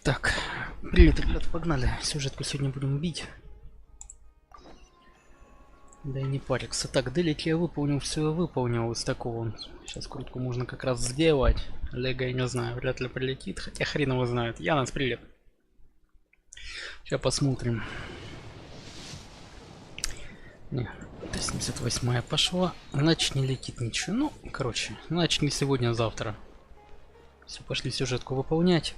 Так, привет, ребят, погнали. Сюжетку сегодня будем бить. Да и не париться. Так, делить я выполнил, все я выполнил из такого. Сейчас крутку можно как раз сделать. Лего я не знаю, вряд ли прилетит, хотя хрен его знает. Я нас привет. Сейчас посмотрим. Не, 78-я пошла. Значит не летит ничего. Ну, короче, значит не сегодня, а завтра. Все, пошли сюжетку выполнять.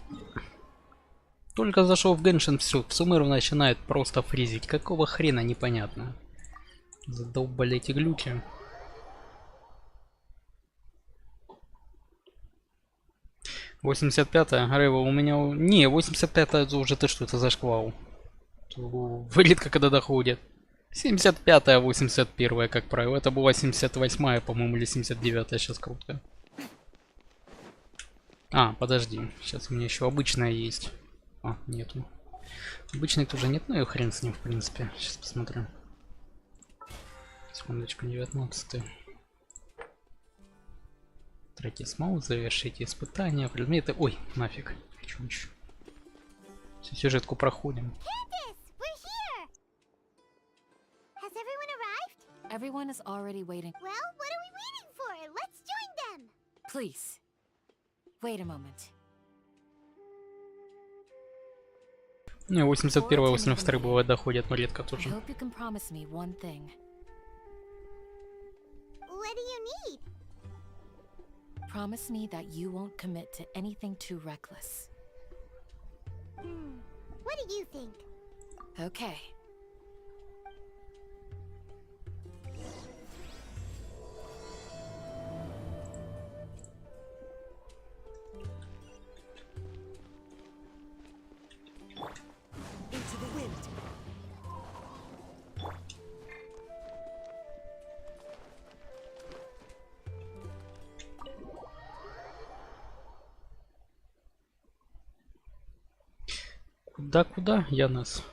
Только зашел в Геншин, все, Сумеру начинает просто фризить. Какого хрена, непонятно. Задолбали эти глюки. Восемьдесят пятая, Рейва, у меня... Не, 85-я уже ты что, это за шквал. Вылетка когда доходит. 75-я, 81-я, как правило. Это была 78-я, по-моему, или 79-я, сейчас крутка. А, подожди, сейчас у меня еще обычная есть. А, нету. Обычной тоже нет, ну и хрен с ним, в принципе. Сейчас посмотрим. Секундочку, 19. Третий смол, завершите испытания, предметы. Ой, нафиг. Чуть. Всю сюжетку проходим. Everyone is already waiting. Well, what are we waiting for? Let's join them. Please, wait a moment. Не, 81-я, 82-я бывает доходят, но редко тоже. I hope you can promise me one thing. What do you need? Promise me that you won't commit to anything too reckless. What do you think? Okay. Into the wind. Куда я нас?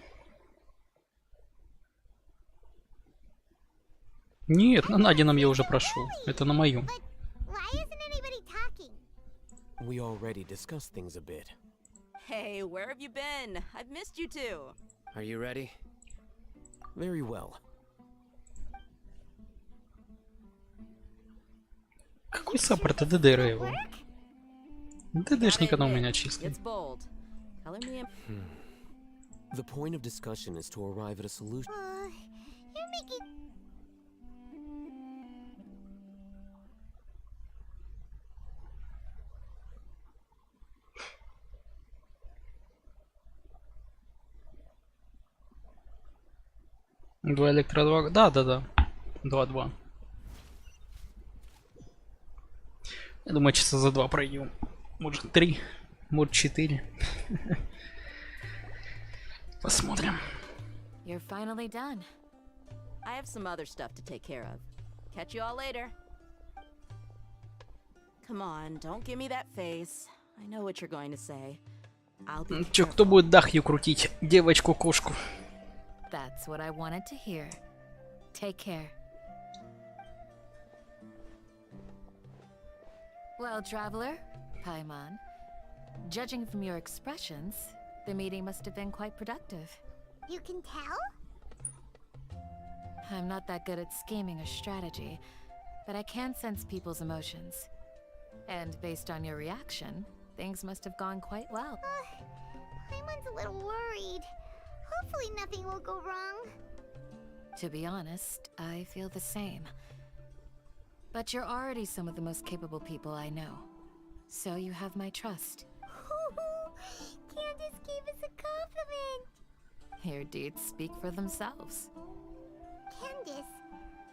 Нет, на Надином я уже прошел. Это на моем. But why isn't anybody talking? We already discussed things a bit. Hey, where have you been? I've missed you too. Are you ready? Very well. Какой саппорт? ДД Рейва. ДДшник она у меня чистый. It's bold. Color me in. The point of discussion is to arrive at a solution. You're making... Два электро 2. Да. 2-2. Я думаю, часа за 2 пройдем. Может 3, может 4. Посмотрим. You're finally done. I have some other stuff to take care of. Catch you all later. Come on, don't give me that face. I know what you're going to say. I'll be Чё, кто будет дахью крутить? Девочку-кошку. That's what I wanted to hear. Take care. Well, traveler, Paimon, judging from your expressions, the meeting must have been quite productive. You can tell? I'm not that good at scheming or strategy, but I can sense people's emotions. And based on your reaction, things must have gone quite well. Paimon's a little worried. Hopefully nothing will go wrong. To be honest, I feel the same. But you're already some of the most capable people I know. So you have my trust. Candace gave us a compliment. Your deeds speak for themselves. Candace,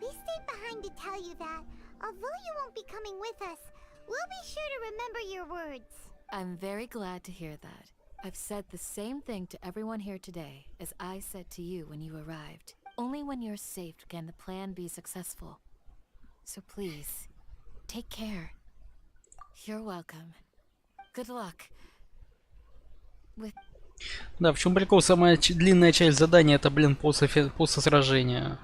we stayed behind to tell you that, although you won't be coming with us, we'll be sure to remember your words. I'm very glad to hear that. I've said the same thing to everyone here today as I said to you when you arrived. Only when you're safe can the plan be successful. So please, take care. You're welcome. Good luck. With... Да, в чем прикол? Самая длинная часть задания это, блин, после сражения.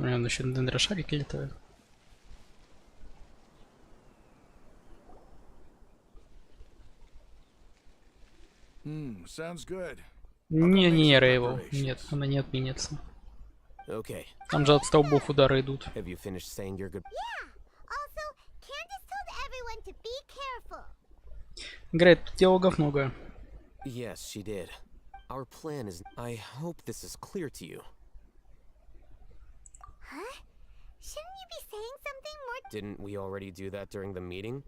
У меня еще дендрошарики летают. Sounds good. Не, Рейвел. Нет, она не отменится. Okay. Там же от столбов удары идут. Have you finished saying your good? Yeah. Also, Candace told everyone to be careful. Говорит, тут диалогов много. Yes, she did. Our plan is. I hope this is clear to you. Huh? Shouldn't you be saying something more? Didn't we already do that during the meeting?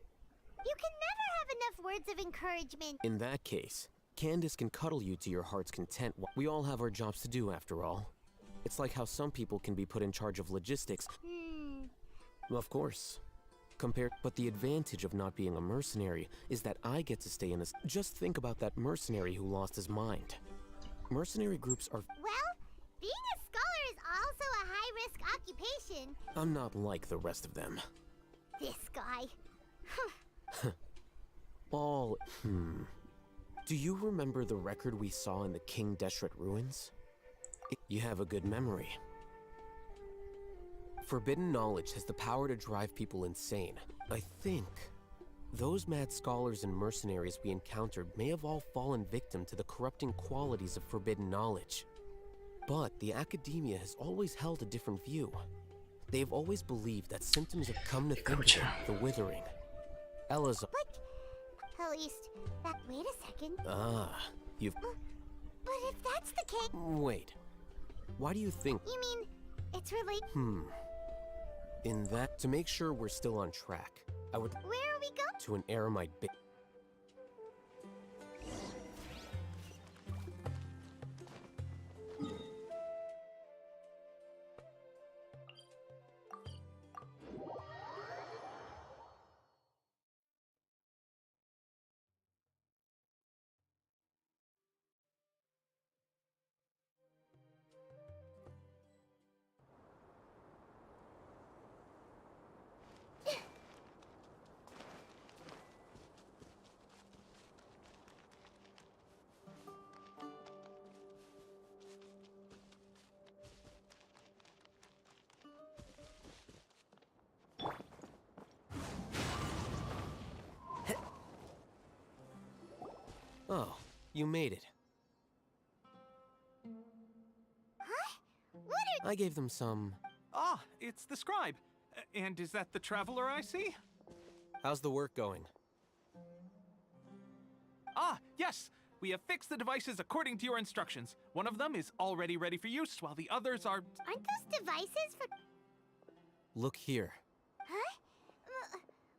You can never have enough words of encouragement. In that case, Candace can cuddle you to your heart's content. We all have our jobs to do, after all. It's like how some people can be put in charge of logistics. Of course. But the advantage of not being a mercenary is that I get to stay in this. Just think about that mercenary who lost his mind. Mercenary groups are. Well, being a scholar is also a high-risk occupation. I'm not like the rest of them. This guy. All. Do you remember the record we saw in the King Deshret ruins? You have a good memory. Forbidden knowledge has the power to drive people insane. I think those mad scholars and mercenaries we encountered may have all fallen victim to the corrupting qualities of forbidden knowledge. But the academia has always held a different view. They've always believed that symptoms of come to think of it, the withering. Ella's. But at least that. Wait a second. You've. But if that's the case. Wait. Why do you think? You mean it's related? In that, to make sure we're still on track, I would. Where are we going? To an Aramite bit. Oh, you made it. Huh? What are? I gave them some. Ah, it's the scribe. And is that the traveler I see? How's the work going? Ah, yes! We have fixed the devices according to your instructions. One of them is already ready for use, while the others are... Aren't those devices for? Look here. Huh?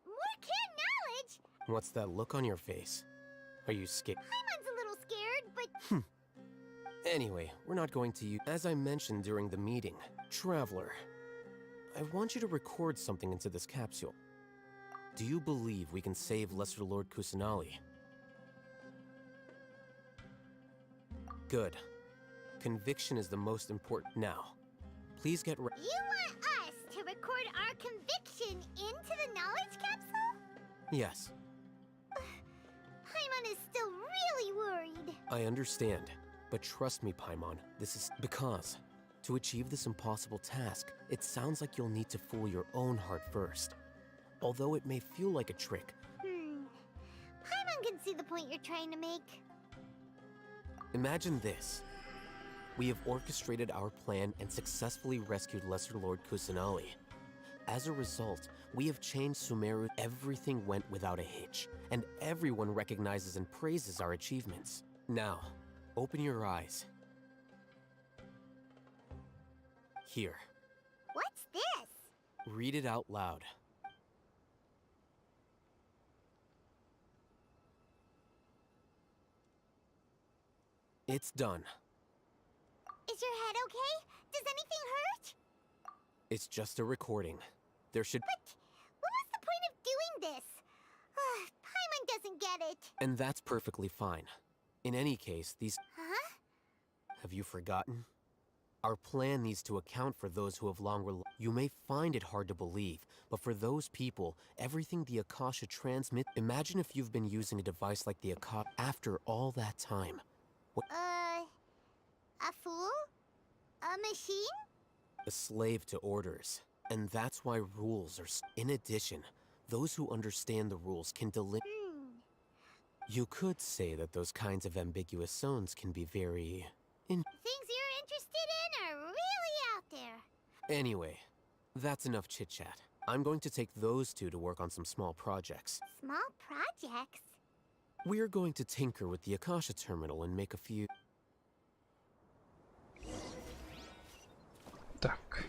More kid knowledge. What's that look on your face? Are you scared? Paimon's a little scared, but. Anyway, we're not going to use. As I mentioned during the meeting, Traveler, I want you to record something into this capsule. Do you believe we can save Lesser Lord Kusanali? Good. Conviction is the most important. Now, please get ready. You want us to record our conviction into the knowledge capsule? Yes, Paimon is still really worried. I understand. But trust me, Paimon, this is because to achieve this impossible task, it sounds like you'll need to fool your own heart first. Although it may feel like a trick. Paimon can see the point you're trying to make. Imagine this. We have orchestrated our plan and successfully rescued Lesser Lord Kusanali. As a result, we have changed Sumeru. Everything went without a hitch, and everyone recognizes and praises our achievements. Now, open your eyes. Here. What's this? Read it out loud. It's done. Is your head okay? Does anything hurt? It's just a recording. There should. But what was the point of doing this? Paimon doesn't get it. And that's perfectly fine. In any case, these. Huh? Have you forgotten? Our plan needs to account for those who have long You may find it hard to believe, but for those people, everything the Akasha transmits. Imagine if you've been using a device like the Akasha after all that time. A fool? A machine? a slave to orders. And that's why rules are... In addition, those who understand the rules can You could say that those kinds of ambiguous zones can be very... Things you're interested in are really out there. Anyway, that's enough chit-chat. I'm going to take those two to work on some small projects. Small projects? We're going to tinker with the Akasha terminal and make a few... Так.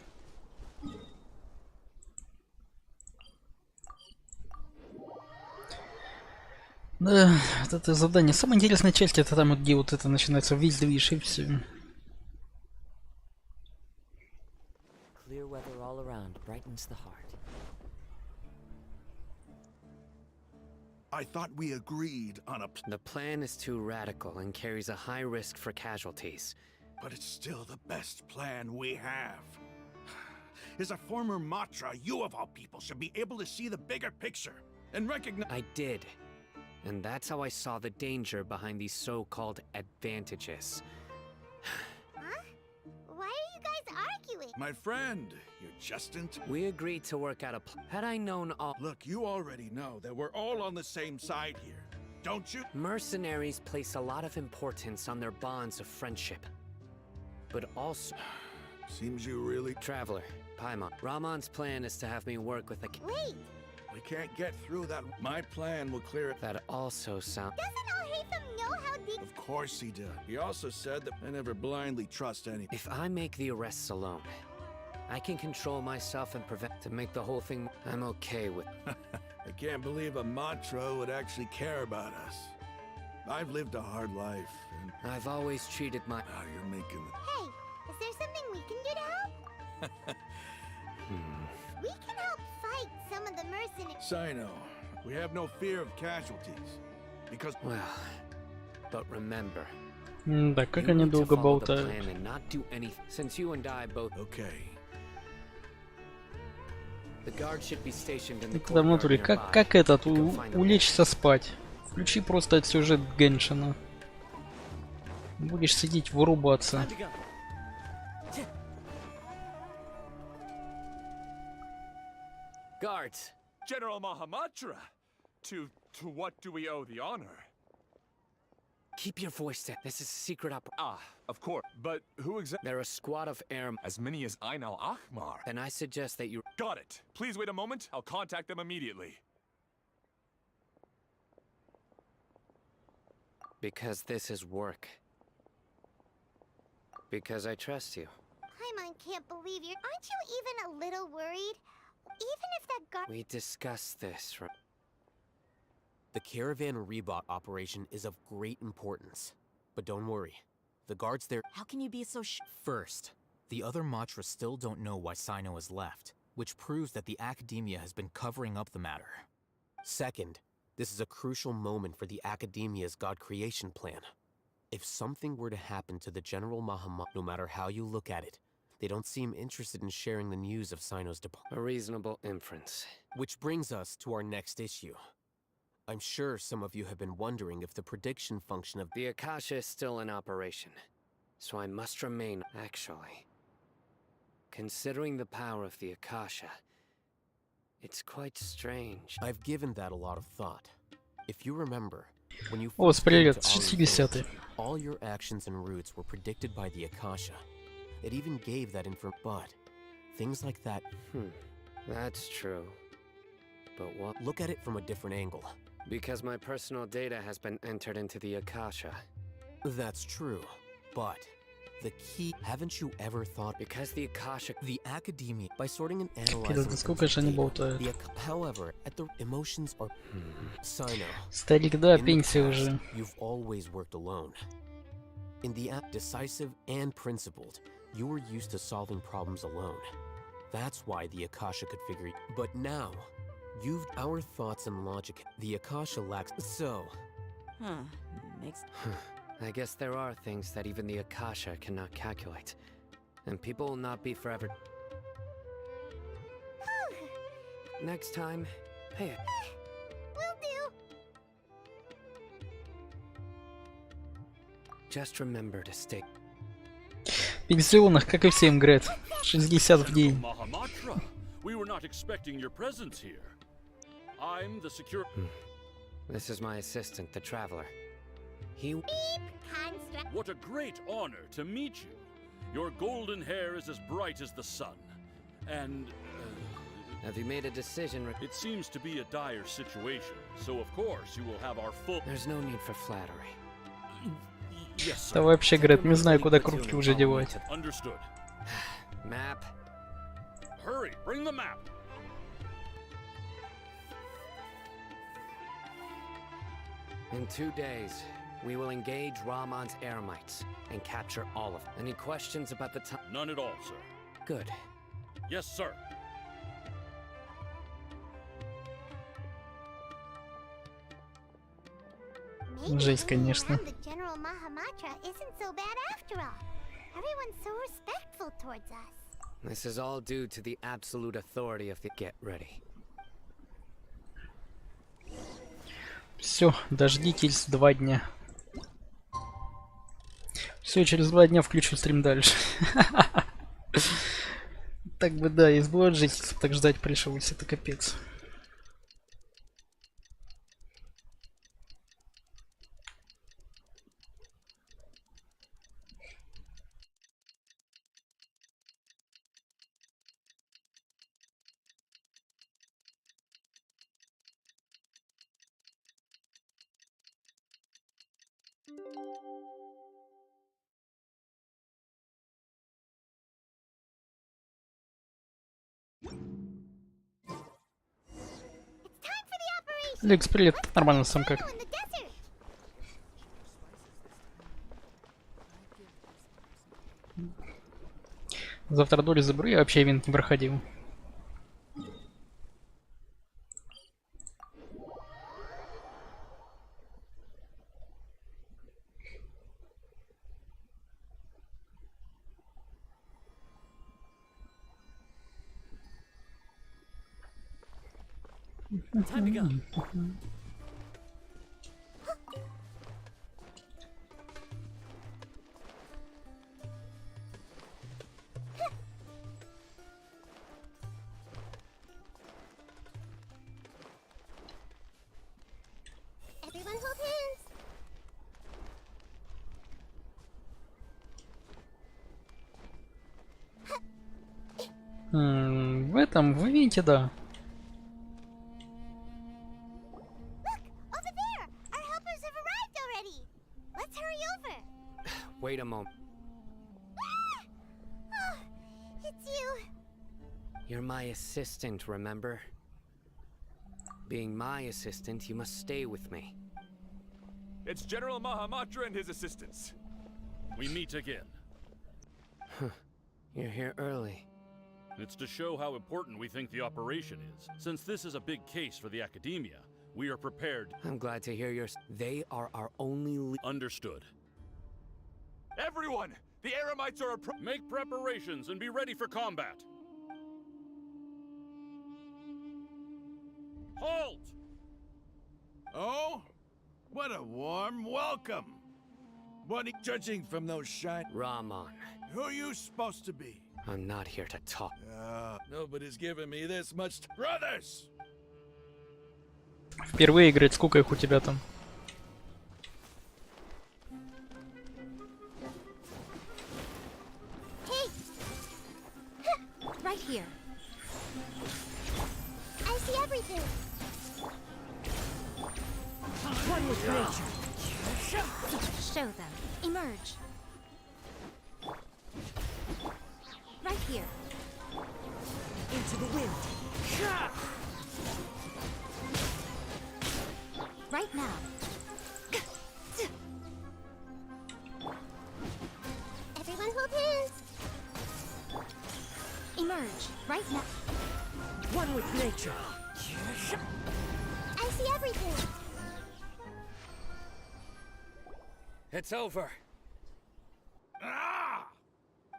Да, вот это задание. Самая интересная часть это там, где вот это начинается весь движ и все. Clear weather all around brightens the heart. I thought we agreed on a The plan is too radical and carries a high risk for casualties. but it's still the best plan we have. As a former Matra, you of all people should be able to see the bigger picture and recognize... I did. And that's how I saw the danger behind these so-called advantages. Huh? Why are you guys arguing? My friend, you're just in... We agreed to work out a Had I known all... Look, you already know that we're all on the same side here, don't you? Mercenaries place a lot of importance on their bonds of friendship. But also... Seems you really... Traveler, Paimon. Ramon's plan is to have me work with a... Wait, We can't get through that. My plan will clear it. That also sound... doesn't Al-Haytham know how deep... Of course he did. He also said that I never blindly trust anyone. If I make the arrests alone, I can control myself and prevent... To make the whole thing... I'm okay with... I can't believe a Matra would actually care about us. I've lived a hard life, and I've always treated my... now you're making the... Hey, is there something we can do to help? We can help fight some of the mercenaries. Sino, we have no fear of casualties. Because... Well, but remember... Да, как you они need to долго follow the болтают. plan and not do anything. Since you and I both... Okay. The guard should be stationed in the Это в натуре. courtyard Как nearby. этот, You can find them. улечься спать. Включи просто сюжет Геншина. Будешь сидеть вырубаться. Time to go. Guards, General Mahamatra! To what do we owe the honor? keep your voice down. This is a secret Ah, of course. But who exactly? They're a squad of air... As many as Ainal Ahmar. And I suggest that you... Got it. Please wait a moment. I'll contact them immediately. Because this is work. Because I trust you. Paimon can't believe you. Aren't you even a little worried? Even if that guard... We discussed this, right? The caravan rebot operation is of great importance. But don't worry. The guards there... How can you be so First, the other Matra still don't know why Sino has left, which proves that the academia has been covering up the matter. Second, this is a crucial moment for the academia's god creation plan. If something were to happen to the General Mahamatra, no matter how you look at it, they don't seem interested in sharing the news of Sino's departure. A reasonable inference. Which brings us to our next issue. I'm sure some of you have been wondering if the prediction function of... The Akasha is still in operation, so I must remain... Actually, considering the power of the Akasha, it's quite strange. I've given that a lot of thought. If you remember, when you О, first came привет, to our 60-й. village, all your actions and routes were predicted by the Akasha. It even gave that but things like that... That's true. But what? Look at it from a different angle. Because my personal data has been entered into the Akasha. That's true, but the key... Haven't you ever thought... Because the Akasha... The academia, by sorting and Пидор, analyzing... да сколько же они data, болтают. however, at the emotions are... Sino. Старик, да, In the пенсия past, уже. You've always worked alone. In the decisive and principled, you were used to solving problems alone. That's why the Akasha could figure... But now, you've... Our thoughts and logic, the Akasha lacks... So... Huh. Makes... I guess there are things that even the Akasha cannot calculate. And people will not be forever... Next time, pay it. Will do. Just remember to stay... Пенсионных, как и всем, Грет. 60 в день. We were not expecting your presence here. I'm the secure. This is my assistant, the Traveler. He... What a great honor to meet you. Your golden hair is as bright as the sun. And... Have you made a decision? It seems to be a dire situation, so of course you will have our full... There's no need for flattery. Yes, sir. Да вообще, Грет, не знаю, куда кружки уже девать. Understood. Map. Hurry, bring the map. In 2 days, we will engage Rahman's Eremites and capture all of them. Any questions about the time? None at all, sir. Good. Yes, sir. Жесть, конечно. The General Mahamatra isn't so bad after all. Everyone's so respectful towards us. This is all due to the absolute authority of the... Get ready. Все, дождитесь 2 дня. Все, через 2 дня включу стрим дальше. Так бы да, и будет жить, если так ждать пришлось, это капец. Лекс, привет, нормально сам как? Завтра доли заберу, я вообще ивент не проходил. Time to go. Everyone hold hands. В этом, в ивенте, да. Wait a moment. Oh, it's you. You're my assistant, remember? Being my assistant, you must stay with me. It's General Mahamatra and his assistants. We meet again. You're here early. It's to show how important we think the operation is. Since this is a big case for the academia, we are prepared. I'm glad to hear yours. They are our only Understood. Everyone! The Eremites are Make preparations and be ready for combat. Halt! Oh? What a warm welcome. What are you judging from those shine? Rahman. Who are you supposed to be? I'm not here to talk. Nobody's given me this much. Brothers! Впервые играть, сколько их у тебя там? Right here. I see everything. One with nature. Show them. Emerge. Right here. Into the wind. Right now. Everyone hold hands. Emerge. Right now. One with nature. I see everything. It's over.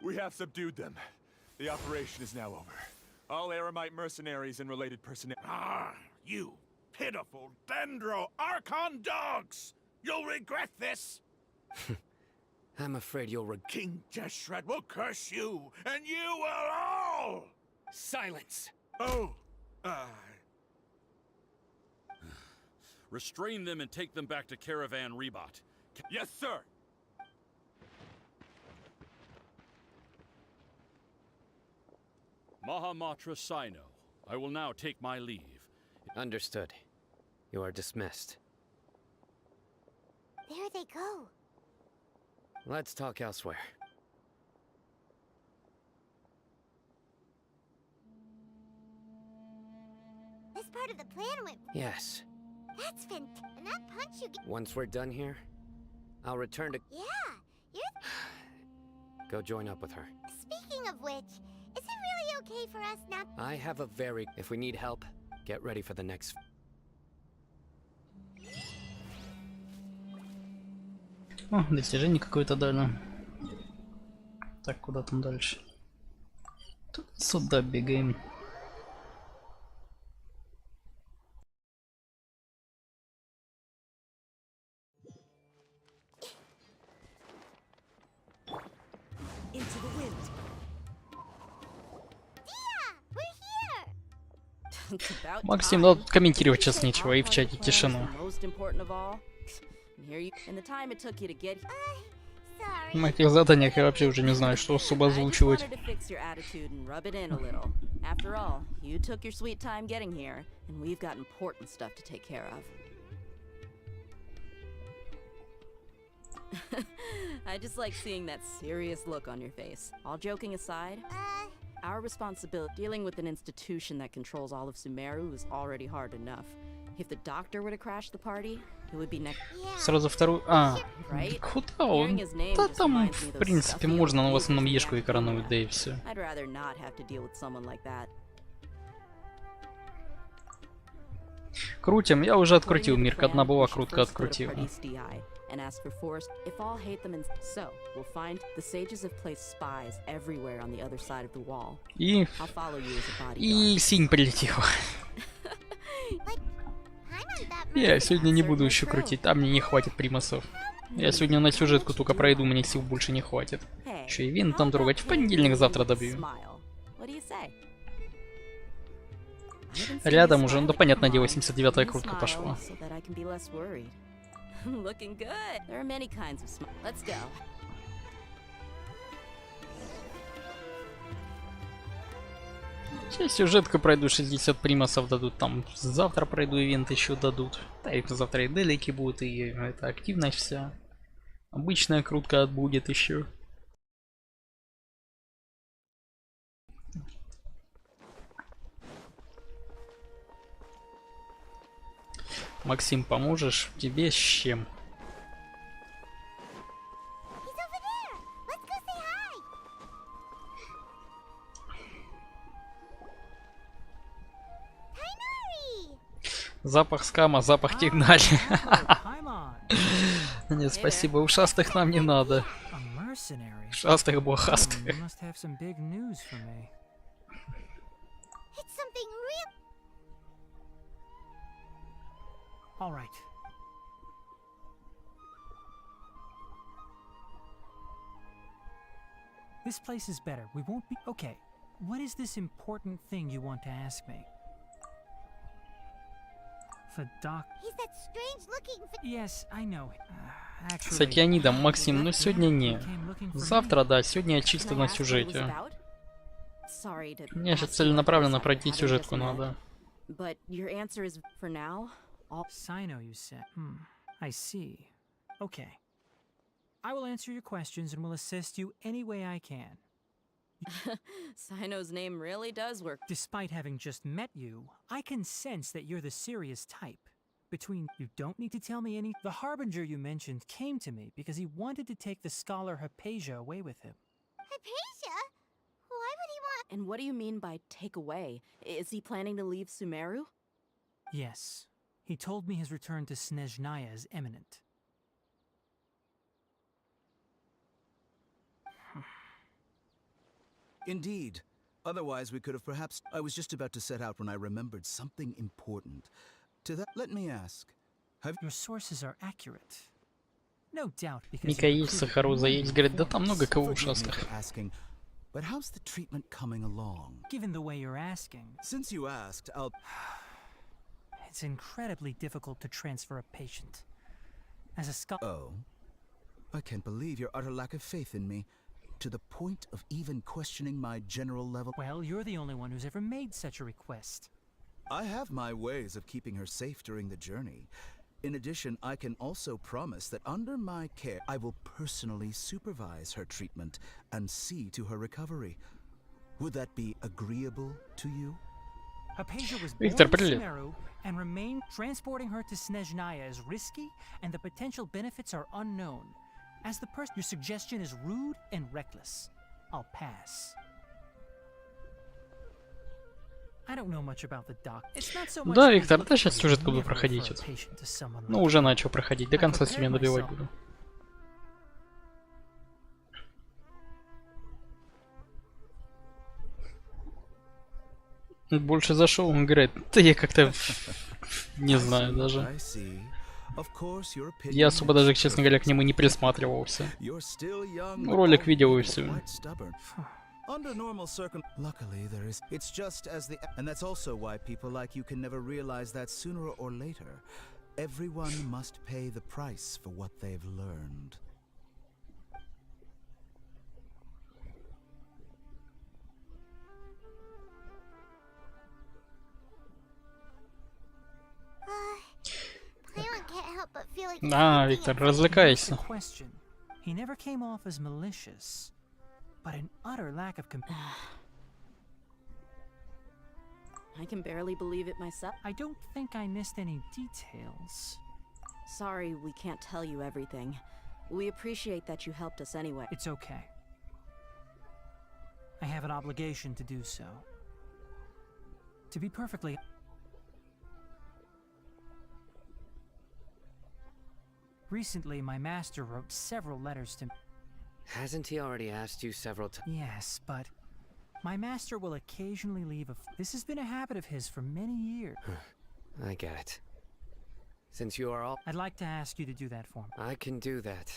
We have subdued them. The operation is now over. All Eremite mercenaries and related personnel. You pitiful Dendro Archon dogs! You'll regret this! I'm afraid you'll King Deshret will curse you, and you will all! Silence! Oh, Restrain them and take them back to Caravan Rebot. yes, sir! Mahamatra Sino, I will now take my leave. Understood. You are dismissed. There they go. Let's talk elsewhere. This part of the plan went. Yes. That's fantastic. And that punch you get. Once we're done here, I'll return to... Yeah, you're. Go join up with her. Speaking of which, is it really okay for us now? I have a very... If we need help, get ready for the next... О, достижение какое-то дали. Так, куда там дальше? Тут сюда бегаем. Into the wind. We're here. It's about Максим, time. ну тут комментировать сейчас нечего, и в чате тишина. Most important of all. And here you. And the time it took you to get. Sorry. На этих заданиях я вообще уже не знаю, что особо I just озвучивать. wanted to fix your attitude and rub it in a little. After all, you took your sweet time getting here, and we've got important stuff to take care of. I just like seeing that serious look on your face. All joking aside, our responsibility dealing with an institution that controls all of Sumeru is already hard enough. If the doctor were to crash the party, it would be next. Сразу вторую... А, Right? куда он? Да там, в принципе, можно, но в основном ешку и коронуют, да и все. I'd rather not have to deal with someone like that. Крутим, я уже открутил, Мирка, одна была крутка открутила. And ask for forest. If all hate them, and so we'll find the sages have placed spies everywhere on the other side of the wall. И... I'll follow you as a bodyguard. И синь прилетела. Я сегодня не буду еще крутить, там мне не хватит примасов. Я сегодня на сюжетку только пройду, мне сил больше не хватит. Еще и вин там трогать, в понедельник завтра добью. Рядом уже, ну да понятное дело, 79-я крутка пошла. Looking good. There are many kinds of smile. Let's go. Сейчас сюжетка пройду, 60 примасов дадут, там завтра пройду, ивент еще дадут. Да и завтра и делики будут, и это активность вся. Обычная крутка отбудет еще. Максим, поможешь? Тебе с чем? Запах скама, запах тигнали. Нет, спасибо, ушастых нам не надо. Ушастых блохастых. All right. This place is better. We won't be... Okay. What is this important thing you want to ask me? The doc... He's that strange-looking... Yes, I know. Actually... С океанидом, Максим, но сегодня не. Завтра, да, сегодня я чисто на сюжете. Мне же целенаправленно пройти сюжетку надо. But your answer is for now. Sino, you said. I see. Okay. I will answer your questions and will assist you any way I can. Sino's name really does work. Despite having just met you, I can sense that you're the serious type. You don't need to tell me any... The Harbinger you mentioned came to me because he wanted to take the scholar Hypatia away with him. Hypatia? Why would he want... And what do you mean by take away? Is he planning to leave Sumeru? Yes. He told me his return to Snezhnaya is imminent. Indeed. Otherwise, we could have perhaps... I was just about to set out when I remembered something important. To that, let me ask. Your sources are accurate. No doubt, because Мика you есть, recruited Сахаруза more есть. Говорит, да там много кого в Forgive me ушастых. for asking, but how's the treatment coming along? Given the way you're asking, Since you asked, I'll... it's incredibly difficult to transfer a patient. As a scholar, Oh? I can't believe your utter lack of faith in me, to the point of even questioning my general level. well, you're the only one who's ever made such a request. I have my ways of keeping her safe during the journey. In addition, I can also promise that under my care, I will personally supervise her treatment and see to her recovery. Would that be agreeable to you? Hypatia was born Виктор, in привет. Sumeru and remained. Transporting her to Snezhnaya is risky, and the potential benefits are unknown. As the person, your suggestion is rude and reckless. I'll pass. I don't know much about the doc. It's not so much. Да, that he's Виктор, да looking сейчас for сюжет you, буду never проходить. refer a Вот. patient to someone Ну, like уже you. начал проходить. До конца сегодня добивать буду. Больше зашел, он говорит, да я как-то не знаю даже. I see. Of course, your opinion Я особо даже, is честно говоря, к нему не perfectly присматривался. You're still young, Ну, but ролик all видел и people все. quite stubborn. Under normal luckily there is. It's just as the, and that's also why people like you can never realize that sooner or later, everyone must pay the price for what they've learned. Paimon can't help but feel like А, Виктор, развлекайся. Question. He never came off as malicious, but an utter lack of I can barely believe it myself. I don't think I missed any details. Sorry, we can't tell you everything. We appreciate that you helped us anyway. It's okay. I have an obligation to do so. To be perfectly... Recently, my master wrote several letters to me. Hasn't he already asked you several times? Yes, but my master will occasionally leave a... This has been a habit of his for many years. I get it. Since you are all... I'd like to ask you to do that for me. I can do that.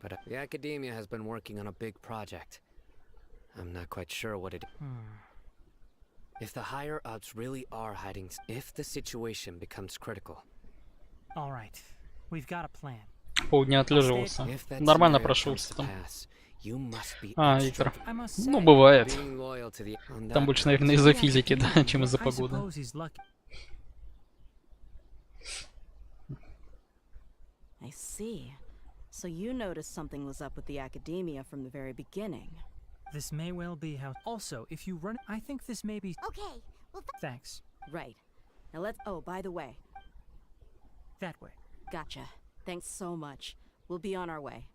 But the academia has been working on a big project. I'm not quite sure what it is. If the higher-ups really are hiding... If the situation becomes critical... All right. We've got a plan. Полдня отлеживался. Нормально прошелся там. А, Виктор. Ну, бывает. Там больше, наверное, из-за физики, да, чем из-за погоды. I see. So you noticed something was up with the academia from the very beginning. This may well be how... Also, if you run... I think this may be... Okay, well... Thanks. Right. Now let's... Oh, by the way. That way. Gotcha. Thanks so much. We'll be on our way.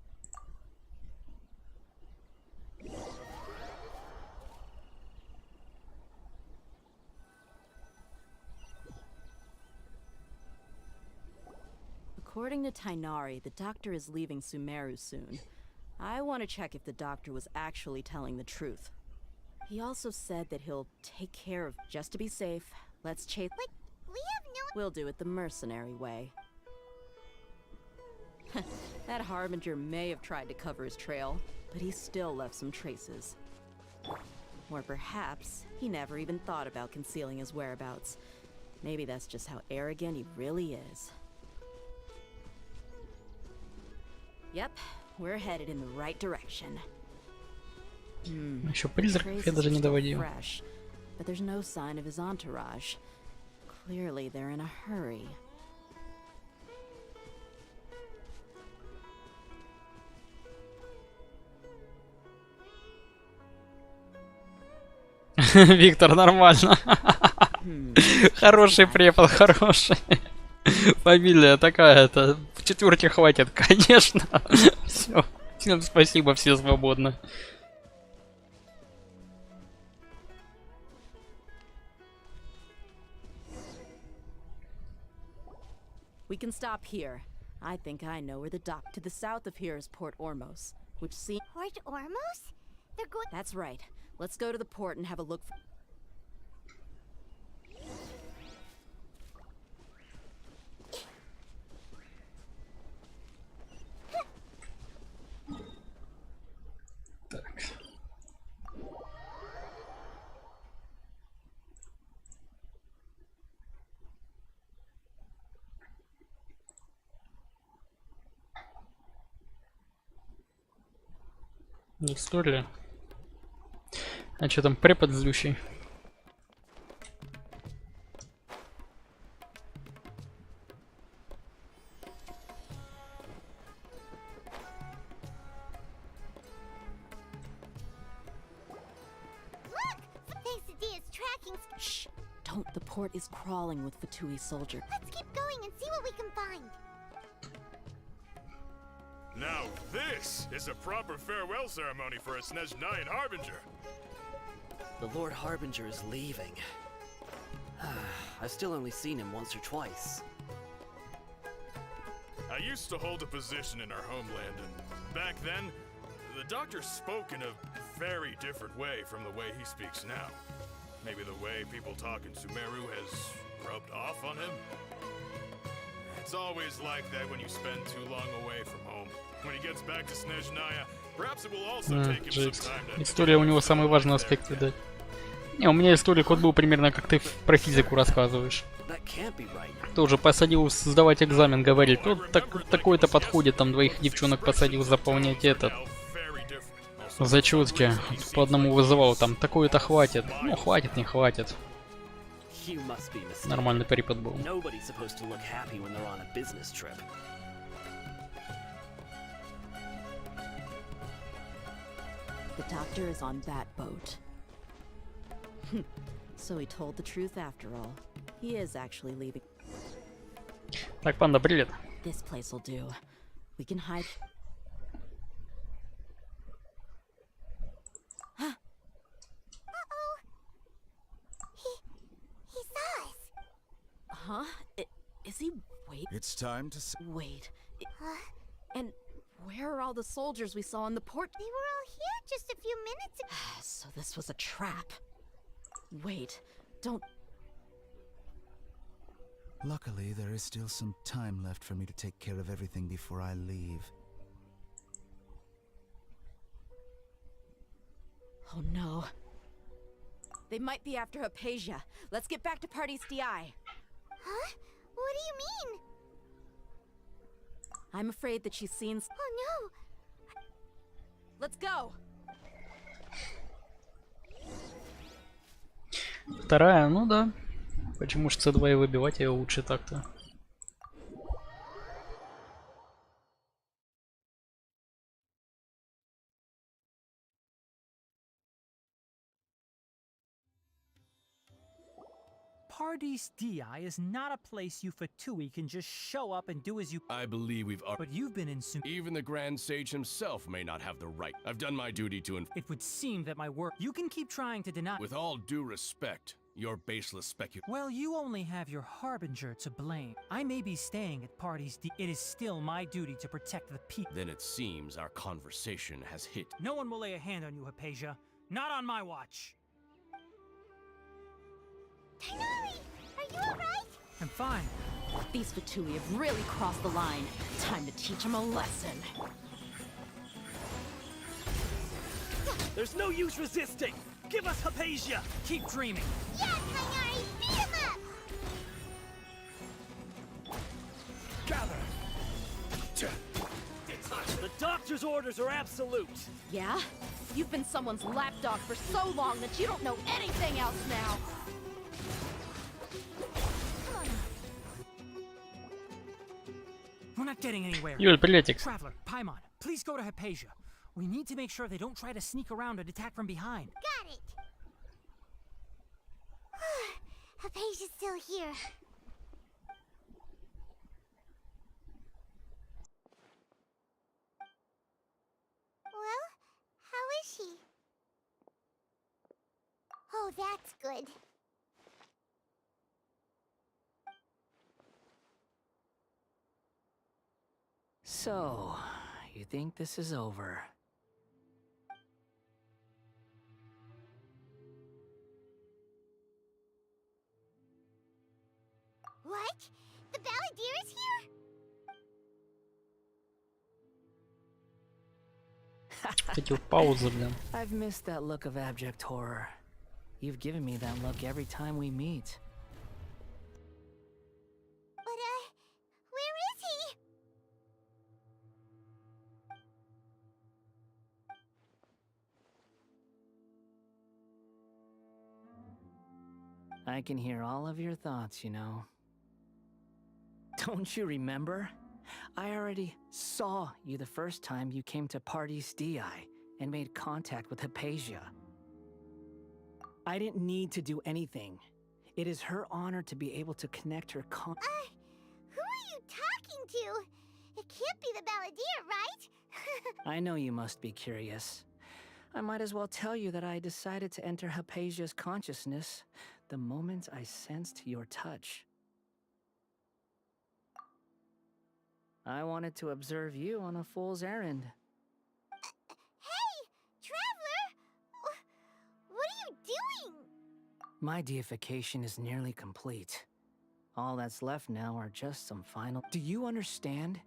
According to Tainari, the doctor is leaving Sumeru soon. I want to check if the doctor was actually telling the truth. He also said that he'll take care of... Just to be safe, let's chase... Like, we have no... We'll do it the mercenary way. That Harbinger may have tried to cover his trail, but he still left some traces. Or perhaps he never even thought about concealing his whereabouts. Maybe that's just how arrogant he really is. Yep, we're headed in the right direction. Еще призраков я даже не доводил. Fresh, but there's no sign of his entourage. Clearly they're in a hurry. Виктор, нормально. Хороший препод, хороший. Фамилия такая-то. В четверке хватит, конечно. Все. Всем спасибо, все свободны. We can stop here. I think I know where the dock to the south of here is Port Ormos, which seems... Port Ormos? They're going... That's right. Let's go to the port and have a look. История. А что там препод злющий? Shh! Don't. The port is crawling with Fatui soldier. Let's keep going and see what we can find. Now this is a proper farewell ceremony for a Snezhnayan Harbinger. The Lord Harbinger is leaving. I've still only seen him once or twice. I used to hold a position in our homeland, and back then, the doctor spoke in a very different way from the way he speaks now. Maybe the way people talk in Sumeru has rubbed off on him? It's always like that when you spend too long away from home. When he gets back to Snezhnaya, perhaps it will also take him some time to... История у него самый важный аспект, видать. Не, у меня историк вот был примерно как ты про физику рассказываешь. Тоже посадил сдавать экзамен, говорит, вот такой-то подходит, там двоих девчонок посадил заполнять этот. Зачетки по одному вызывал, там такое-то хватит. Ну, хватит, не хватит. Нормальный препод был. The doctor is on that boat. So he told the truth after all. He is actually leaving. Так, панда, привет. This place will do. We can hide. He saw us. Huh? Is he? Wait. It's time to. Wait. And where are all the soldiers we saw in the port? They were all here just a few minutes ago. So this was a trap. Wait, don't... Luckily, there is still some time left for me to take care of everything before I leave. Oh no. They might be after Hypatia. Let's get back to Party's DI. Huh? What do you mean? I'm afraid that she's seen... Oh no! Let's go! Вторая, ну да. Почему ж C2 и выбивать ее лучше так-то? Party's DI is not a place you Fatui can just show up and do as you... I believe we've... But you've been in... Even the Grand Sage himself may not have the right. I've done my duty to... It would seem that my work... You can keep trying to deny... With all due respect, your baseless Well, you only have your Harbinger to blame. I may be staying at Party's DI. It is still my duty to protect the people. Then it seems our conversation has hit. No one will lay a hand on you, Hypatia. Not on my watch. Tighnari, are you alright? I'm fine. These Fatui have really crossed the line. Time to teach them a lesson. There's no use resisting! Give us Hypatia! Keep dreaming! Yeah, Tighnari, beat him up! Gather! The doctor's orders are absolute! Yeah? You've been someone's lapdog for so long that you don't know anything else now! We're not getting anywhere. Юль, приветик. Traveler, Paimon, please go to Hypatia. We need to make sure they don't try to sneak around and attack from behind. Got it! Hypatia's still here. Well, how is she? Oh, that's good. So, you think this is over? What? The Balladeer is here? Хотел паузу, блин. I've missed that look of abject horror. You've given me that look every time we meet. But, where is he? I can hear all of your thoughts, you know. Don't you remember? I already saw you the first time you came to Party's DI and made contact with Hypatia. I didn't need to do anything. It is her honor to be able to connect her who are you talking to? It can't be the balladeer, right? I know you must be curious. I might as well tell you that I decided to enter Hypatia's consciousness the moment I sensed your touch. I wanted to observe you on a fool's errand. Hey, Traveler! What are you doing? My deification is nearly complete. All that's left now are just some final... Do you understand?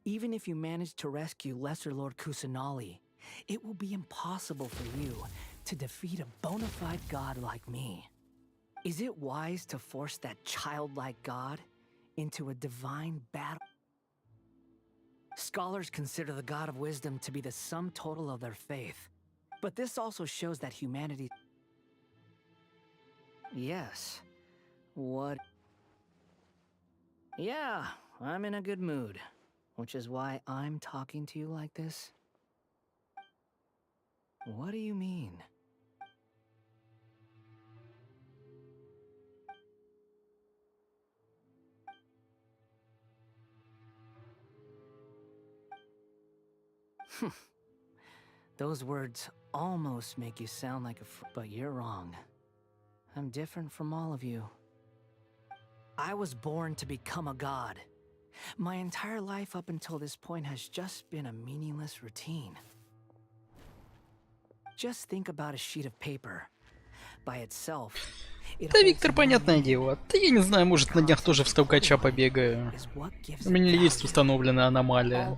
Even if you manage to rescue Lesser Lord Kusanali, it will be impossible for you to defeat a bona fide god like me. Is it wise to force that childlike god into a divine battle? Scholars consider the God of Wisdom to be the sum total of their faith. But this also shows that humanity... Yes. What? Yeah, I'm in a good mood. Which is why I'm talking to you like this. What do you mean? Those words almost make you sound like but you're wrong. I'm different from all of you. I was born to become a god. My entire life up until this point has just been a meaningless routine. Just think about a sheet of paper. By itself, Да, Виктор, понятное дело. Да я не знаю, может на днях тоже в сталкача побегаю. У меня есть установленная аномалия.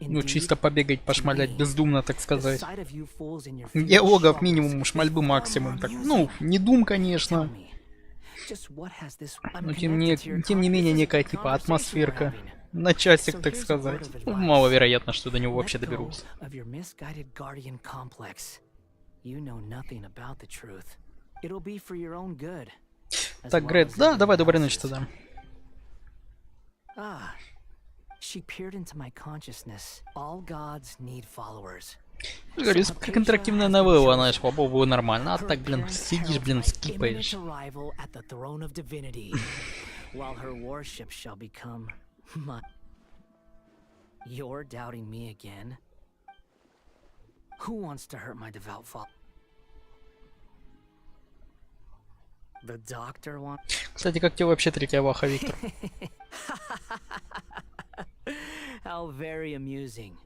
Ну, чисто побегать, пошмалять бездумно, так сказать. Диалогов минимум, шмальбы максимум. Так, ну, не дум, конечно. Но тем не менее, некая типа атмосферка. На часик, так сказать. Ну, маловероятно, что до него вообще доберусь. Так, Грет, да, давай, доброй ночи тогда. Говорю, как интерактивная новелла, знаешь, попробую нормально, а так, блин, сидишь, блин, скипаешь. You're doubting me again? Who wants to hurt my devout father? The doctor wants... Кстати, как тебе вообще третья ваха, Виктор? How very amusing.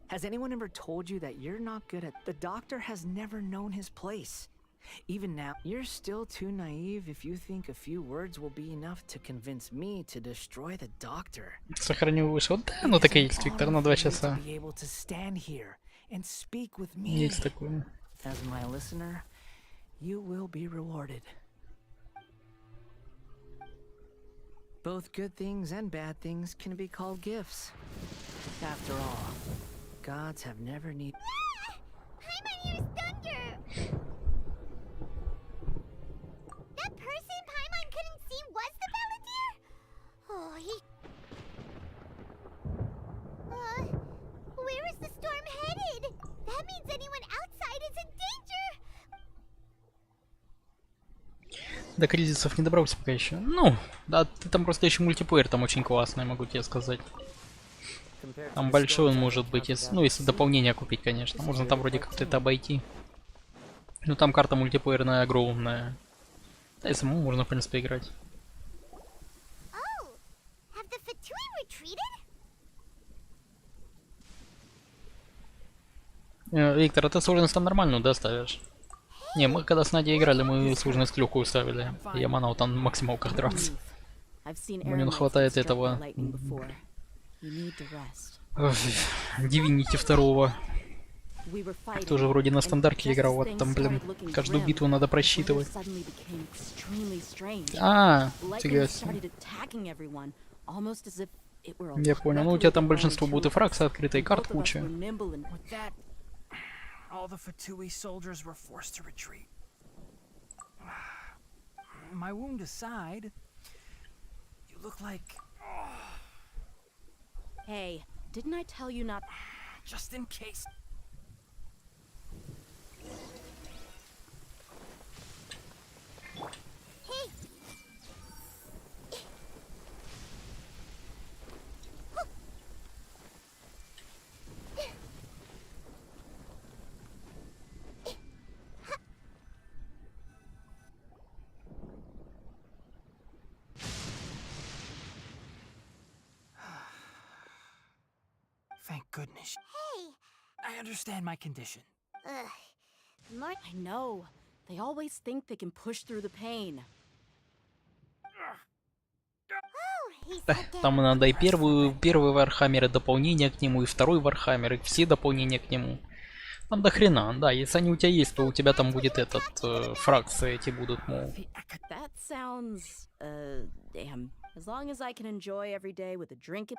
Has anyone ever told you that you're not good at... The doctor has never known his place. Even now, you're still too naive if you think a few words will be enough to convince me to destroy the doctor. Сохранил выше. Вот да, ну так и есть, Виктор, на 2 часа. Есть такое. As my listener, you will be rewarded. Both good things and bad things can be called gifts. After all, gods have never need... Paimon's thunder! That person Paimon couldn't see was the balladeer? Oh, he... where is the storm headed? That means anyone outside is in danger! До кризисов не добрался пока еще. Ну, да, ты там просто еще мультиплеер там очень классный, могу тебе сказать. Там большой он может быть, если, ну, если дополнение купить, конечно. Можно там вроде как-то это обойти. Ну, там карта мультиплеерная огромная. Да и самому можно, в принципе, играть. Виктор, а ты сложность там нормальную, да, ставишь? Не, мы когда с Надей играли, мы сложность легкую ставили. Я манал там на максималках драться. Мне не хватает этого... Divinity 2. Тоже вроде на стандарте играл, вот там, блин, каждую битву надо просчитывать. А, фига себе. Я понял, ну у тебя там большинство будут и фракции открыты, и карт куча. my wound aside, you look like... Hey, didn't I tell you not... Just in case... Hey! Thank goodness. Hey! I understand my condition. Ugh. More... I know. They always think they can push through the pain. Oh, he's Там надо и первый Вархаммер, и дополнение к нему, и второй Вархаммер, и все дополнения к нему. Там до хрена, да, если они у тебя есть, то у тебя там будет фракции эти будут, мол. That sounds, damn. As long as I can enjoy every day with a drink,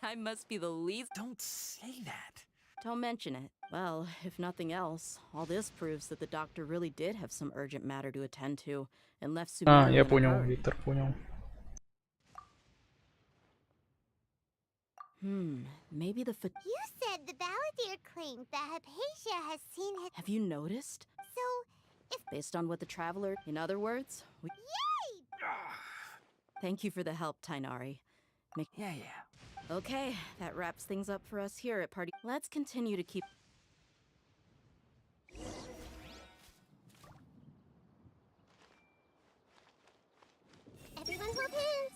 I must be the least. Don't say that. Don't mention it. Well, if nothing else, all this proves that the doctor really did have some urgent matter to attend to and left Sumeru Я in a понял, hurry. Виктор, понял. Maybe the You said the balladeer claimed that Hypatia has seen his... Have you noticed? So, if... Based on what the traveler... In other words, we... Yay! Thank you for the help, Tainari. Yeah. Okay, that wraps things up for us here at Party. Let's continue to keep... Everyone hold hands!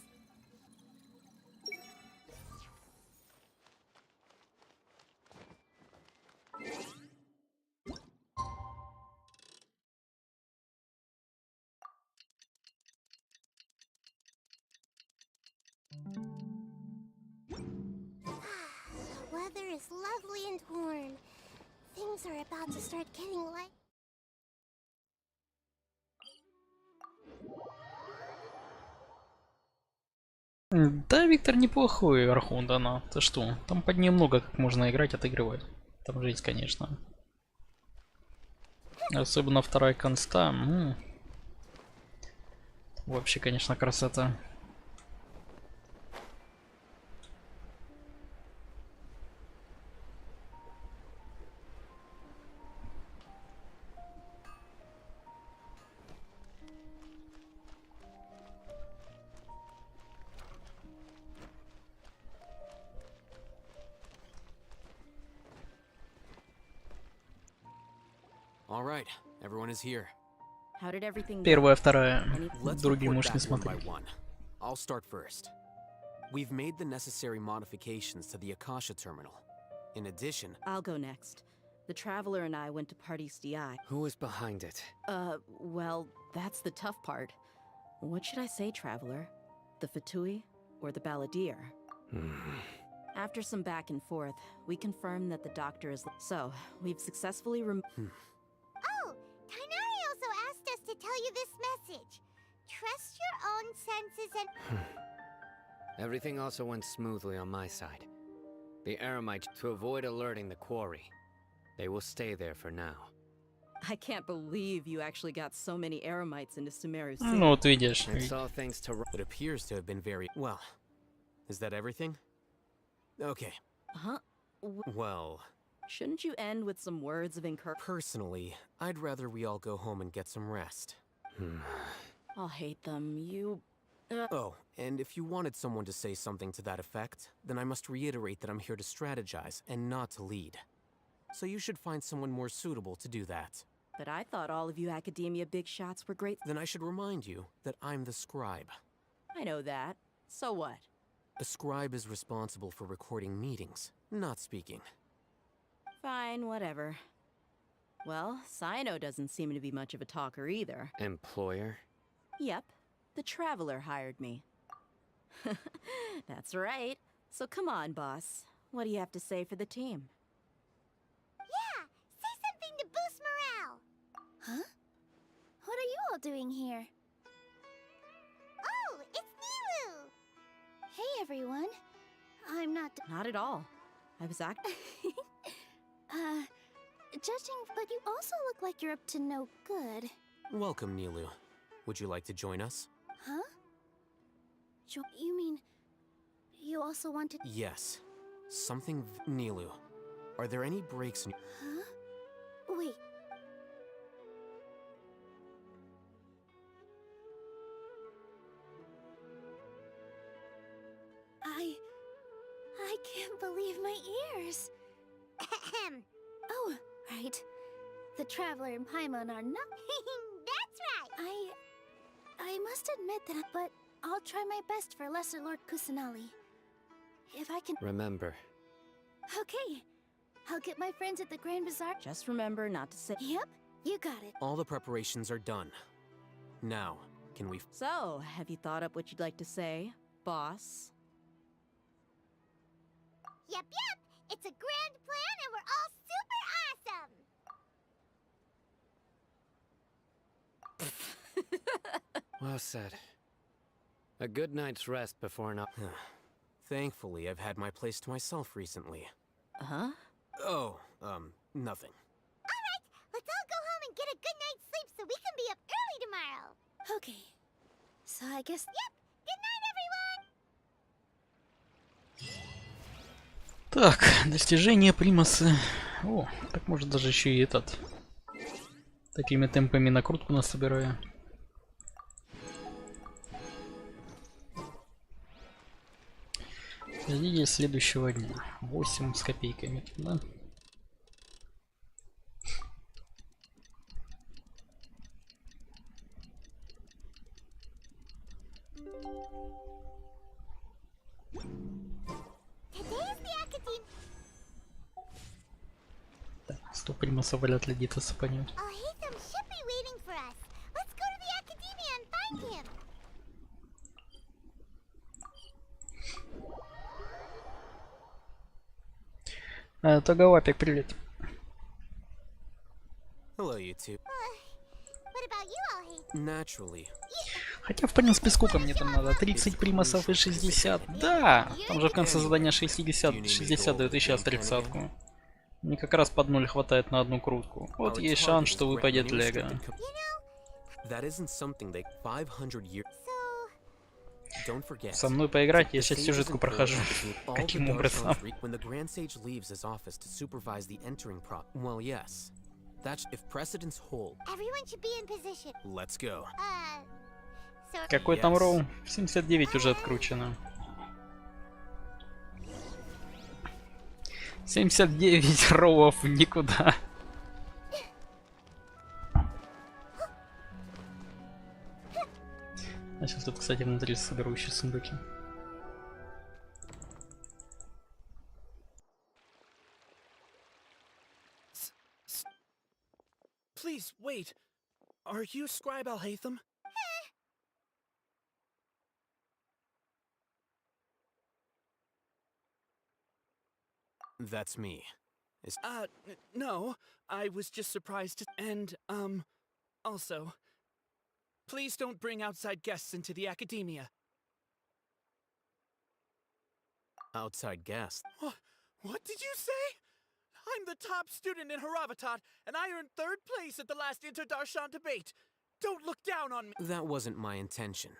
The weather is lovely and warm. Things are about to start getting light. Да, Виктор неплохой Архонт, она. Ты что? Там под ней много как можно играть, отыгрывать. Там жизнь, конечно. Особенно вторая конста. Вообще, конечно, красота. All right, everyone is here. How did everything go? Первая, вторая. Let's Другие report можешь не back one by смотреть. one. I'll start first. We've made the necessary modifications to the Akasha terminal. In addition, I'll go next. The Traveler and I went to Party's DI. Who is behind it? Well, that's the tough part. What should I say, Traveler? The Fatui or the Balladeer? After some back and forth, we confirmed that the doctor is... So, we've successfully Oh, Tainari also asked us to tell you this message. Trust your own senses and... Everything also went smoothly on my side. The Eremites, to avoid alerting the quarry, they will stay there for now. I can't believe you actually got so many Eremites into Sumeru City. Ну вот видишь. I saw things to... it appears to have been very... Well, is that everything? Okay. Huh? Well... Shouldn't you end with some words of encouragement? Personally, I'd rather we all go home and get some rest. I'll hate them. You... Oh, and if you wanted someone to say something to that effect, then I must reiterate that I'm here to strategize and not to lead. So you should find someone more suitable to do that. But I thought all of you academia big shots were great. Then I should remind you that I'm the scribe. I know that. So what? A scribe is responsible for recording meetings, not speaking. Fine, whatever. Well, Sino doesn't seem to be much of a talker either. Employer? Yep, the Traveler hired me. That's right. So come on, boss. What do you have to say for the team? Yeah, say something to boost morale. Huh? What are you all doing here? Oh, it's Nilu! Hey, everyone. I'm not... Not at all. I was judging, but you also look like you're up to no good. Welcome, Nilu. Would you like to join us? Huh? You mean you also wanted? Yes. Something Nilu. Are there any breaks in... Huh? Wait. I can't believe my ears. Oh, right. The Traveler and Paimon are not. That's right. I must admit that, but I'll try my best for Lesser Lord Kusanali. If I can. Remember. Okay. I'll get my friends at the Grand Bazaar. Just remember not to say. Yep, you got it. All the preparations are done. Now, can we... So, have you thought up what you'd like to say, boss? Yep. It's a grand plan and we're all super awesome. Well said. A good night's rest before now. Thankfully, I've had my place to myself recently. Huh? Oh, nothing. Alright, let's all go home and get a good night's sleep so we can be up early tomorrow. Okay. So I guess. Yep. Good night, everyone. Так, достижение примаса. О, так может даже еще и этот. Такими темпами накрутку насобираю. Ждите следующего дня. 8 с копейками, да? Так, 100 примасов валят для Дита сапанет. Тоговапик, привет. Hello, you two. What about you all, Hey? Naturally. Хотя, в принципе, сколько мне там надо? 30 примасов и 60. Да! Там же в конце задания 60 дает и сейчас 30-ку. Мне как раз под 0 хватает на одну крутку. Вот есть шанс, что выпадет лего. Со мной поиграть, я сейчас сюжетку прохожу. Каким образом? Какой там роу? 79 уже откручено. 79 роуов никуда. А сейчас тут, кстати, внутри соберу еще сундуки. Please, wait. Are you Scribe Alhaitham? That's me. No. I was just surprised to... And, also... Please don't bring outside guests into the academia. Outside guests? What did you say? I'm the top student in Haravatat, and I earned 3rd place at the last Interdarshan debate. Don't look down on me. That wasn't my intention.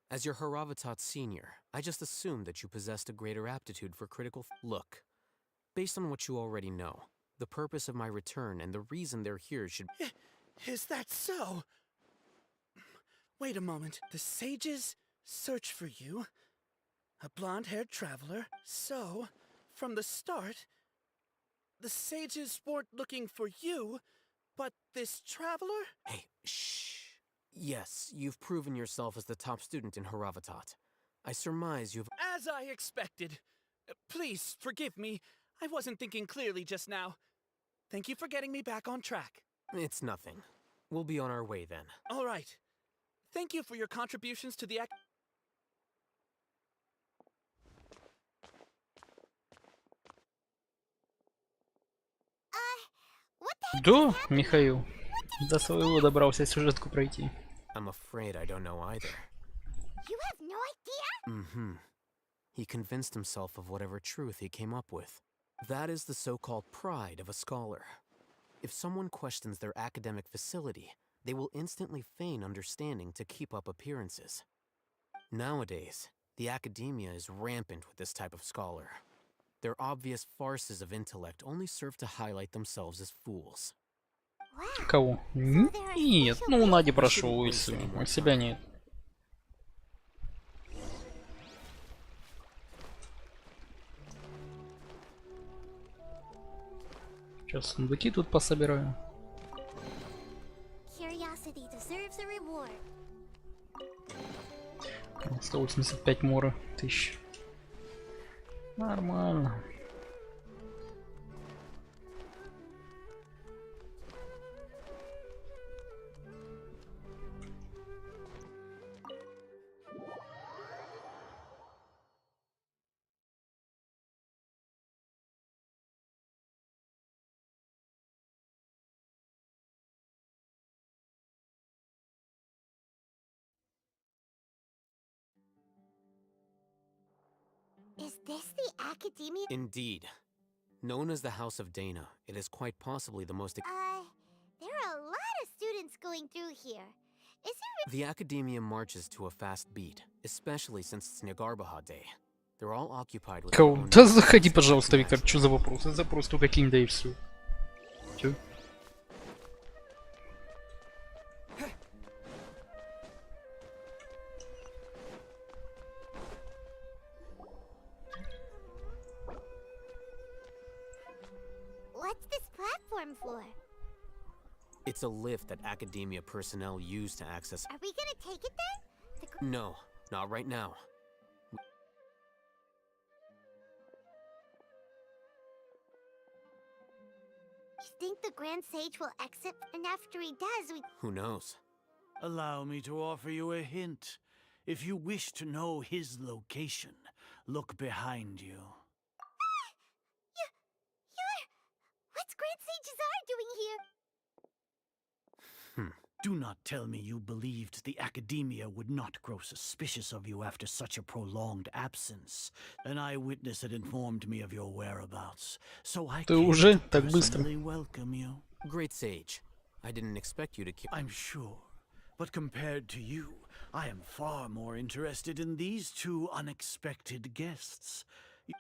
As your Haravatat senior, I just assumed that you possessed a greater aptitude for critical... Look, based on what you already know, the purpose of my return and the reason they're here should... Is that so? Wait a moment. The sages search for you. A blonde-haired traveler. So, from the start, the sages weren't looking for you, but this traveler? Hey, shh. Yes, you've proven yourself as the top student in Haravatat. I surmise you've... As I expected. Please, forgive me. I wasn't thinking clearly just now. Thank you for getting me back on track. It's nothing. We'll be on our way then. All right. Thank you for your contributions to the Да, Михаил. До своего добрался сюжетку пройти. I'm afraid I don't know either. You have no idea? Mm-hmm. He convinced himself of whatever truth he came up with. That is the so-called pride of a scholar. If someone questions their academic facility, they will instantly feign understanding to keep up appearances. Nowadays, the academia is rampant with this type of scholar. Their obvious farces of intellect only serve to highlight themselves as fools. Кого? Нет, ну у Нади прошел, и все. У себя нет. Сейчас сундуки тут пособираю. 185 мора тысяч. Нормально. Is this the academia? Indeed. Known as the House of Dana, it is quite possibly the most... There are a lot of students going through here. Is there... The academia marches to a fast beat, especially since it's Negarbaha Day. They're all occupied with... Кого? Да заходи, пожалуйста, Виктор, что за вопросы? Запрос только кинь, да и все. Чё? What's this platform for? It's a lift that academia personnel use to access... Are we gonna take it then? No, not right now. You think the Grand Sage will exit? And after he does, we... Who knows? Allow me to offer you a hint. If you wish to know his location, look behind you. What's Grand Sage's R doing here? Do not tell me you believed the academia would not grow suspicious of you after such a prolonged absence. An eyewitness had informed me of your whereabouts, so I came to personally welcome you. Great Sage, I didn't expect you to keep... I'm sure, but compared to you, I am far more interested in these two unexpected guests.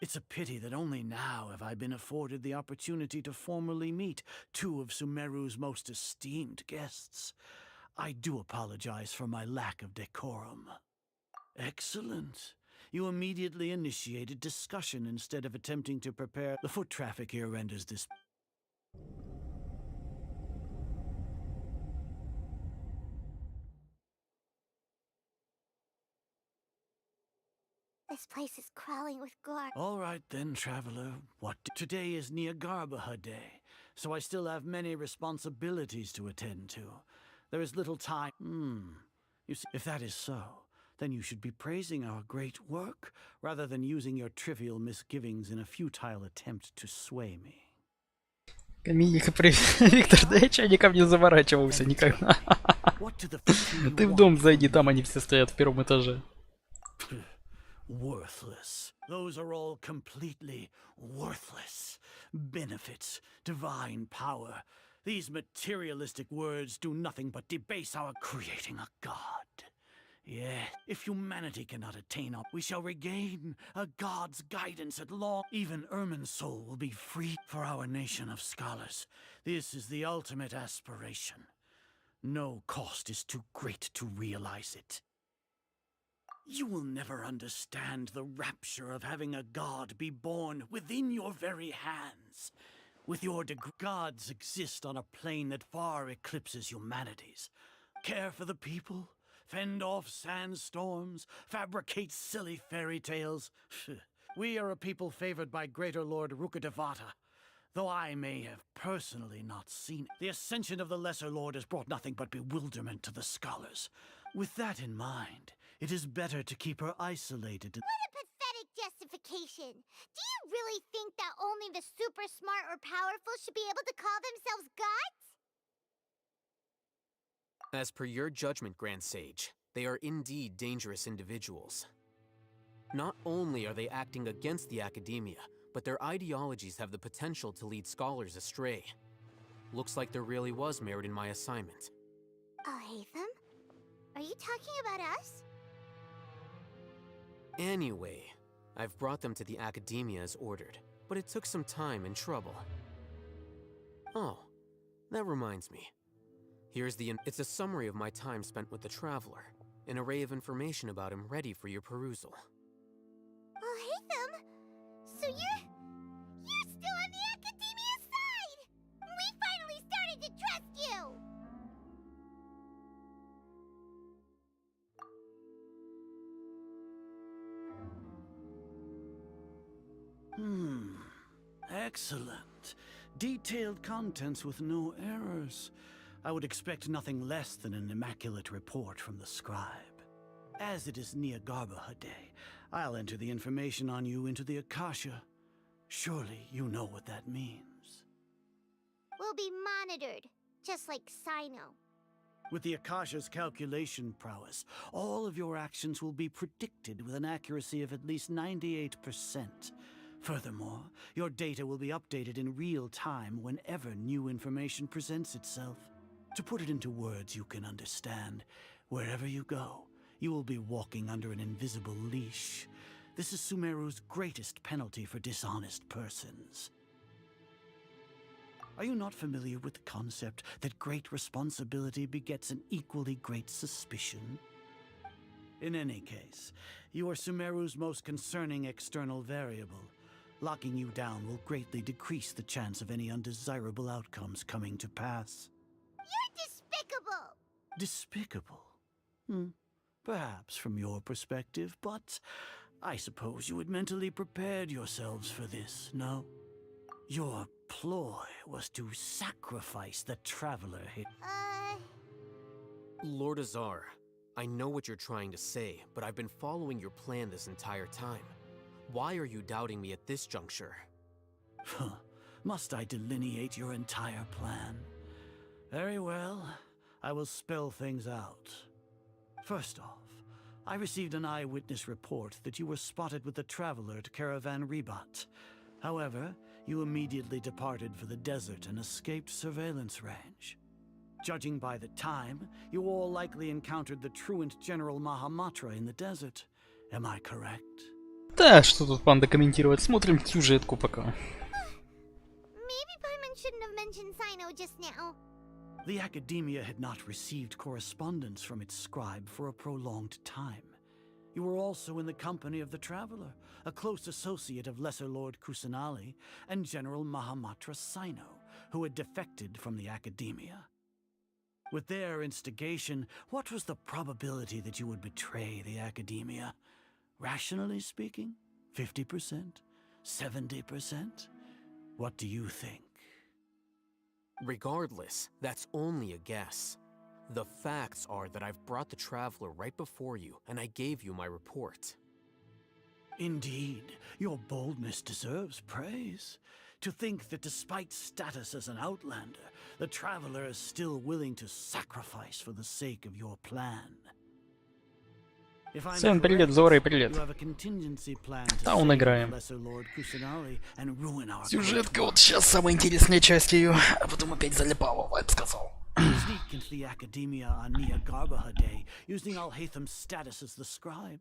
It's a pity that only now have I been afforded the opportunity to formally meet two of Sumeru's most esteemed guests. I do apologize for my lack of decorum. Excellent. You immediately initiated discussion instead of attempting to prepare. The foot traffic here renders this... This place is crawling with gore. All right then, traveler. Today is Negarbaha Day, so I still have many responsibilities to attend to. There is little time. You see, if that is so, then you should be praising our great work rather than using your trivial misgivings in a futile attempt to sway me. Камилька, привет. Виктор, да я чай ко мне заворачивался никогда. Ты в дом зайди, там они все стоят в первом этаже. Worthless. Those are all completely worthless. Benefits, divine power. These materialistic words do nothing but debase our creating a god. Yeah, if humanity cannot attain up, we shall regain a god's guidance at long. Even Ermin's soul will be free for our nation of scholars. This is the ultimate aspiration. No cost is too great to realize it. You will never understand the rapture of having a god be born within your very hands. With your gods exist on a plane that far eclipses humanity's. Care for the people, fend off sandstorms, fabricate silly fairy tales. We are a people favored by Greater Lord Rukadevata. Though I may have personally not seen it, the ascension of the Lesser Lord has brought nothing but bewilderment to the scholars. With that in mind, it is better to keep her isolated. What a pathetic justification! Do you really think that only the super smart or powerful should be able to call themselves gods? As per your judgment, Grand Sage, they are indeed dangerous individuals. Not only are they acting against the academia, but their ideologies have the potential to lead scholars astray. Looks like there really was merit in my assignment. Oh, Hatham? Are you talking about us? Anyway, I've brought them to the Academia as ordered, but it took some time and trouble. Oh, that reminds me. It's a summary of my time spent with the Traveler, an array of information about him ready for your perusal. Oh, Hatham! So you're still on the Academia side! We finally started to trust you! Excellent. Detailed contents with no errors. I would expect nothing less than an immaculate report from the scribe. As it is Niagarbaha Day, I'll enter the information on you into the Akasha. Surely you know what that means. We'll be monitored, just like Sino. With the Akasha's calculation prowess, all of your actions will be predicted with an accuracy of at least 98%. Furthermore, your data will be updated in real time whenever new information presents itself. To put it into words you can understand, wherever you go, you will be walking under an invisible leash. This is Sumeru's greatest penalty for dishonest persons. Are you not familiar with the concept that great responsibility begets an equally great suspicion? In any case, you are Sumeru's most concerning external variable. Locking you down will greatly decrease the chance of any undesirable outcomes coming to pass. You're despicable! Despicable? Perhaps from your perspective, but I suppose you had mentally prepared yourselves for this, no? Your ploy was to sacrifice the Traveler here. Lord Azar, I know what you're trying to say, but I've been following your plan this entire time. Why are you doubting me at this juncture? Must I delineate your entire plan? Very well, I will spell things out. First off, I received an eyewitness report that you were spotted with the Traveler at Caravan Ribat. However, you immediately departed for the desert and escaped surveillance range. Judging by the time, you all likely encountered the truant General Mahamatra in the desert. Am I correct? Да, что тут панда комментировать? Смотрим сюжетку пока. Maybe Paimon shouldn't have mentioned Sino just now. The Academia had not received correspondence from its scribe for a prolonged time. You were also in the company of the Traveler, a close associate of Lesser Lord Kusanali and General Mahamatra Sino, who had defected from the Academia. With their instigation, what was the probability that you would betray the Academia? Rationally speaking, 50%? 70%? What do you think? Regardless, that's only a guess. The facts are that I've brought the Traveler right before you, and I gave you my report. Indeed, your boldness deserves praise. To think that despite status as an outlander, the Traveler is still willing to sacrifice for the sake of your plan. Всем привет, Зора, и привет. Таун играем. Сюжетка, вот сейчас самая интересная часть ее, а потом опять залипала, я бы сказал. Sneak into the Academia on Niagarbaha Day, using Al-Haytham's status as the scribe.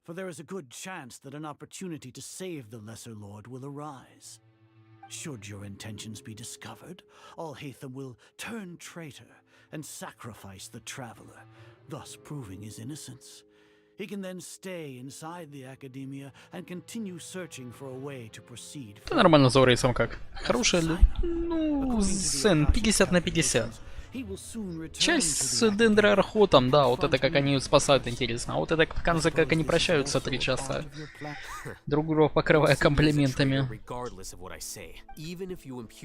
For there is a good chance that an opportunity to save the Lesser Lord will arise. Should your intentions be discovered, Al-Haytham will turn traitor and sacrifice the Traveler, thus proving his innocence. He can then stay inside the Academia and continue searching for a way to proceed. Да нормально, Зора и сам как. Хорошая, ну, сцен 50 на 50. Часть с Дендрархотом, да, вот это как они спасают, интересно. А вот это в конце, как они прощаются 3 часа. Друг друга покрывая комплиментами.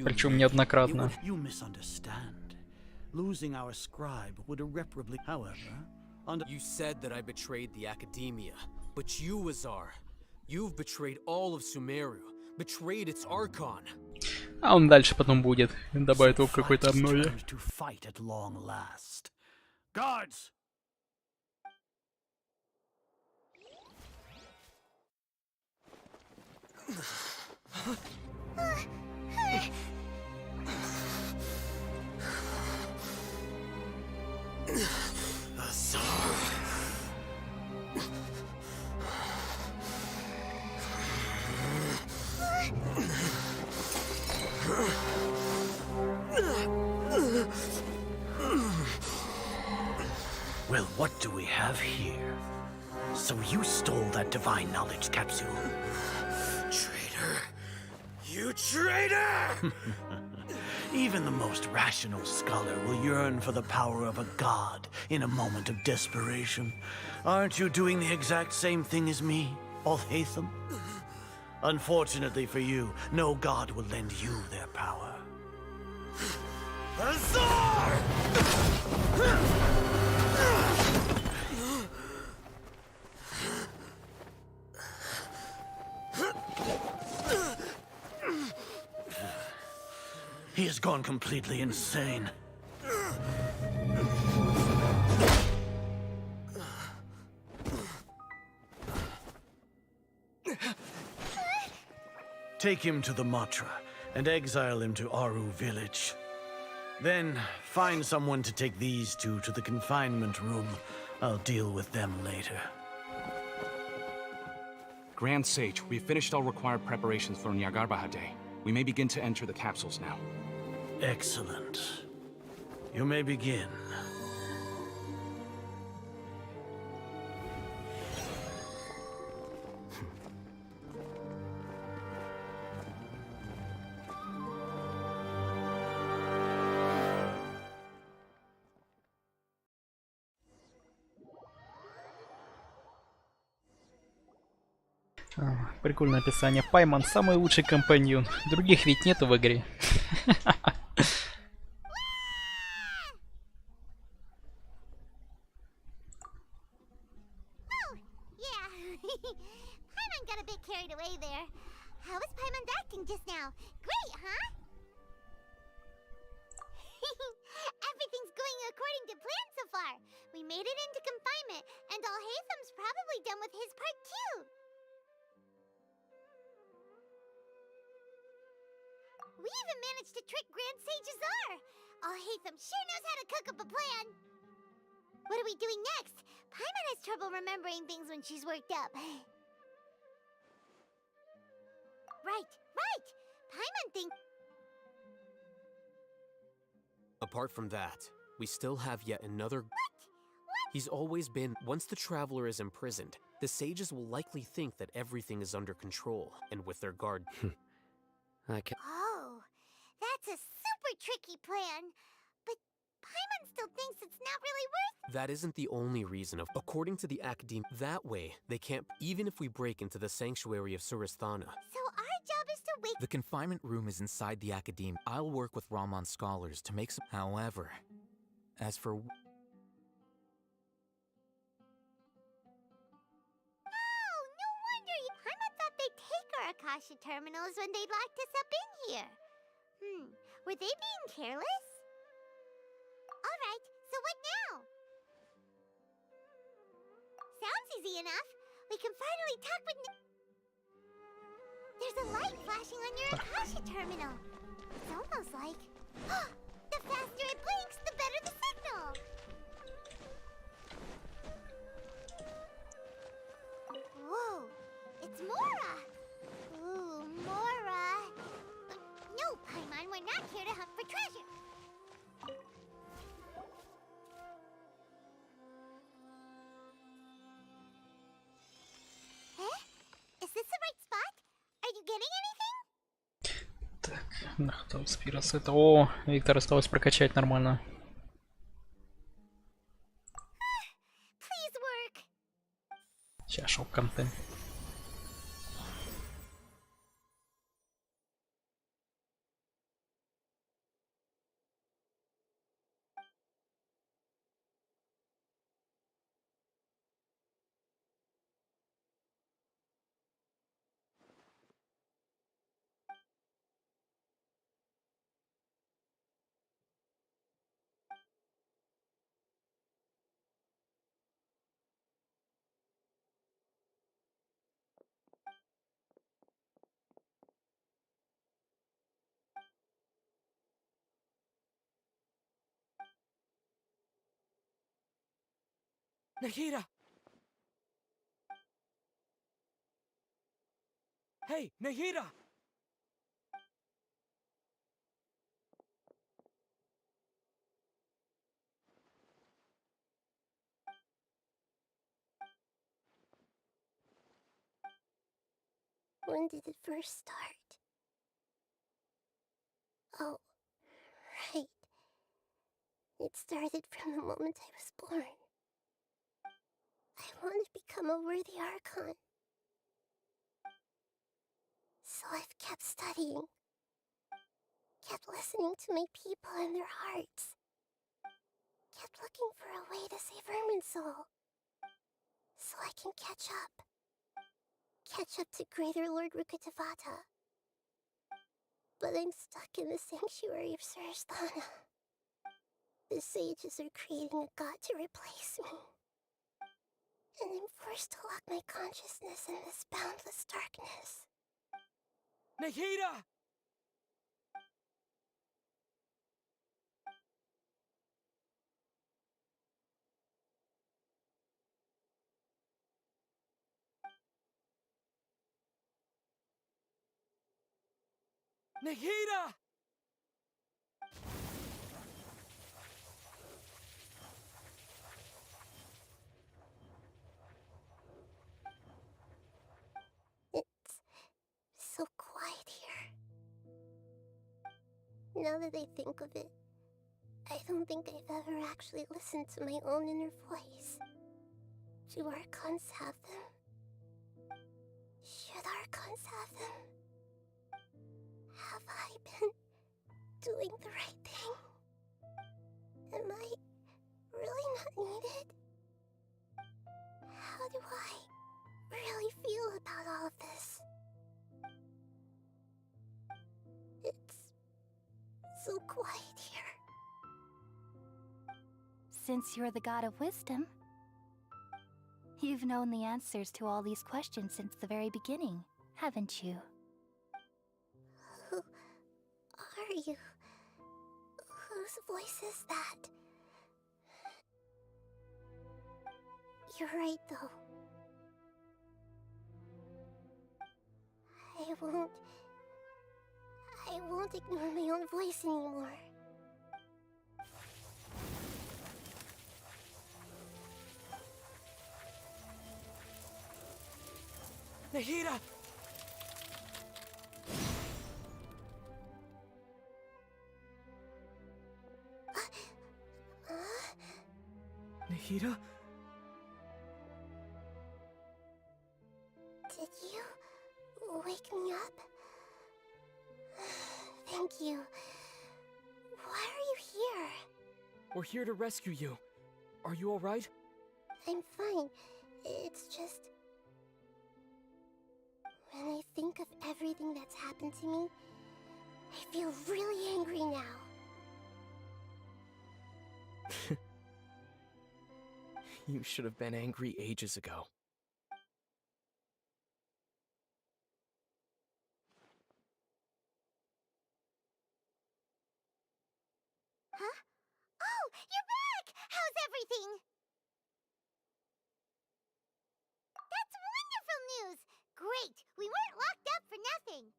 Причем неоднократно. You said that I betrayed the Academia, but you, Azar, you've betrayed all of Sumeru, betrayed its Archon. А он дальше потом будет. Добавит его в какой-то обнове. Guards! Well, what do we have here? So you stole that divine knowledge capsule. Traitor! You traitor! Even the most rational scholar will yearn for the power of a god in a moment of desperation. Aren't you doing the exact same thing as me, Alhaitham? Unfortunately for you, no god will lend you their power. Azar! He has gone completely insane. Take him to the Matra and exile him to Aru village. Then find someone to take these two to the confinement room. I'll deal with them later. Grand Sage, we've finished all required preparations for Nyagarbha Day. We may begin to enter the capsules now. Excellent. You may begin. Прикольное описание. Пайман самый лучший компаньон. Других ведь нету в игре. Paimon got a bit carried away there. How was Paimon acting just now? Great, huh? Everything's going according to plan so far. We made it into confinement, and Alhaitham's probably done with his part too. We even managed to trick Grand Sage Azar. Alhaitham sure knows how to cook up a plan. What are we doing next? Paimon has trouble remembering things when she's worked up. Right. Paimon thinks... Apart from that, we still have yet another... He's always been... Once the Traveler is imprisoned, the sages will likely think that everything is under control, and with their guard... Oh, that's a super tricky plan. But Paimon still thinks it's not really worth... That isn't the only reason. According to the Academe, that way, they can't... Even if we break into the sanctuary of Suristhana... So our job is to wake... The confinement room is inside the Academe. I'll work with Raman scholars to make some... However, as for... No wonder Paimon thought they'd take our Akasha terminals when they locked us up in here. Were they being careless? Alright, so what now? Sounds easy enough. We can finally talk with... There's a light flashing on your Akasha terminal. It's almost like... The faster it blinks, the better the signal! Whoa, it's Mora! Ooh, Mora! No, Paimon, we're not here to hunt for treasure! Is this the right spot? Are you getting anything? Так, нахтал спирос. Это... О, Виктор осталось прокачать нормально. Please work. Сейчас шоп-контент. Nahida! Hey, Nahida! When did it first start? Oh, right. It started from the moment I was born. I want to become a worthy Archon. So I've kept studying. Kept listening to my people and their hearts. Kept looking for a way to save Irminsul. So I can catch up. Catch up to Greater Lord Rukkhadevata. But I'm stuck in the sanctuary of Surasthana. The sages are creating a god to replace me. And I'm forced to lock my consciousness in this boundless darkness. Nahida! Nahida! It's so quiet here. Now that I think of it, I don't think I've ever actually listened to my own inner voice. Do Archons have them? Should Archons have them? Have I been doing the right thing? Am I really not needed? How do I really feel about all of this? It's so quiet here. Since you're the god of wisdom, you've known the answers to all these questions since the very beginning, haven't you? Who are you? Whose voice is that? You're right, though. I won't ignore my own voice anymore. Nahida! Nahida? Did you wake me up? Thank you. Why are you here? We're here to rescue you. Are you alright? I'm fine. It's just... when I think of everything that's happened to me, I feel really angry now. You should have been angry ages ago. Huh? Oh, you're back! How's everything? That's wonderful news! Great! We weren't locked up for nothing.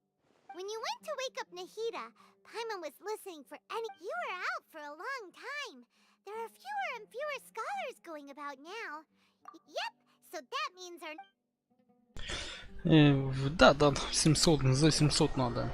When you went to wake up Nahida, Paimon was listening for any... You were out for a long time. There are fewer and fewer scholars going about now. Yep, so that means our... Да, 700, за 700 надо.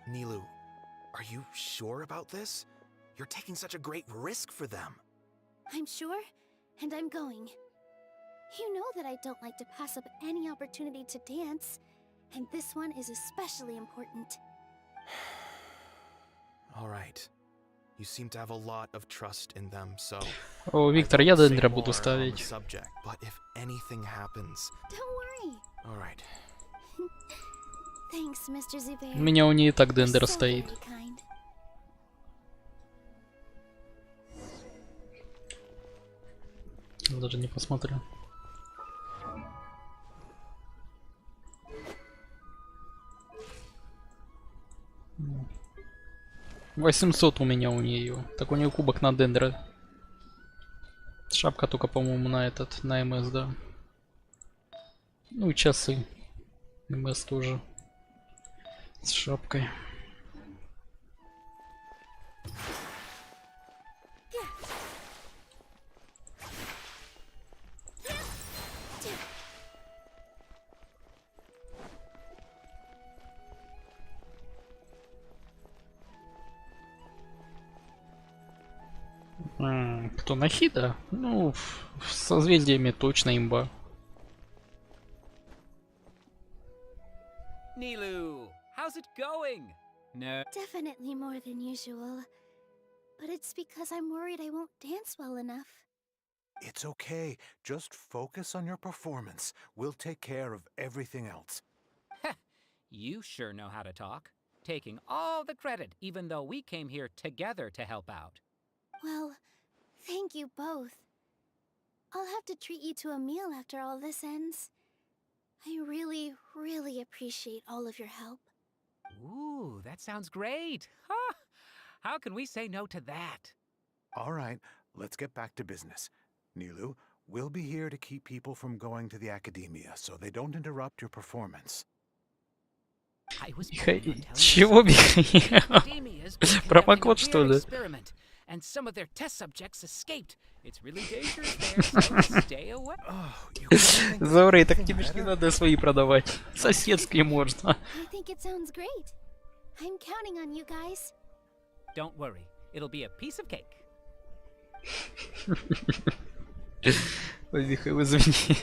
Nilu, are you sure about this? You're taking such a great risk for them. I'm sure, and I'm going. You know that I don't like to pass up any opportunity to dance, and this one is especially important. All right. You seem to have a lot of trust in them, so... О, Виктор, я дендера буду ставить. Subject, but if anything happens... Don't worry. All right. Thanks, Mr. Zubair. У меня у нее и так дендер стоит. Даже не посмотрю. 800 у меня у нее. Так у нее кубок на дендро. Шапка только, по-моему, на этот, на МС, да. Ну и часы. МС тоже. С шапкой. Кто Нахида? Ну, с созвездиями точно имба. Nilu, how's it going? No. Definitely more than usual. But it's because I'm worried I won't dance well enough. It's okay. Just focus on your performance. We'll take care of everything else. You sure know how to talk. Taking all the credit, even though we came here together to help out. Well, thank you both. I'll have to treat you to a meal after all this ends. I really, really appreciate all of your help. Ooh, that sounds great. Huh? How can we say no to that? All right, let's get back to business. Nilu, we'll be here to keep people from going to the academia, so they don't interrupt your performance. Чего, Михаил? Промокод, что ли? And some of their test subjects escaped. It's really dangerous there, so stay away. Зоры, так тебе ж не надо свои продавать. Соседские можно. I think it sounds great. I'm counting on you guys. Don't worry, it'll be a piece of cake. Ой, Михаил, извини.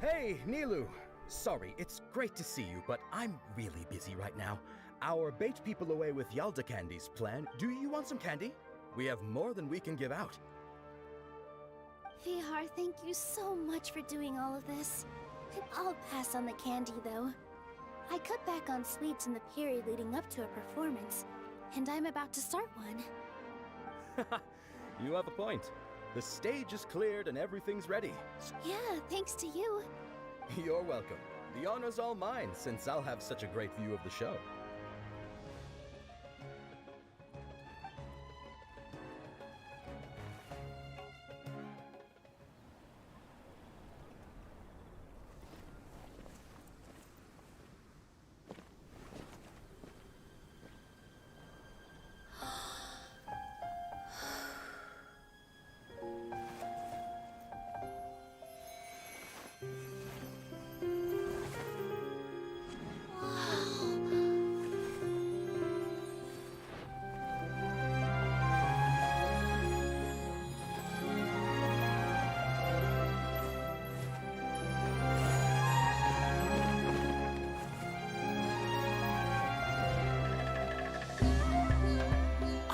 Hey, Nilu! Sorry, it's great to see you, but I'm really busy right now. Our bait people away with Yalda candies plan. Do you want some candy? We have more than we can give out. Vihar, thank you so much for doing all of this. I'll pass on the candy, though. I cut back on sweets in the period leading up to a performance, and I'm about to start one. You have a point. The stage is cleared and everything's ready. Yeah, thanks to you. You're welcome. The honor's all mine, since I'll have such a great view of the show.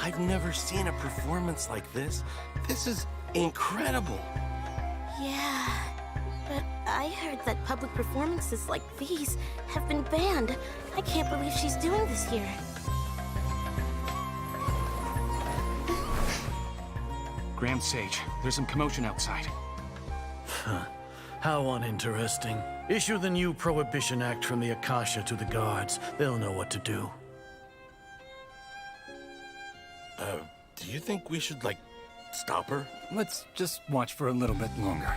I've never seen a performance like this. This is incredible. Yeah, but I heard that public performances like these have been banned. I can't believe she's doing this here. Grand Sage, there's some commotion outside. Huh. How uninteresting. Issue the new Prohibition Act from the Akasha to the guards. They'll know what to do. Do you think we should, like, stop her? Let's just watch for a little bit longer.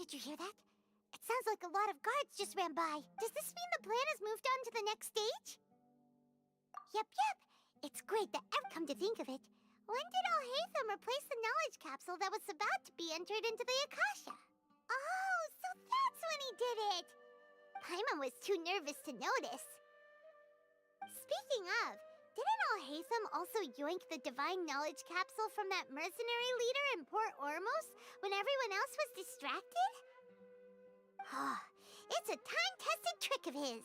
Did you hear that? It sounds like a lot of guards just ran by. Does this mean the plan has moved on to the next stage? Yep. It's great that I've come to think of it. When did Alhaitham replace the knowledge capsule that was about to be entered into the Akasha? Oh, so that's when he did it! Paimon was too nervous to notice. Speaking of, didn't Alhaitham also yoink the divine knowledge capsule from that mercenary leader in Port Ormos when everyone else was distracted? Oh, it's a time-tested trick of his.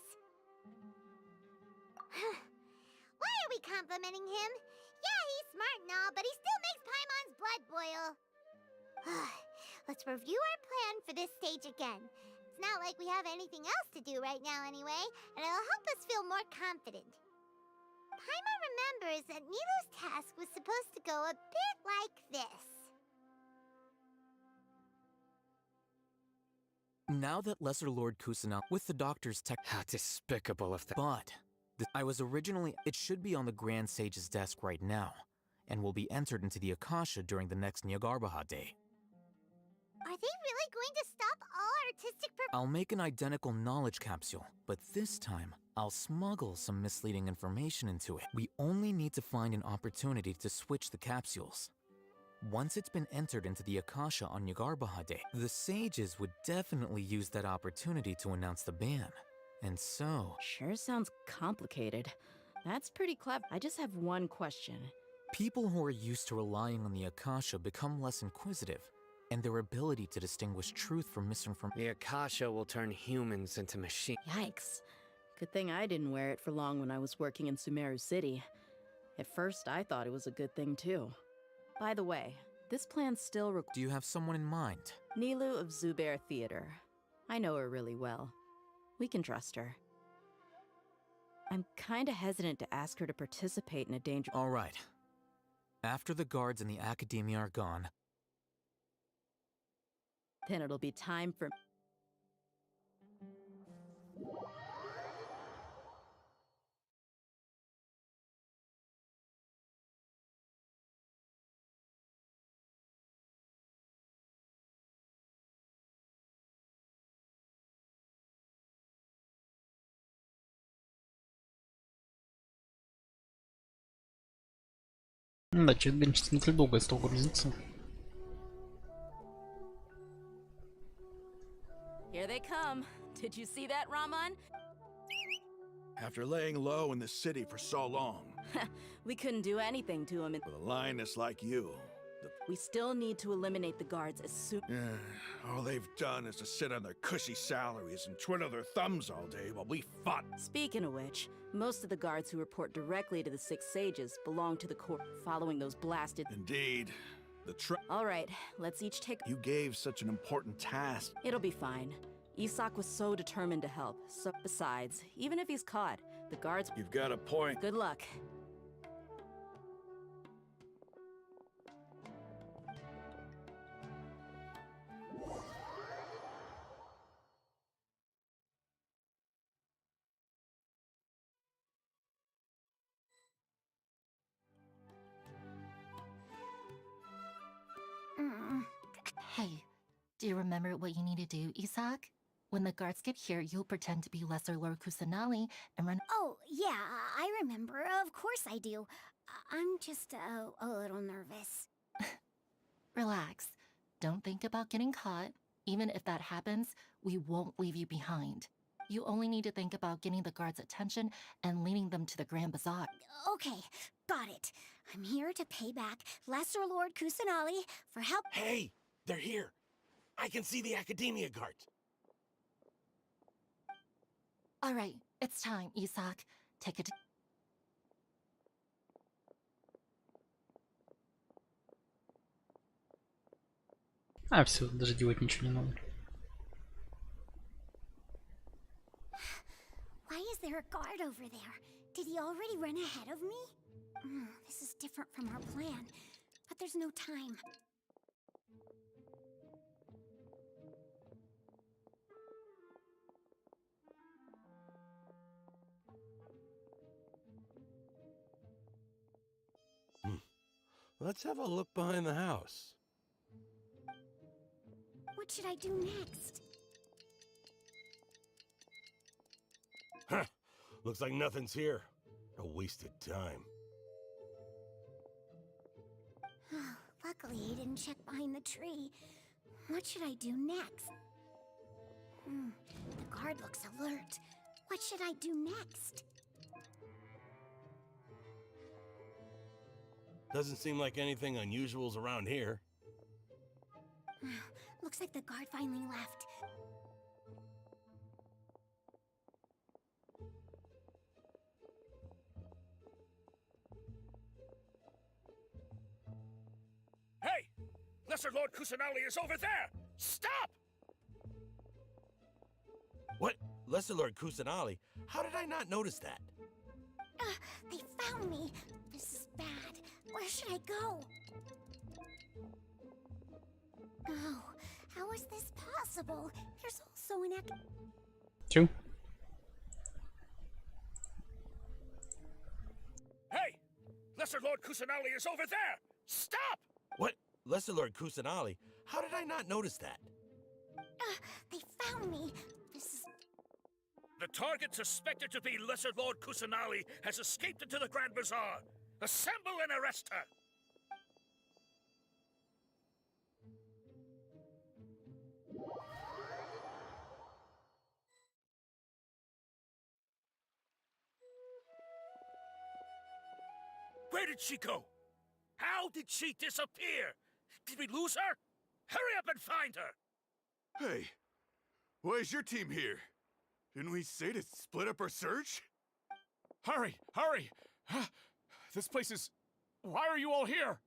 Why are we complimenting him? Yeah, he's smart and all, but he still makes Paimon's blood boil. Let's review our plan for this stage again. It's not like we have anything else to do right now anyway, and it'll help us feel more confident. Paimon remembers that Nilu's task was supposed to go a bit like this. Now that Lesser Lord Kusanagi with the doctor's tech— How despicable of them. But I was originally— it should be on the Grand Sage's desk right now, and will be entered into the Akasha during the next Nyagarbaha day. Are they really going to stop all artistic I'll make an identical knowledge capsule, but this time, I'll smuggle some misleading information into it. We only need to find an opportunity to switch the capsules. Once it's been entered into the Akasha on Nyagarbaha day, the sages would definitely use that opportunity to announce the ban. And so— Sure sounds complicated. That's pretty clever. I just have one question. People who are used to relying on the Akasha become less inquisitive, and their ability to distinguish truth from misinformation— The Akasha will turn humans into machines. Yikes. Good thing I didn't wear it for long when I was working in Sumeru City. At first, I thought it was a good thing too. By the way, this plan still Do you have someone in mind? Nilu of Zubair Theater. I know her really well. We can trust her. I'm kinda hesitant to ask her to participate in a dangerous— All right. After the guards and the academia are gone, then it'll be time for— Да, что-то Геншин долго стал грузиться. Here they come. Did you see that, Raman? After laying low in the city for so long. We couldn't do anything to him. With a lioness like you. We still need to eliminate the guards as soon— All they've done is to sit on their cushy salaries and twiddle their thumbs all day while we fought. Speaking of which, most of the guards who report directly to the Six Sages belong to the court, following those blasted— Indeed. All right, let's each take— You gave such an important task. It'll be fine. Isak was so determined to help. So, besides, even if he's caught, the guards— You've got a point. Good luck. Hey, do you remember what you need to do, Isak? When the guards get here, you'll pretend to be Lesser Lord Kusanagi and run— Oh, yeah, I remember. Of course I do. I'm just a little nervous. Relax. Don't think about getting caught. Even if that happens, we won't leave you behind. You only need to think about getting the guards' attention and leading them to the Grand Bazaar. Okay, got it. I'm here to pay back Lesser Lord Kusanagi for help— Hey! They're here! I can see the Academia guards! All right, it's time, Isak. Take it. А, все, даже делать ничего не надо. Why is there a guard over there? Did he already run ahead of me? This is different from our plan, but there's no time. Let's have a look behind the house. What should I do next? Huh. Looks like nothing's here. A wasted time. Luckily, he didn't check behind the tree. What should I do next? The guard looks alert. What should I do next? Doesn't seem like anything unusual's around here. Looks like the guard finally left. Hey! Lesser Lord Kusanali is over there! Stop! What? Lesser Lord Kusanali? How did I not notice that? They found me. This is bad. Where should I go? Oh, how is this possible? There's also an Two. Hey! Lesser Lord Kusanali is over there! Stop! What? Lesser Lord Kusanali? How did I not notice that? They found me. This is... The target suspected to be Lesser Lord Kusanali has escaped into the Grand Bazaar. Assemble and arrest her! Where did she go? How did she disappear? Did we lose her? Hurry up and find her! Hey, why is your team here? Didn't we say to split up our search? Hurry! Hurry! This place is... Why are you all here?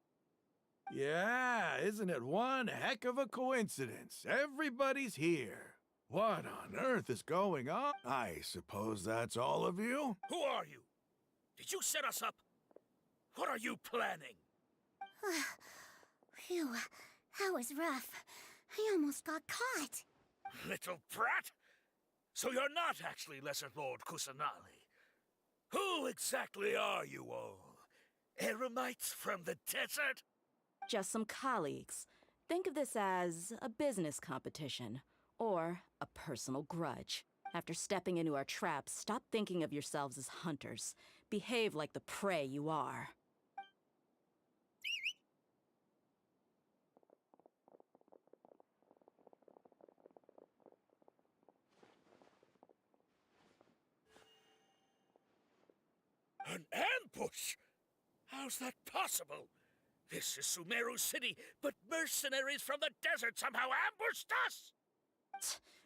Yeah, isn't it one heck of a coincidence? Everybody's here. What on earth is going on? I suppose that's all of you? Who are you? Did you set us up? What are you planning? Phew, that was rough. I almost got caught. Little brat? So you're not actually Lesser Lord Kusanali. Who exactly are you all? Eremites from the desert? Just some colleagues. Think of this as a business competition, or a personal grudge. After stepping into our traps, stop thinking of yourselves as hunters. Behave like the prey you are. An ambush? How's that possible? This is Sumeru City, but mercenaries from the desert somehow ambushed us!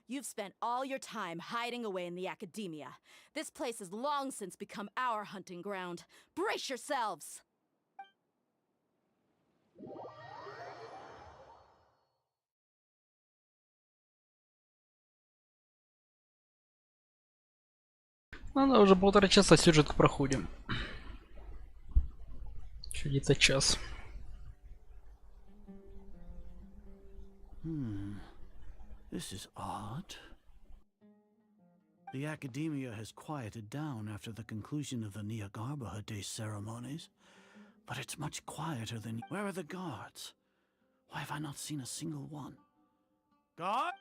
You've spent all your time hiding away in the academia. This place has long since become our hunting ground. Brace yourselves! Ну да, уже 1,5 часа сюжетку проходим. Еще где-то час. This is odd. The academia has quieted down after the conclusion of the Niagarbaha Day ceremonies, but it's much quieter than... Where are the guards? Why have I not seen a single one? Guard?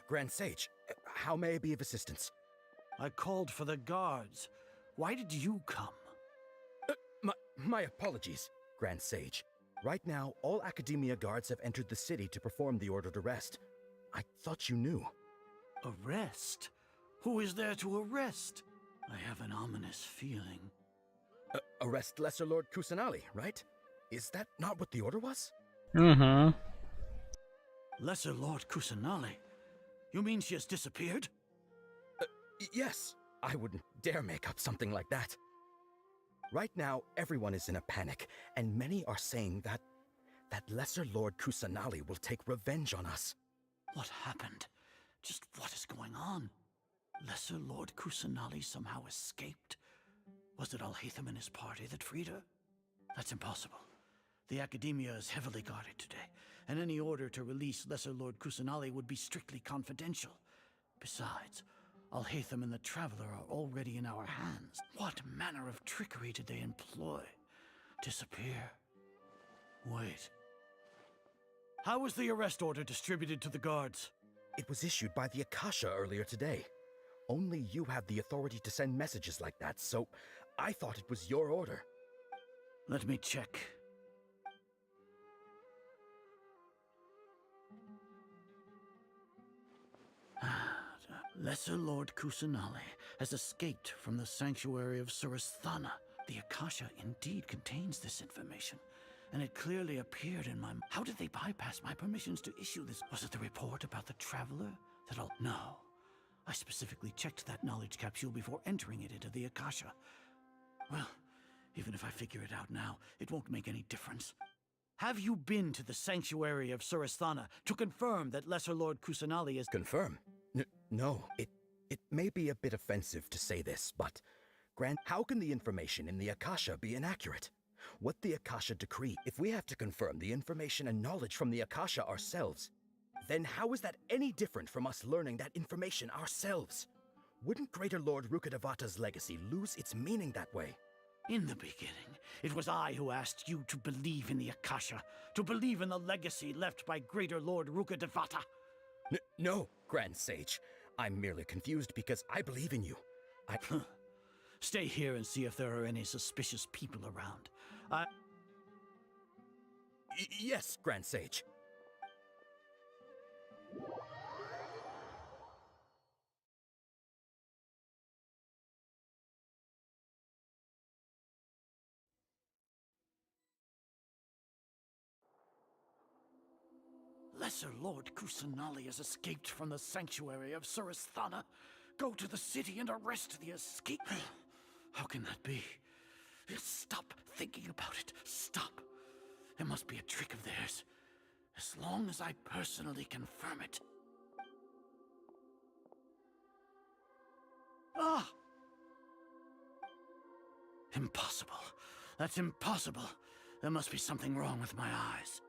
Grand Sage, how may I be of assistance? I called for the guards. Why did you come? My apologies, Grand Sage. Right now, all Academia guards have entered the city to perform the ordered arrest. I thought you knew. Arrest? Who is there to arrest? I have an ominous feeling. Arrest Lesser Lord Kusanali, right? Is that not what the order was? Lesser Lord Kusanali? You mean she has disappeared? Yes. I wouldn't dare make up something like that. Right now, everyone is in a panic, and many are saying that Lesser Lord Kusanali will take revenge on us. What happened? Just what is going on? Lesser Lord Kusanali somehow escaped? Was it Alhaitham and his party that freed her? That's impossible. The Academia is heavily guarded today, and any order to release Lesser Lord Kusanali would be strictly confidential. Besides, Alhaitham and the Traveler are already in our hands. What manner of trickery did they employ? Disappear? Wait. How was the arrest order distributed to the guards? It was issued by the Akasha earlier today. Only you have the authority to send messages like that, so I thought it was your order. Let me check. Lesser Lord Kusanali has escaped from the sanctuary of Surasthana. The Akasha indeed contains this information, and it clearly appeared in my... How did they bypass my permissions to issue this? Was it the report about the traveler that I'll... No. I specifically checked that knowledge capsule before entering it into the Akasha. Well, even if I figure it out now, it won't make any difference. Have you been to the sanctuary of Surasthana to confirm that Lesser Lord Kusanali is... Confirm? No, it may be a bit offensive to say this, but... Grant, how can the information in the Akasha be inaccurate? What the Akasha decree, if we have to confirm the information and knowledge from the Akasha ourselves, then how is that any different from us learning that information ourselves? Wouldn't Greater Lord Rukkhadevata's legacy lose its meaning that way? In the beginning, it was I who asked you to believe in the Akasha, to believe in the legacy left by Greater Lord Rukkhadevata. No, Grand Sage. I'm merely confused because I believe in you. Stay here and see if there are any suspicious people around. Yes, Grand Sage. Lesser Lord Kusanali has escaped from the sanctuary of Surasthana. Go to the city and arrest the escape. How can that be? Stop thinking about it. Stop. It must be a trick of theirs. As long as I personally confirm it. Ah! Impossible. That's impossible. There must be something wrong with my eyes.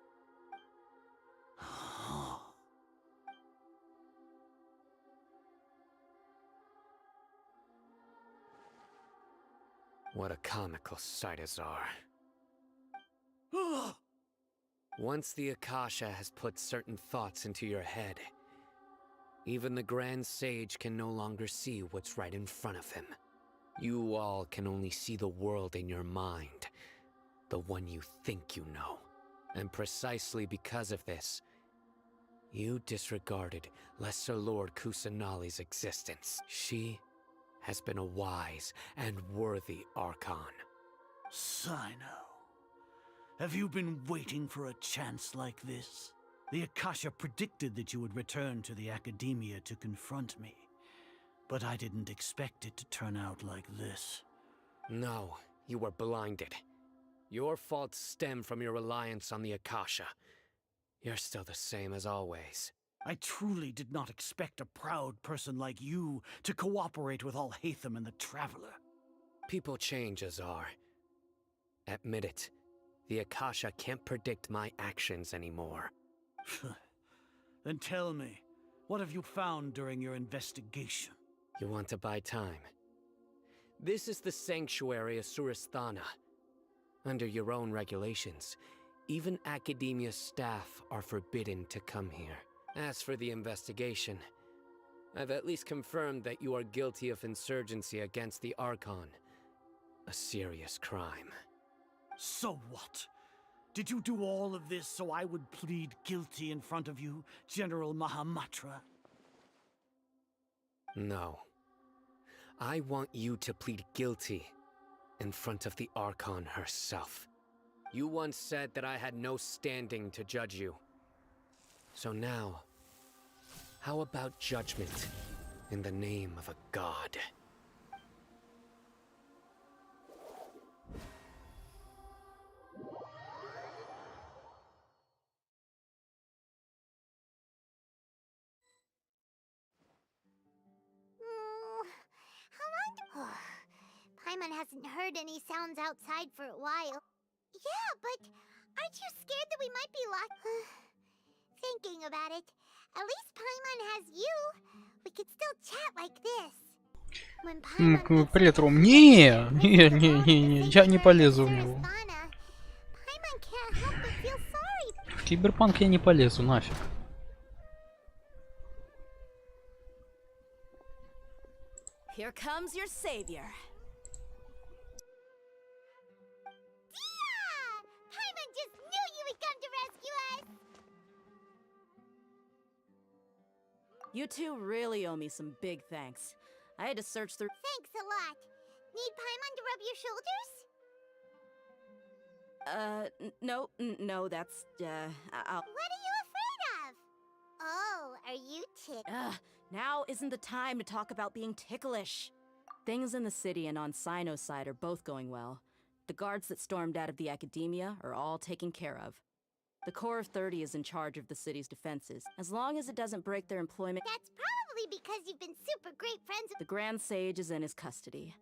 What a comical sight is are. Once the Akasha has put certain thoughts into your head, even the Grand Sage can no longer see what's right in front of him. You all can only see the world in your mind, the one you think you know. And precisely because of this, you disregarded Lesser Lord Kusanali's existence. She has been a wise and worthy Archon. Sino, have you been waiting for a chance like this? The Akasha predicted that you would return to the Academia to confront me, but I didn't expect it to turn out like this. No, you were blinded. Your faults stem from your reliance on the Akasha. You're still the same as always. I truly did not expect a proud person like you to cooperate with Alhaitham and the Traveler. People change, Azar. Admit it. The Akasha can't predict my actions anymore. Then tell me, what have you found during your investigation? You want to buy time? This is the sanctuary of Surasthana. Under your own regulations, even Academia staff are forbidden to come here. As for the investigation, I've at least confirmed that you are guilty of insurgency against the Archon. A serious crime. So what? Did you do all of this so I would plead guilty in front of you, General Mahamatra? No. I want you to plead guilty in front of the Archon herself. You once said that I had no standing to judge you. So now, how about judgment in the name of a god? How long? Paimon hasn't heard any sounds outside for a while. Yeah, but aren't you scared that we might be locked? Thinking about it, at least Paimon has you. We could still chat like this. When Paimon Привет, Ром. Не, я не полезу в него. Paimon can't help but feel sorry. Киберпанк я не полезу, нафиг. Here comes your savior. Paimon just knew you would come to rescue us! You two really owe me some big thanks. I had to search through. Thanks a lot. Need Paimon to rub your shoulders? No, that's, I'll. What are you afraid of? Oh, are you ticklish? Now isn't the time to talk about being ticklish. Things in the city and on Sino's side are both going well. The guards that stormed out of the academia are all taken care of. The Corps of 30 is in charge of the city's defenses, as long as it doesn't break their employment. That's probably because you've been super great friends with— The Grand Sage is in his custody.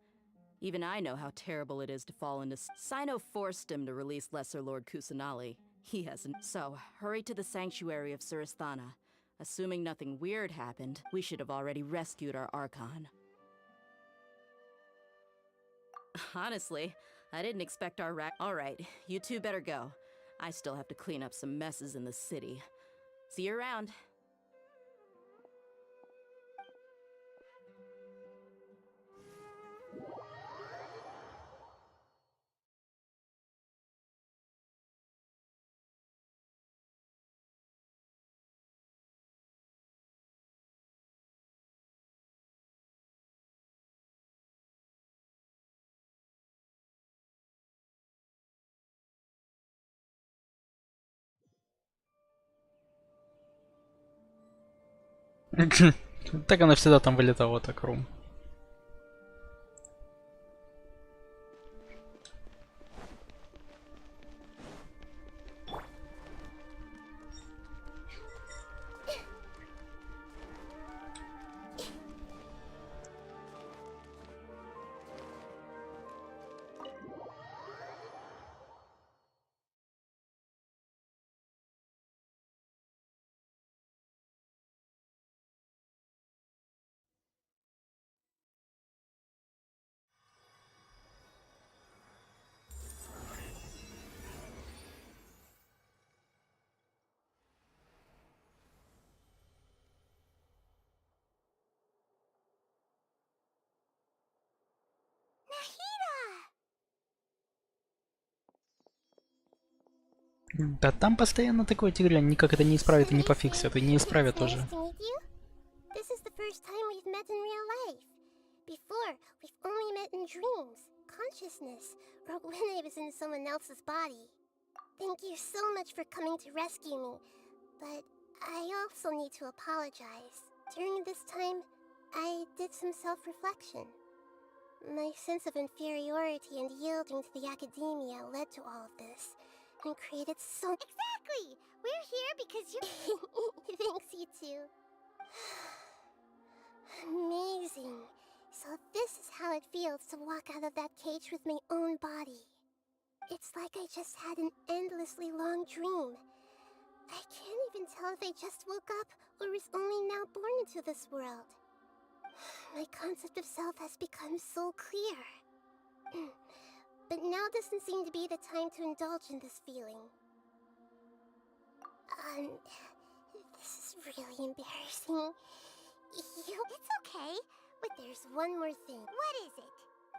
Even I know how terrible it is to fall into— Sino forced him to release Lesser Lord Kusanali. He hasn't. So, hurry to the sanctuary of Surasthana. Assuming nothing weird happened, we should have already rescued our Archon. Honestly, I didn't expect our Alright, you two better go. I still have to clean up some messes in the city. See you around. Так она всегда там вылетала, так рум. Да там постоянно такое тигря, никак это не исправит и не пофиксят, и не исправят тоже. This is the first time we've met in real life. Before, we've only met in dreams, consciousness, or when I was in someone else's body. Thank you so much for coming to rescue me, but I also need to apologize. During this time, I did some self-reflection. My sense of inferiority and yielding to the academia led to all of this, and created so— Exactly! We're here because you— Thanks, you two. Amazing. So this is how it feels to walk out of that cage with my own body. It's like I just had an endlessly long dream. I can't even tell if I just woke up or was only now born into this world. My concept of self has become so clear. But now doesn't seem to be the time to indulge in this feeling. This is really embarrassing. It's okay, but there's one more thing. What is it?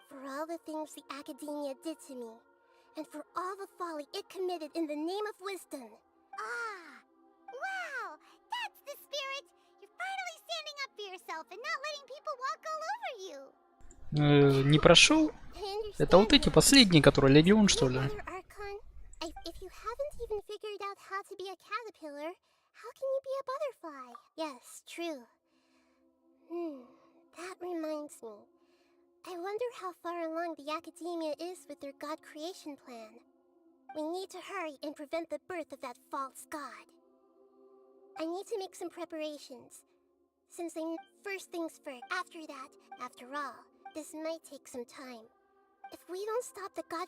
For all the things the academia did to me, and for all the folly it committed in the name of wisdom. Ah! Wow! That's the spirit! You're finally standing up for yourself and not letting people walk all over you! Не прошел? Это вот эти последние, которые Radeon, что ли? If you haven't even figured out how to be a caterpillar, how can you be a butterfly? Yes, true. That reminds me. I wonder how far along the academia is with their god creation plan. We need to hurry and prevent the birth of that false god. I need to make some preparations. Since first things first, after that, after all, this might take some time. If we don't stop the god...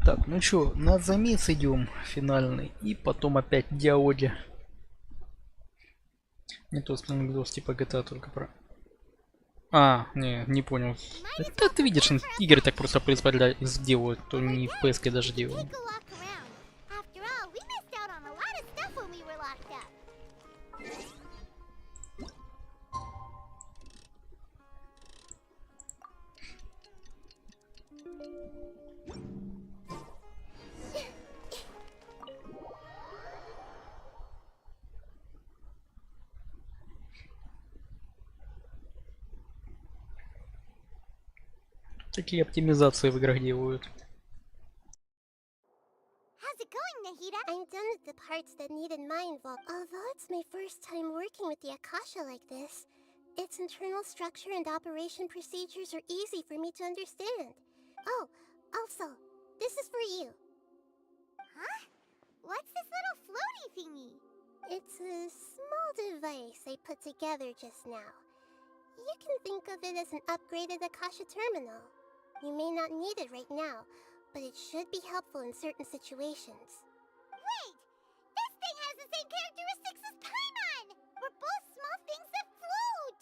Так, ну чё, на замес идем финальный, и потом опять диалоги. Не то сплин видос типа GTA, только про А, не понял. Это ты видишь, игры так просто делают, то не в PS даже делают. Такие оптимизации в играх делают. How's it going, Nahida? I'm done with the parts that needed my involvement. Although it's my first time working with the Akasha like this, its internal structure and operation procedures are easy for me to understand. Oh, also, this is for you. Huh? What's this little floaty thingy? It's a small device I put together just now. You can think of it as an upgraded Akasha terminal. You may not need it right now, but it should be helpful in certain situations. Wait! This thing has the same characteristics as Paimon! We're both small things that float!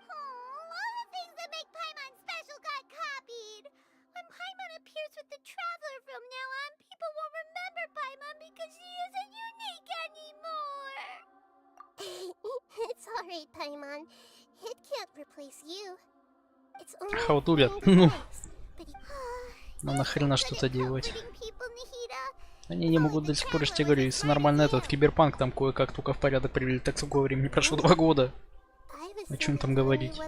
Oh, all the things that make Paimon special got copied! When Paimon appears with the Traveler from now on, people won't remember Paimon because she isn't unique anymore! It's alright, Paimon. It can't replace you. It's only Хаутулят. Ну. Ну нахрена что-то делать. Они не могут до сих пор, я тебе говорю, если нормально этот киберпанк там кое-как только в порядок привели, так сколько времени прошло, 2 года. О чем там говорить?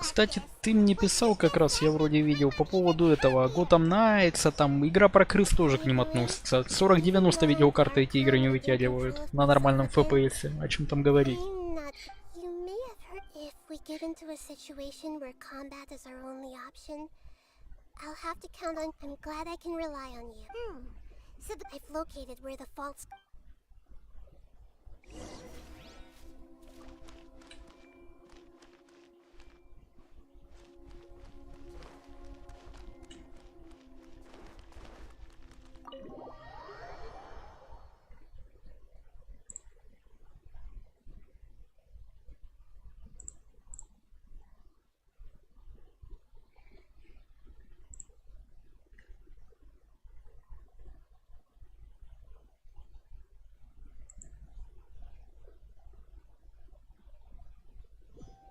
Кстати, ты мне писал как раз, я вроде видел, по поводу этого Gotham Knights, там игра про крыс тоже к ним относится. 40-90 видеокарты эти игры не вытягивают на нормальном FPS. О чем там говорить? We get into a situation where combat is our only option, I'll have to count on. I'm glad I can rely on you. So I've located where the faults.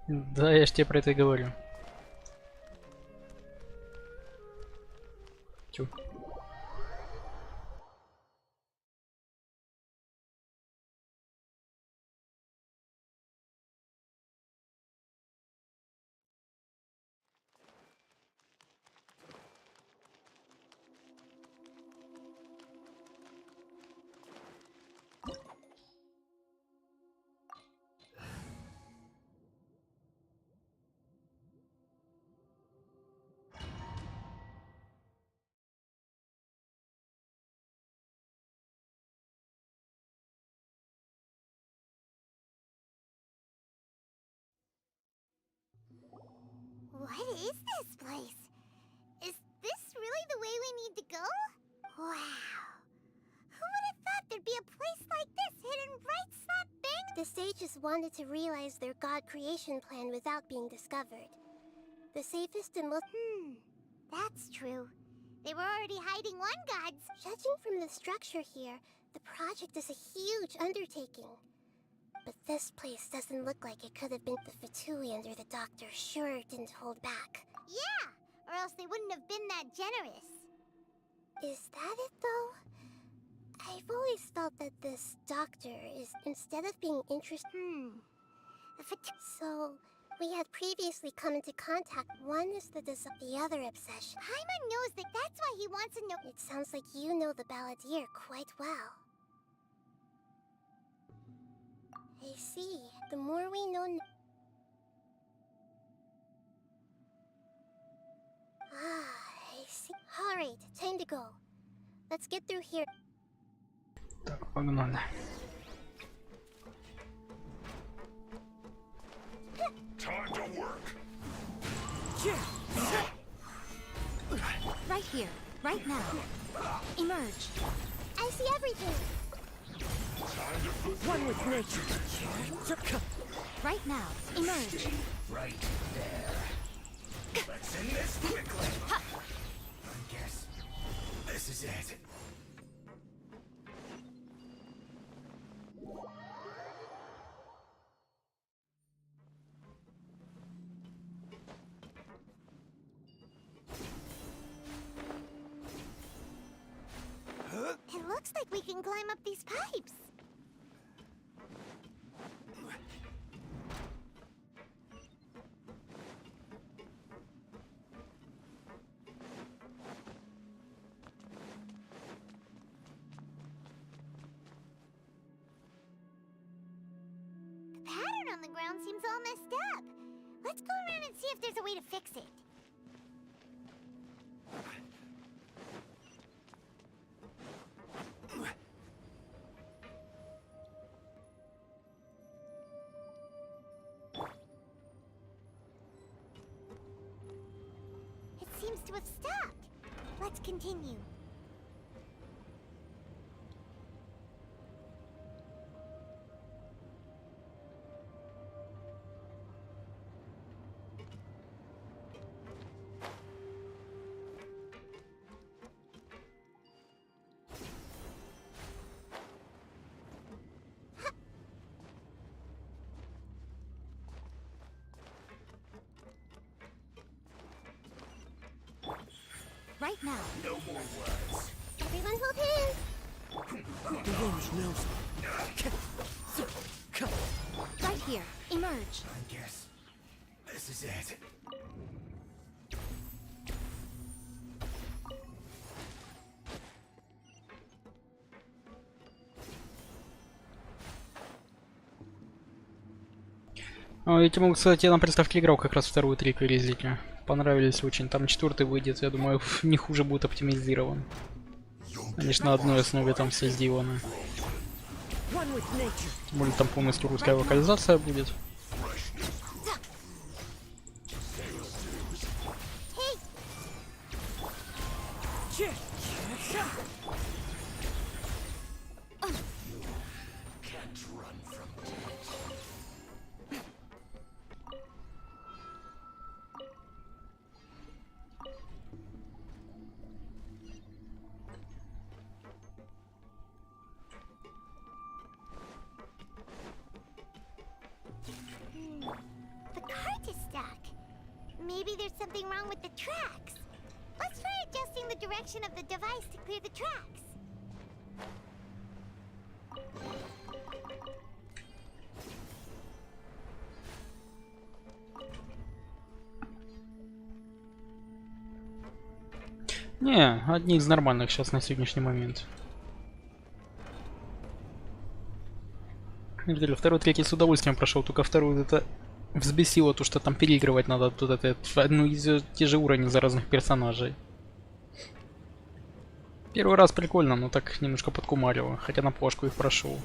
Да, я ж тебе про это и говорю. Тю. What is this place? Is this really the way we need to go? Wow. Who would have thought there'd be a place like this hidden right slap bang? The sages wanted to realize their god creation plan without being discovered. The safest and most... That's true. They were already hiding one god. Judging from the structure here, the project is a huge undertaking. But this place doesn't look like it could have been. The Fatui under the doctor sure didn't hold back. Yeah, or else they wouldn't have been that generous. Is that it, though? I've always felt that this doctor is, instead of being interested... So, we had previously come into contact. One is the other obsession. Paimon knows that that's why he wants to know... It sounds like you know the balladeer quite well. I see. The more we know... I see. Alright, time to go. Let's get through here. Так, погнали. Time to work. Right here, right now. Emerge. I see everything. Time to put one with nature. Right now. Emerge. Right there. Let's end this quickly. I guess this is it. It looks like we can climb up these pipes. The pattern on the ground seems all messed up. Let's go around and see if there's a way to fix it. Seems to have stopped. Let's continue. Right now. No more words. Everyone hold hands. The wind knows. Right here. Emerge. I guess this is it. Эти могут, кстати, нам приставки играл как раз вторую, третью резики. Понравились очень. Там 4-й выйдет, я думаю, не хуже будет оптимизирован. Конечно, на одной основе там все сделано. Тем более там полностью русская локализация будет. Maybe there's something wrong with the tracks. Let's try adjusting the direction of the device to clear the tracks. Не, одни из нормальных сейчас на сегодняшний момент. Второй, третий с удовольствием прошел, только второй это взбесило то, что там переигрывать надо тут это ну, те же уровни за разных персонажей. Первый раз прикольно, но так немножко подкумарило, хотя на плашку их прошел.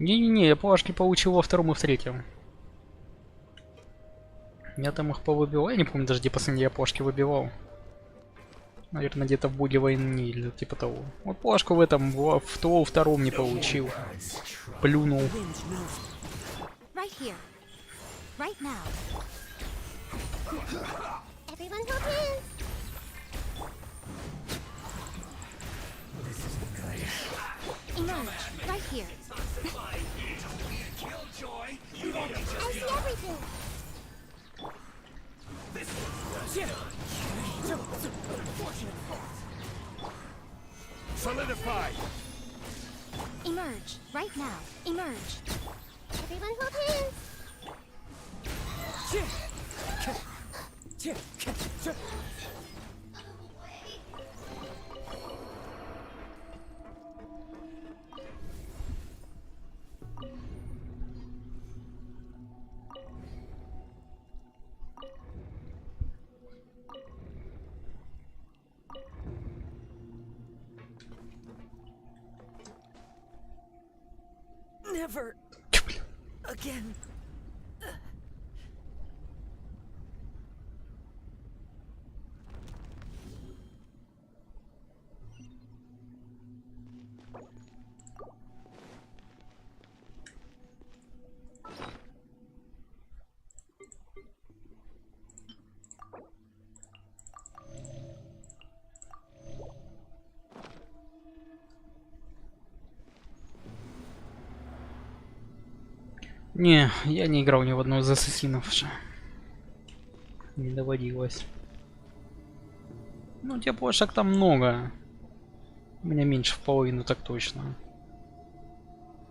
Не-не-не, я плашки получил во втором и в третьем. Я там их повыбивал. Я не помню даже, где последний я плашки выбивал. Наверное, где-то в боге войны или типа того. Вот плашку в этом, в втором не получил. Плюнул. Solidify! Emerge, right now. Emerge. Everyone hold hands. Never again. Не, я не играл ни в одного из ассасинов уже. Не доводилось. Ну, теплошек там много. У меня меньше в половину, так точно.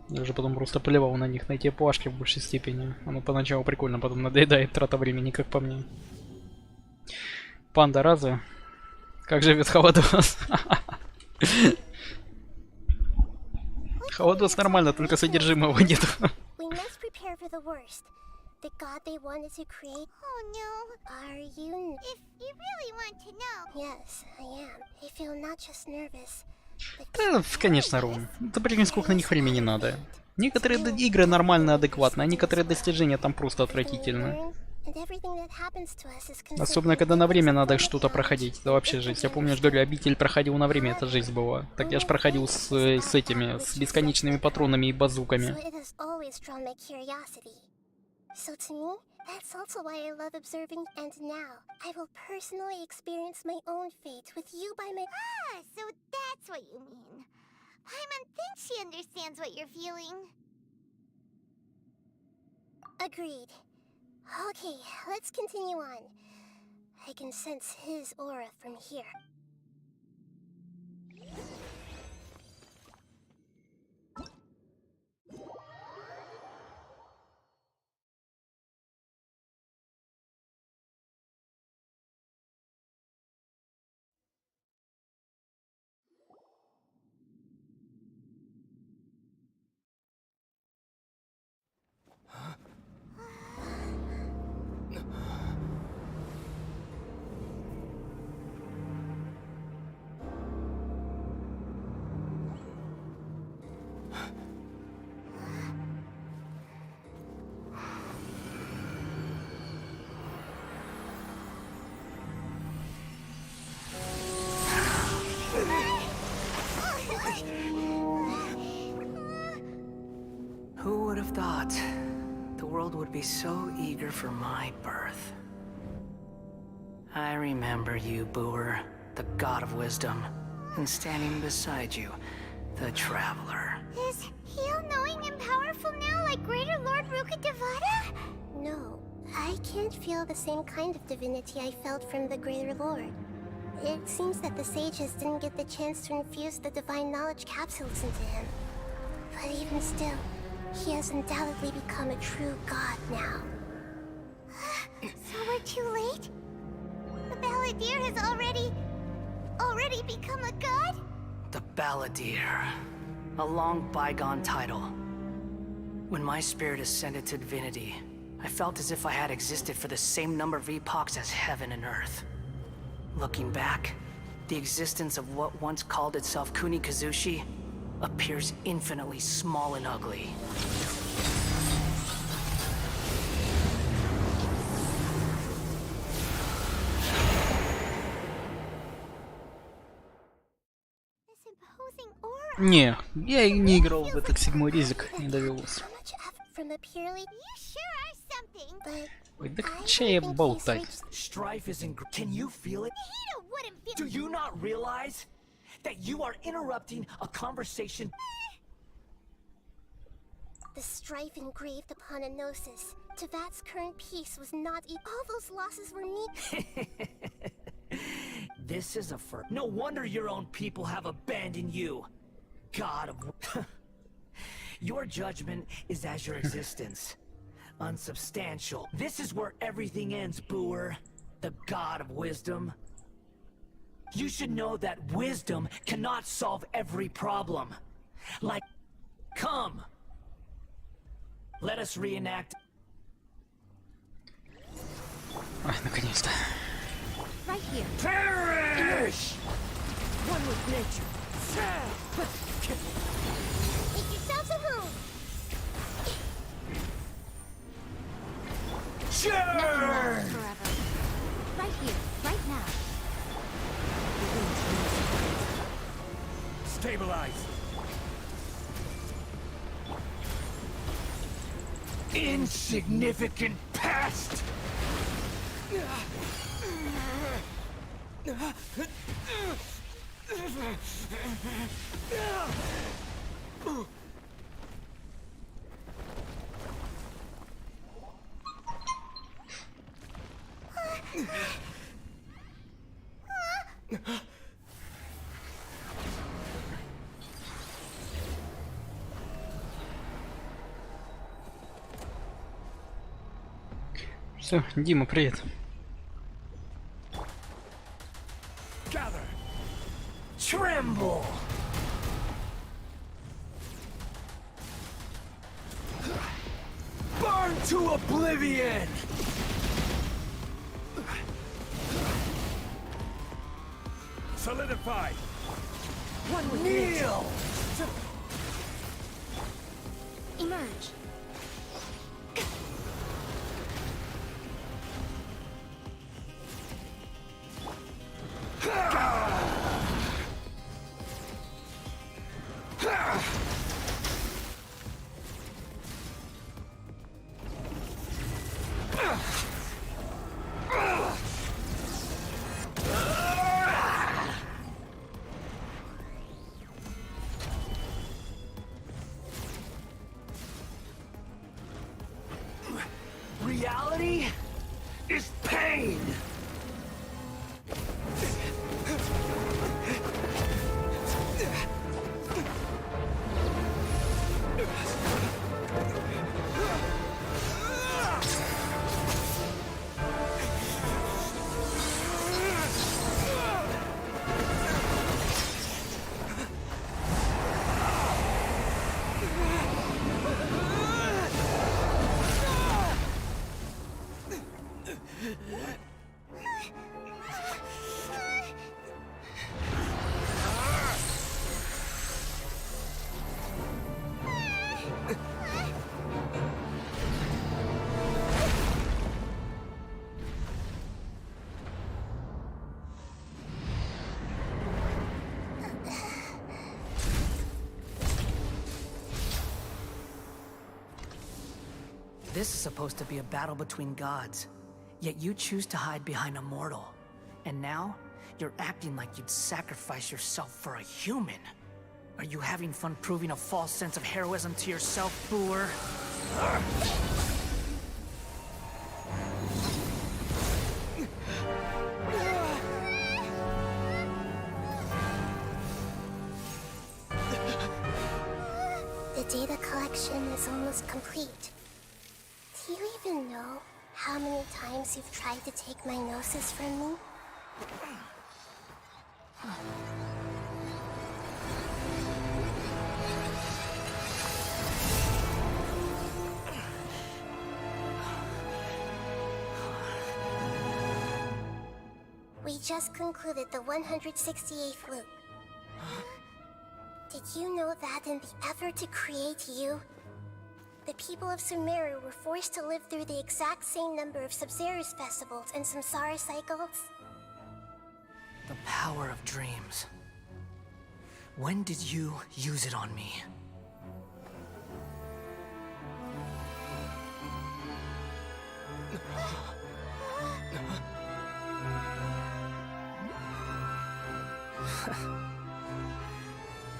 Я уже потом просто плевал на них, на эти плашки в большей степени. Оно поначалу прикольно, потом надоедает, трата времени, как по мне. Панда, разве? Как живет Холодос? Холодос нормально, только содержимого нет. For the worst. The god they wanted to create. Oh no. Are you? If you really want to know. Yes, I am. I feel not just nervous. Да, конечно, Рум. Это блин, сколько на них времени надо. Некоторые игры нормально, адекватно, а некоторые достижения там просто отвратительно. Особенно, когда на время надо что-то проходить. Это вообще жесть. Я помню, что обитель проходил на время, это жизнь была. Так я ж проходил с этими, с бесконечными патронами и базуками. So to me, that's also why I love observing, and now I will personally experience my own fate with you by my— Ah, so that's what you mean. Paimon thinks she understands what you're feeling. Agreed. Okay, let's continue on. I can sense his aura from here. Who would have thought the world would be so eager for my birth? I remember you, Booer, the god of wisdom, and standing beside you, the traveler. Is he all-knowing and powerful now, like Greater Lord Rukkhadevata? No, I can't feel the same kind of divinity I felt from the Greater Lord. It seems that the sages didn't get the chance to infuse the divine knowledge capsules into him. But even still, he has undoubtedly become a true god now. So we're too late? The Balladeer has already become a god? The Balladeer. A long bygone title. When my spirit ascended to divinity, I felt as if I had existed for the same number of epochs as heaven and earth. Looking back, the existence of what once called itself Kunikazushi appears infinitely small and ugly. Не, я и не играл в этот седьмой ризик, не довелось. Ой, да чай болтай. Strife is in. Can you feel it? Do you not realize that you are interrupting a conversation? The strife engraved upon a gnosis. Tevat's current peace was not all those losses were me. This is a first. No wonder your own people have abandoned you. God of... Your judgment is as your existence. Unsubstantial. This is where everything ends, Booer. The God of wisdom. You should know that wisdom cannot solve every problem. Like... Come! Let us reenact... Ой, наконец-то. Right here. Perish! One with nature. Make yourselves at home. Sure! Nothing lasts forever. Right here, right now. Stabilize. Insignificant past! Все, Дима, привет. Gather. Tremble. Burn to oblivion. Solidify. One with kneel. Emerge. Reality is pain. This is supposed to be a battle between gods, yet you choose to hide behind a mortal. And now, you're acting like you'd sacrifice yourself for a human. Are you having fun proving a false sense of heroism to yourself, Booer? The data collection is almost complete. Do you even know how many times you've tried to take my gnosis from me? We just concluded the 168th loop. Did you know that in the effort to create you, the people of Sumeru were forced to live through the exact same number of Sub-Zerus festivals and Samsara cycles? The power of dreams. When did you use it on me?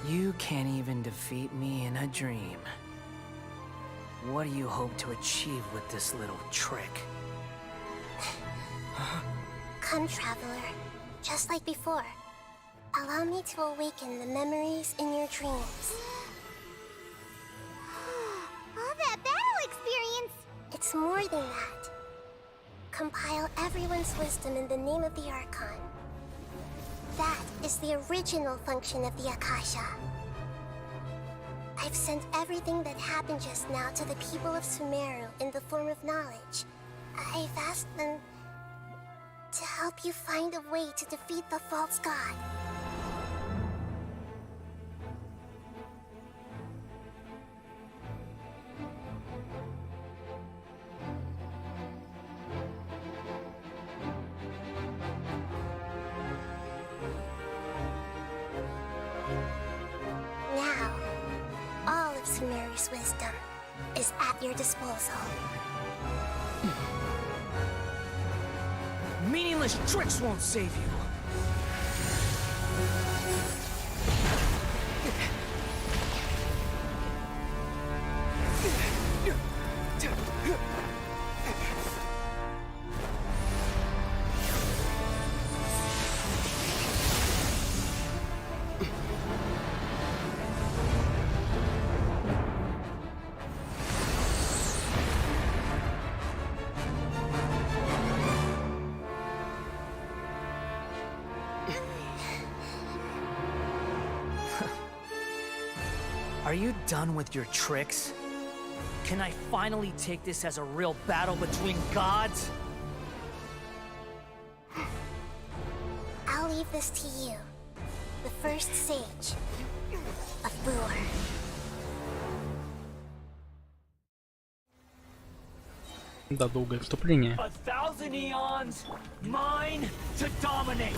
You can't even defeat me in a dream. What do you hope to achieve with this little trick? Come, traveler. Just like before. Allow me to awaken the memories in your dreams. All that battle experience! It's more than that. Compile everyone's wisdom in the name of the Archon. That is the original function of the Akasha. I've sent everything that happened just now to the people of Sumeru in the form of knowledge. I've asked them to help you find a way to defeat the false god. Now, all of Sumeru's wisdom is at your disposal. Meaningless tricks won't save you. Are you done with your tricks? Can I finally take this as a real battle between gods? I'll leave this to you, the first sage of Boor. Да, долгое вступление. 1,000 eons, mine to dominate.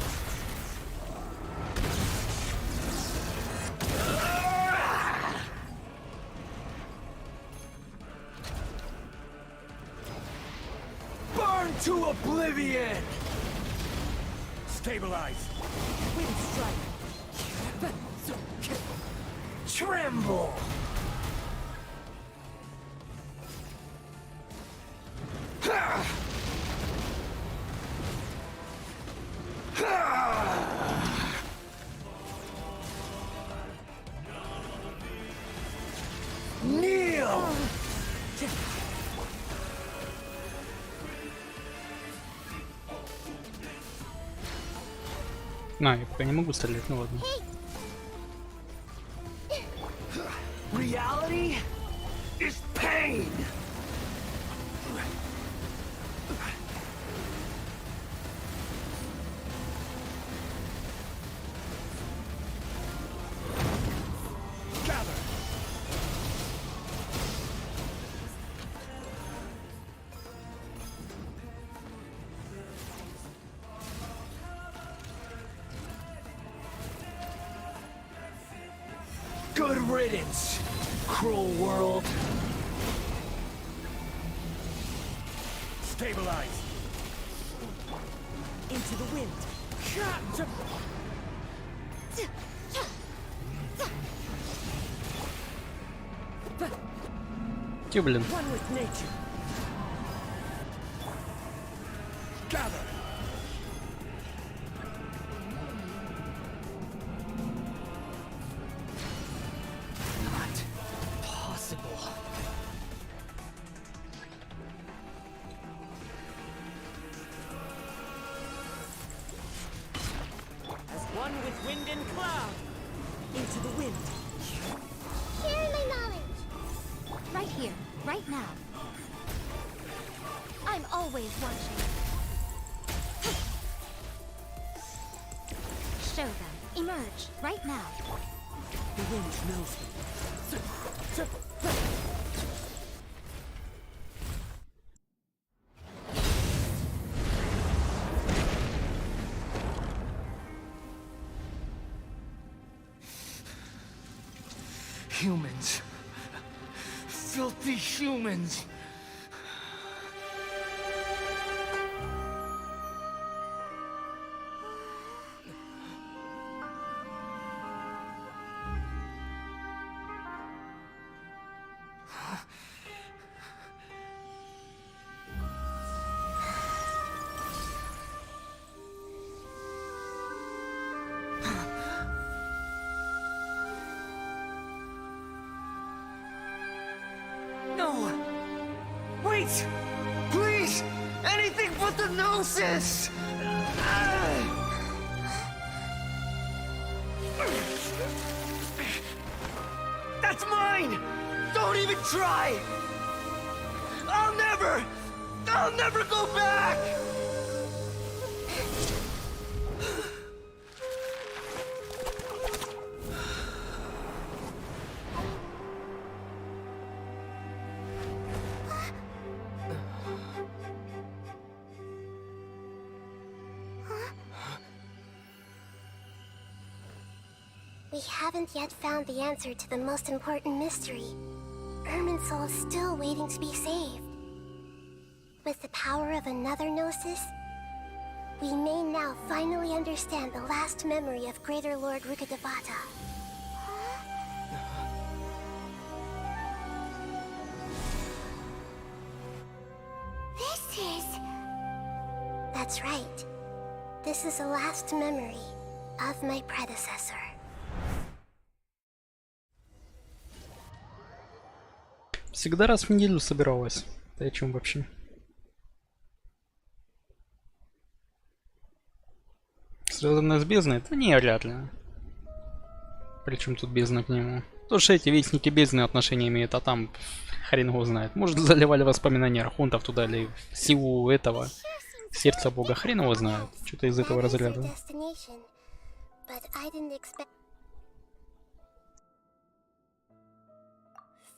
Burn to oblivion! Stabilize. Wind strike. Tremble! Kneel! А, я пока не могу стрелять, ну ладно. Reality is pain! Gather. Good riddance, cruel world. Stabilize. Into the wind. Блин. One with nature. Gather. Not possible. As one with wind and cloud. Into the wind. Share my knowledge! Right here, right now. I'm always watching. Show them. Emerge, right now. The wind knows me. Humans. Filthy humans. Wait! Please! Anything but the Gnosis! That's mine! Don't even try! I'll never go back! We haven't yet found the answer to the most important mystery. Irminsul is still waiting to be saved. With the power of another Gnosis, we may now finally understand the last memory of Greater Lord Rukkhadevata. This is... That's right. This is the last memory of my predecessor. Всегда раз в неделю собиралась. Ты о чем вообще? Связанная с бездной? Да не, вряд ли. Причем тут бездна к нему? То, что эти вестники бездны отношения имеют, а там хрен его знает. Может, заливали воспоминания архонтов туда или силу этого сердца бога. Хрен его знает. Что-то из этого разряда.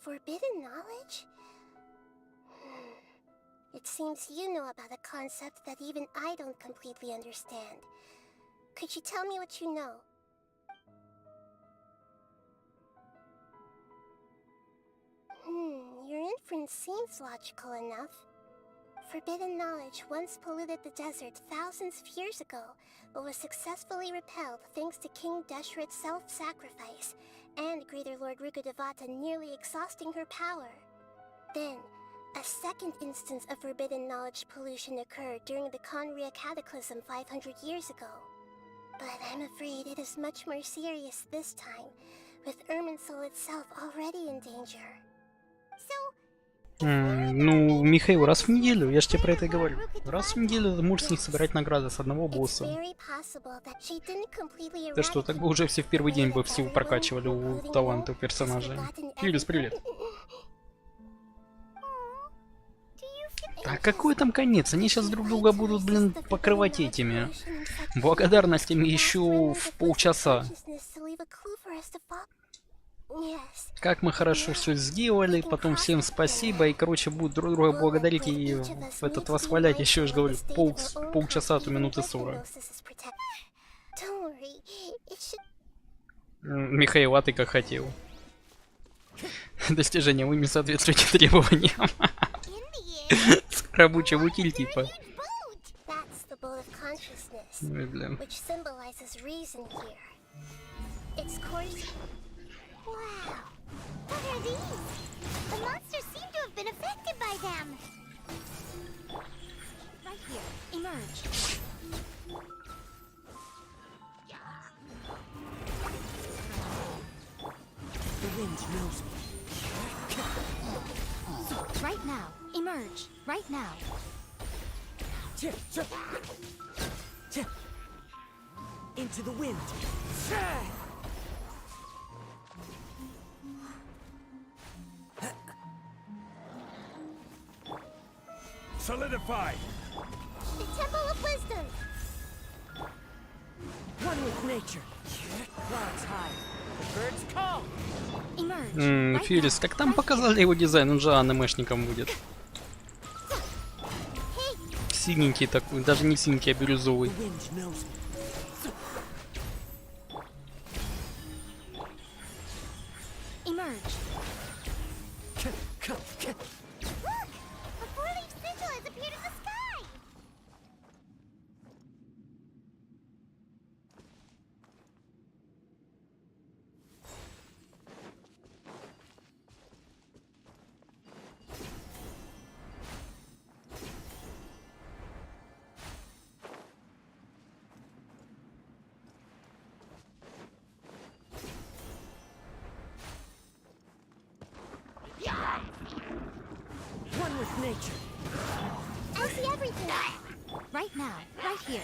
Forbidden knowledge? It seems you know about a concept that even I don't completely understand. Could you tell me what you know? Your inference seems logical enough. Forbidden knowledge once polluted the desert thousands of years ago, but was successfully repelled thanks to King Deshret's self-sacrifice and Greater Lord Rukkhadevata nearly exhausting her power. Then, a second instance of forbidden knowledge pollution occurred during the Conria Cataclysm 500 years ago. But I'm afraid it is much more serious this time, with Irminsul itself already in danger. Ну, Михаил, раз в неделю, я же тебе про это и говорю. Раз в неделю ты можешь с них собирать награды с одного босса. Да что, так бы уже все в первый день бы всего прокачивали у талантов персонажей. Филис, привет. А какой там конец? Они сейчас друг друга будут, блин, покрывать этими благодарностями еще в полчаса. Как мы хорошо все сделали, потом всем спасибо, и, короче, будут друг друга благодарить и этот восхвалять, еще я же говорю, полчаса, а то минуты 40. Михаил, а ты как хотел. Достижение, вы не соответствуете требованиям. Рабочий утиль типа. Ой, блин. Wow! What are these? The monsters seem to have been affected by them. Right here. Emerge. The wind knows me. Right now. Emerge. Right now. Into the wind. Solidified! The Temple of Wisdom! One with nature. Clouds high. The birds call. Emerge. Филис, так там показали его дизайн, он же анимешником будет. Синенький такой, даже не синенький, а бирюзовый. Emerge. A four-leaf sigil has appeared in the sky! see everything. Right now, right here.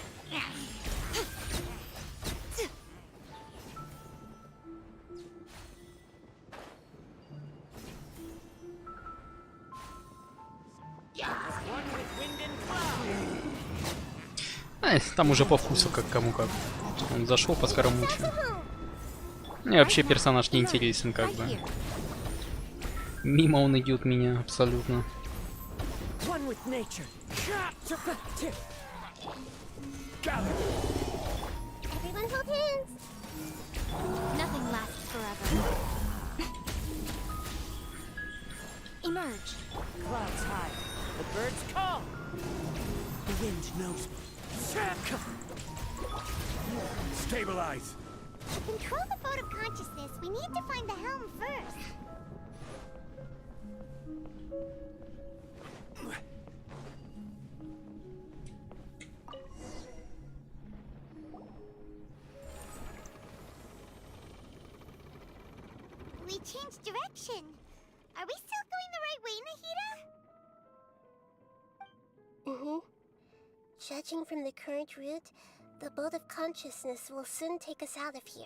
Там уже по вкусу, как кому как. Он зашел по скоромучу. Мне вообще персонаж не интересен, как бы. Мимо он идет меня абсолютно. Everyone hold hands. Nothing lasts forever. Emerge. Clouds high. The birds call. The wind knows me. Stabilize. To control the boat of consciousness, we need to find the helm first. We changed direction. Are we still going the right way, Nahida? Mm-hmm. Judging from the current route, the boat of consciousness will soon take us out of here.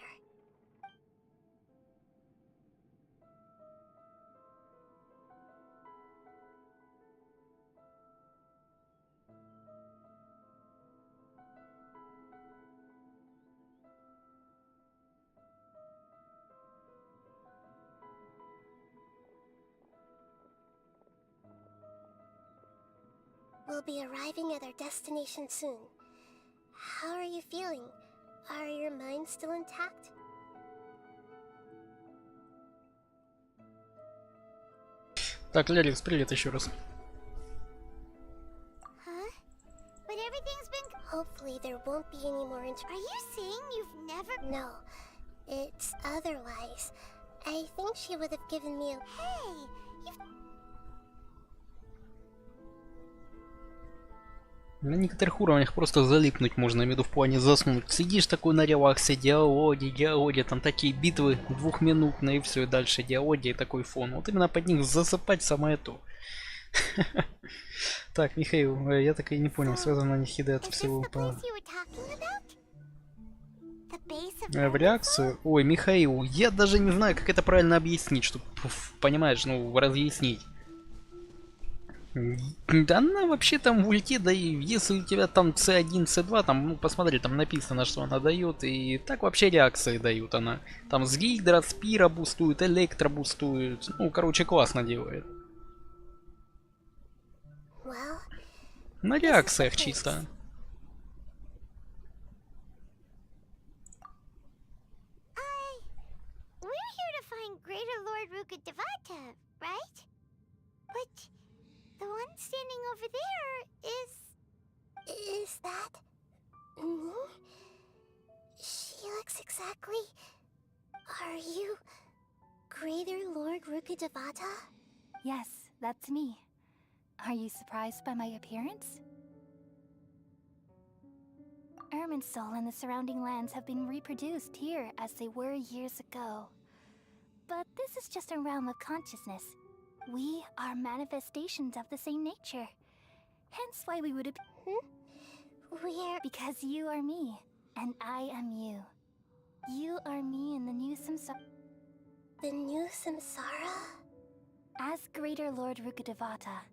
We'll be arriving at our destination soon. How are you feeling? Are your minds still intact? Так, Лерикс, привет еще раз. Huh? But everything's been... Hopefully there won't be any more Are you saying you've never... No, it's otherwise. I think she would have given me a... Hey, you've... На некоторых уровнях просто залипнуть можно, я имею в виду в плане заснуть. Сидишь такой на релаксе, диалоги, там такие битвы двухминутные, и все, и дальше диалоги, и такой фон. Вот именно под них засыпать самое то. Так, Михаил, я так и не понял, связано Нахида от всего по... В реакцию? Ой, Михаил, я даже не знаю, как это правильно объяснить, чтобы, понимаешь, ну, разъяснить. Да она вообще там в ульте, да и если у тебя там C1, C2, там, ну посмотри, там написано, что она дает, и так вообще реакции дают она. Там с гидра, спира бустует, электро бустует, ну короче классно делает. На реакциях чисто. The one standing over there is... Is that... me? She looks exactly... Are you... Greater Lord Rukkhadevata? Yes, that's me. Are you surprised by my appearance? Irminsul and the surrounding lands have been reproduced here as they were years ago. But this is just a realm of consciousness. We are manifestations of the same nature. Hence why we would have... We're... Because you are me, and I am you. You are me in the new samsara. The new samsara? As Greater Lord Rukkhadevata,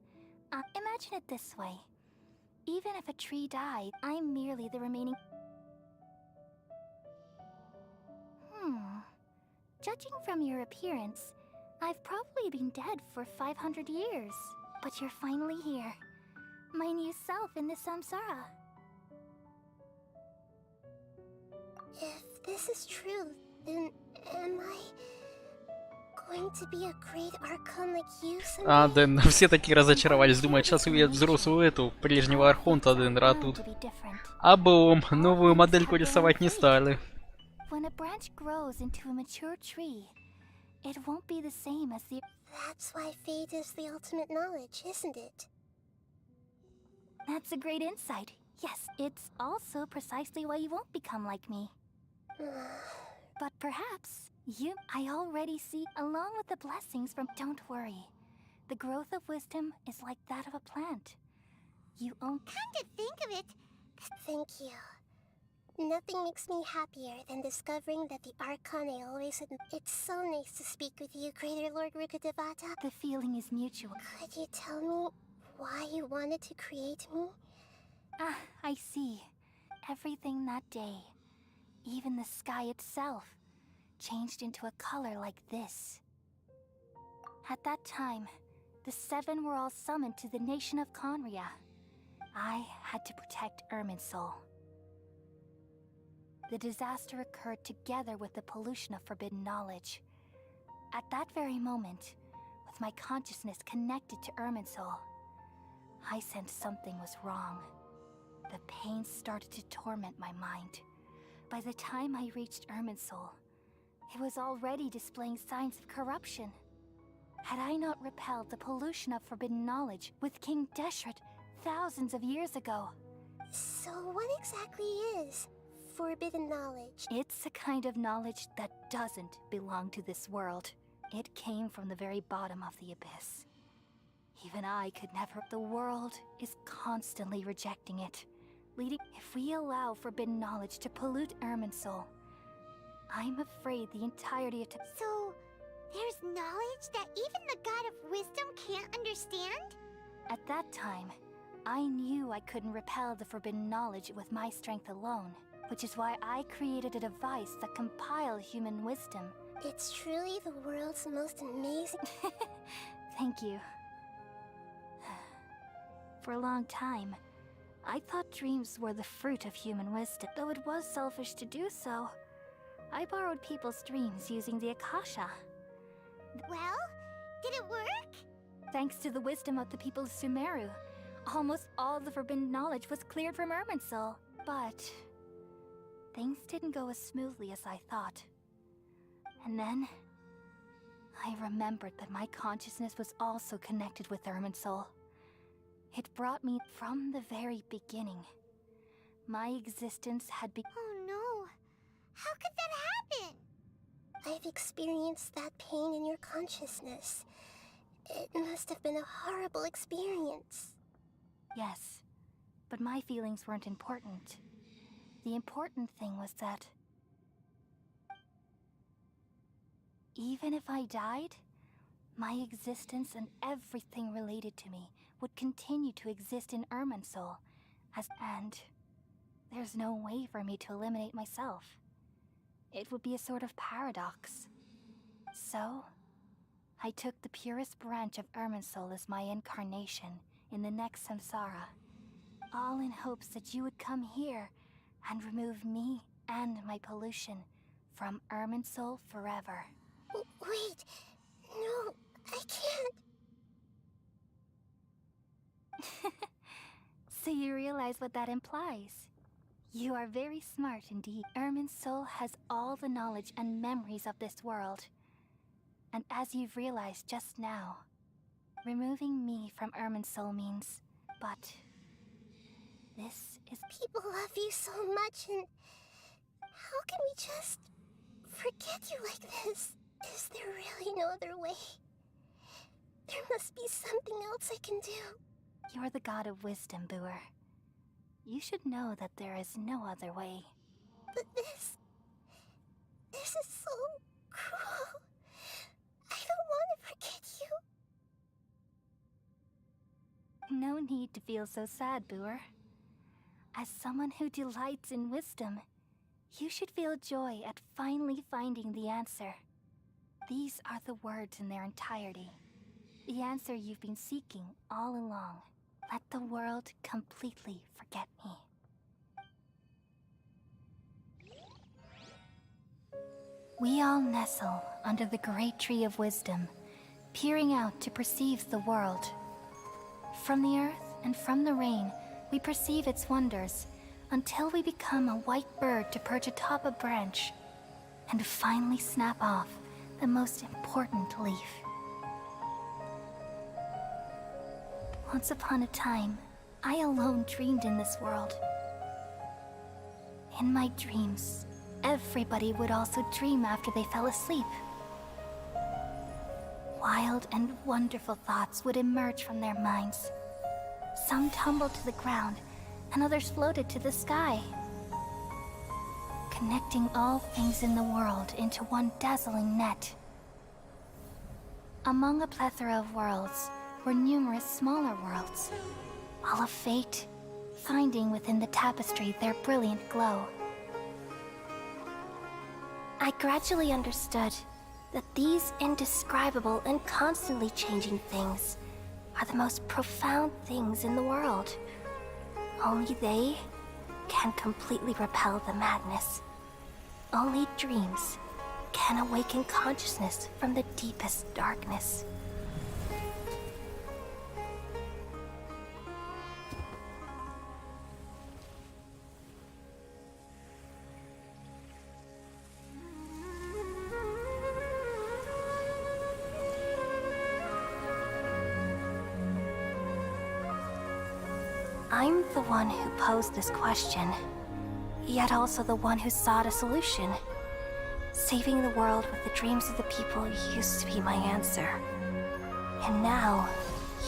imagine it this way. Even if a tree died, I'm merely the remaining... Judging from your appearance, I've probably been dead for 500 years. But you're finally here. My new self in the samsara. If this is true, then am I going to be a great archon like you someday? Дэн, все такие разочаровались, думают, сейчас увидят взрослую эту, прежнего архонта Денра, тут. Облом, новую модельку рисовать не стали. When a branch grows into a mature tree, it won't be the same as the... That's why fate is the ultimate knowledge, isn't it? That's a great insight. Yes, it's also precisely why you won't become like me. But perhaps you... I already see, along with the blessings from... Don't worry. The growth of wisdom is like that of a plant. You own. Come to think of it. Thank you. Nothing makes me happier than discovering that the Archon I always had. It's so nice to speak with you, Greater Lord Rukadevata. The feeling is mutual. Could you tell me why you wanted to create me? Ah, I see. Everything that day, even the sky itself, changed into a color like this. At that time, the Seven were all summoned to the nation of Conria. I had to protect Irminsul. The disaster occurred together with the pollution of forbidden knowledge. At that very moment, with my consciousness connected to Irminsul, I sensed something was wrong. The pain started to torment my mind. By the time I reached Irminsul, it was already displaying signs of corruption. Had I not repelled the pollution of forbidden knowledge with King Deshret thousands of years ago? So what exactly is forbidden knowledge? It's a kind of knowledge that doesn't belong to this world. It came from the very bottom of the abyss. Even I could never. The world is constantly rejecting it, leading. If we allow forbidden knowledge to pollute Irminsul, I'm afraid the entirety of. So, there's knowledge that even the God of Wisdom can't understand? At that time, I knew I couldn't repel the forbidden knowledge with my strength alone, which is why I created a device that compiled human wisdom. It's truly the world's most amazing. Thank you. For a long time, I thought dreams were the fruit of human wisdom. Though it was selfish to do so, I borrowed people's dreams using the Akasha. Well, did it work? Thanks to the wisdom of the people of Sumeru, almost all the forbidden knowledge was cleared from Irminsul. But things didn't go as smoothly as I thought. And then I remembered that my consciousness was also connected with Irminsul. It brought me from the very beginning. My existence had been. Oh no! How could that happen? I've experienced that pain in your consciousness. It must have been a horrible experience. Yes, but my feelings weren't important. The important thing was that even if I died, my existence and everything related to me would continue to exist in Irminsul, and there's no way for me to eliminate myself. It would be a sort of paradox. So, I took the purest branch of Irminsul as my incarnation in the next samsara, all in hopes that you would come here and remove me and my pollution from Irminsul forever. Wait, no, I can't. So you realize what that implies? You are very smart indeed. Irminsul has all the knowledge and memories of this world. And as you've realized just now, removing me from Irminsul means, but this is. People love you so much, and how can we just forget you like this? Is there really no other way? There must be something else I can do. You're the god of wisdom, Booer. You should know that there is no other way. But this is so cruel. I don't want to forget you. No need to feel so sad, Booer. As someone who delights in wisdom, you should feel joy at finally finding the answer. These are the words in their entirety. The answer you've been seeking all along. Let the world completely forget me. We all nestle under the great tree of wisdom, peering out to perceive the world. From the earth and from the rain, we perceive its wonders, until we become a white bird to perch atop a branch, and finally snap off the most important leaf. Once upon a time, I alone dreamed in this world. In my dreams, everybody would also dream after they fell asleep. Wild and wonderful thoughts would emerge from their minds. Some tumbled to the ground, and others floated to the sky, connecting all things in the world into one dazzling net. Among a plethora of worlds were numerous smaller worlds, all of fate, finding within the tapestry their brilliant glow. I gradually understood that these indescribable and constantly changing things are the most profound things in the world. Only they can completely repel the madness. Only dreams can awaken consciousness from the deepest darkness. I'm the one who posed this question, yet also the one who sought a solution. Saving the world with the dreams of the people used to be my answer. And now,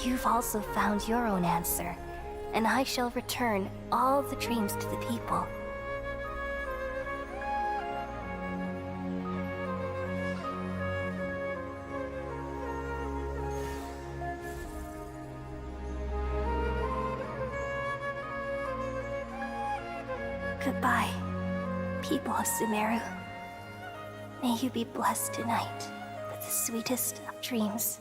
you've also found your own answer, and I shall return all the dreams to the people. Goodbye, people of Sumeru. May you be blessed tonight with the sweetest of dreams.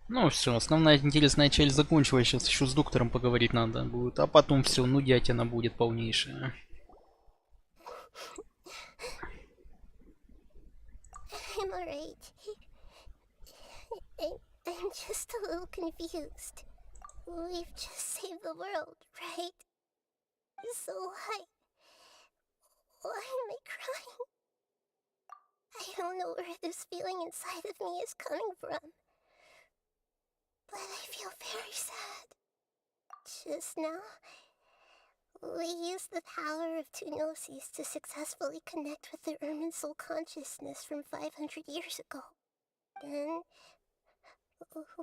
Ну все, основная интересная часть закончилась. Сейчас еще с доктором поговорить надо будет. А потом все, нудятина будет полнейшая. I'm alright. I'm just a little confused. We've just saved the world, right? So why am I crying? I don't know where this feeling inside of me is coming from. But I feel very sad. Just now, we used the power of two gnosis to successfully connect with the Ermin soul consciousness from 500 years ago. Then,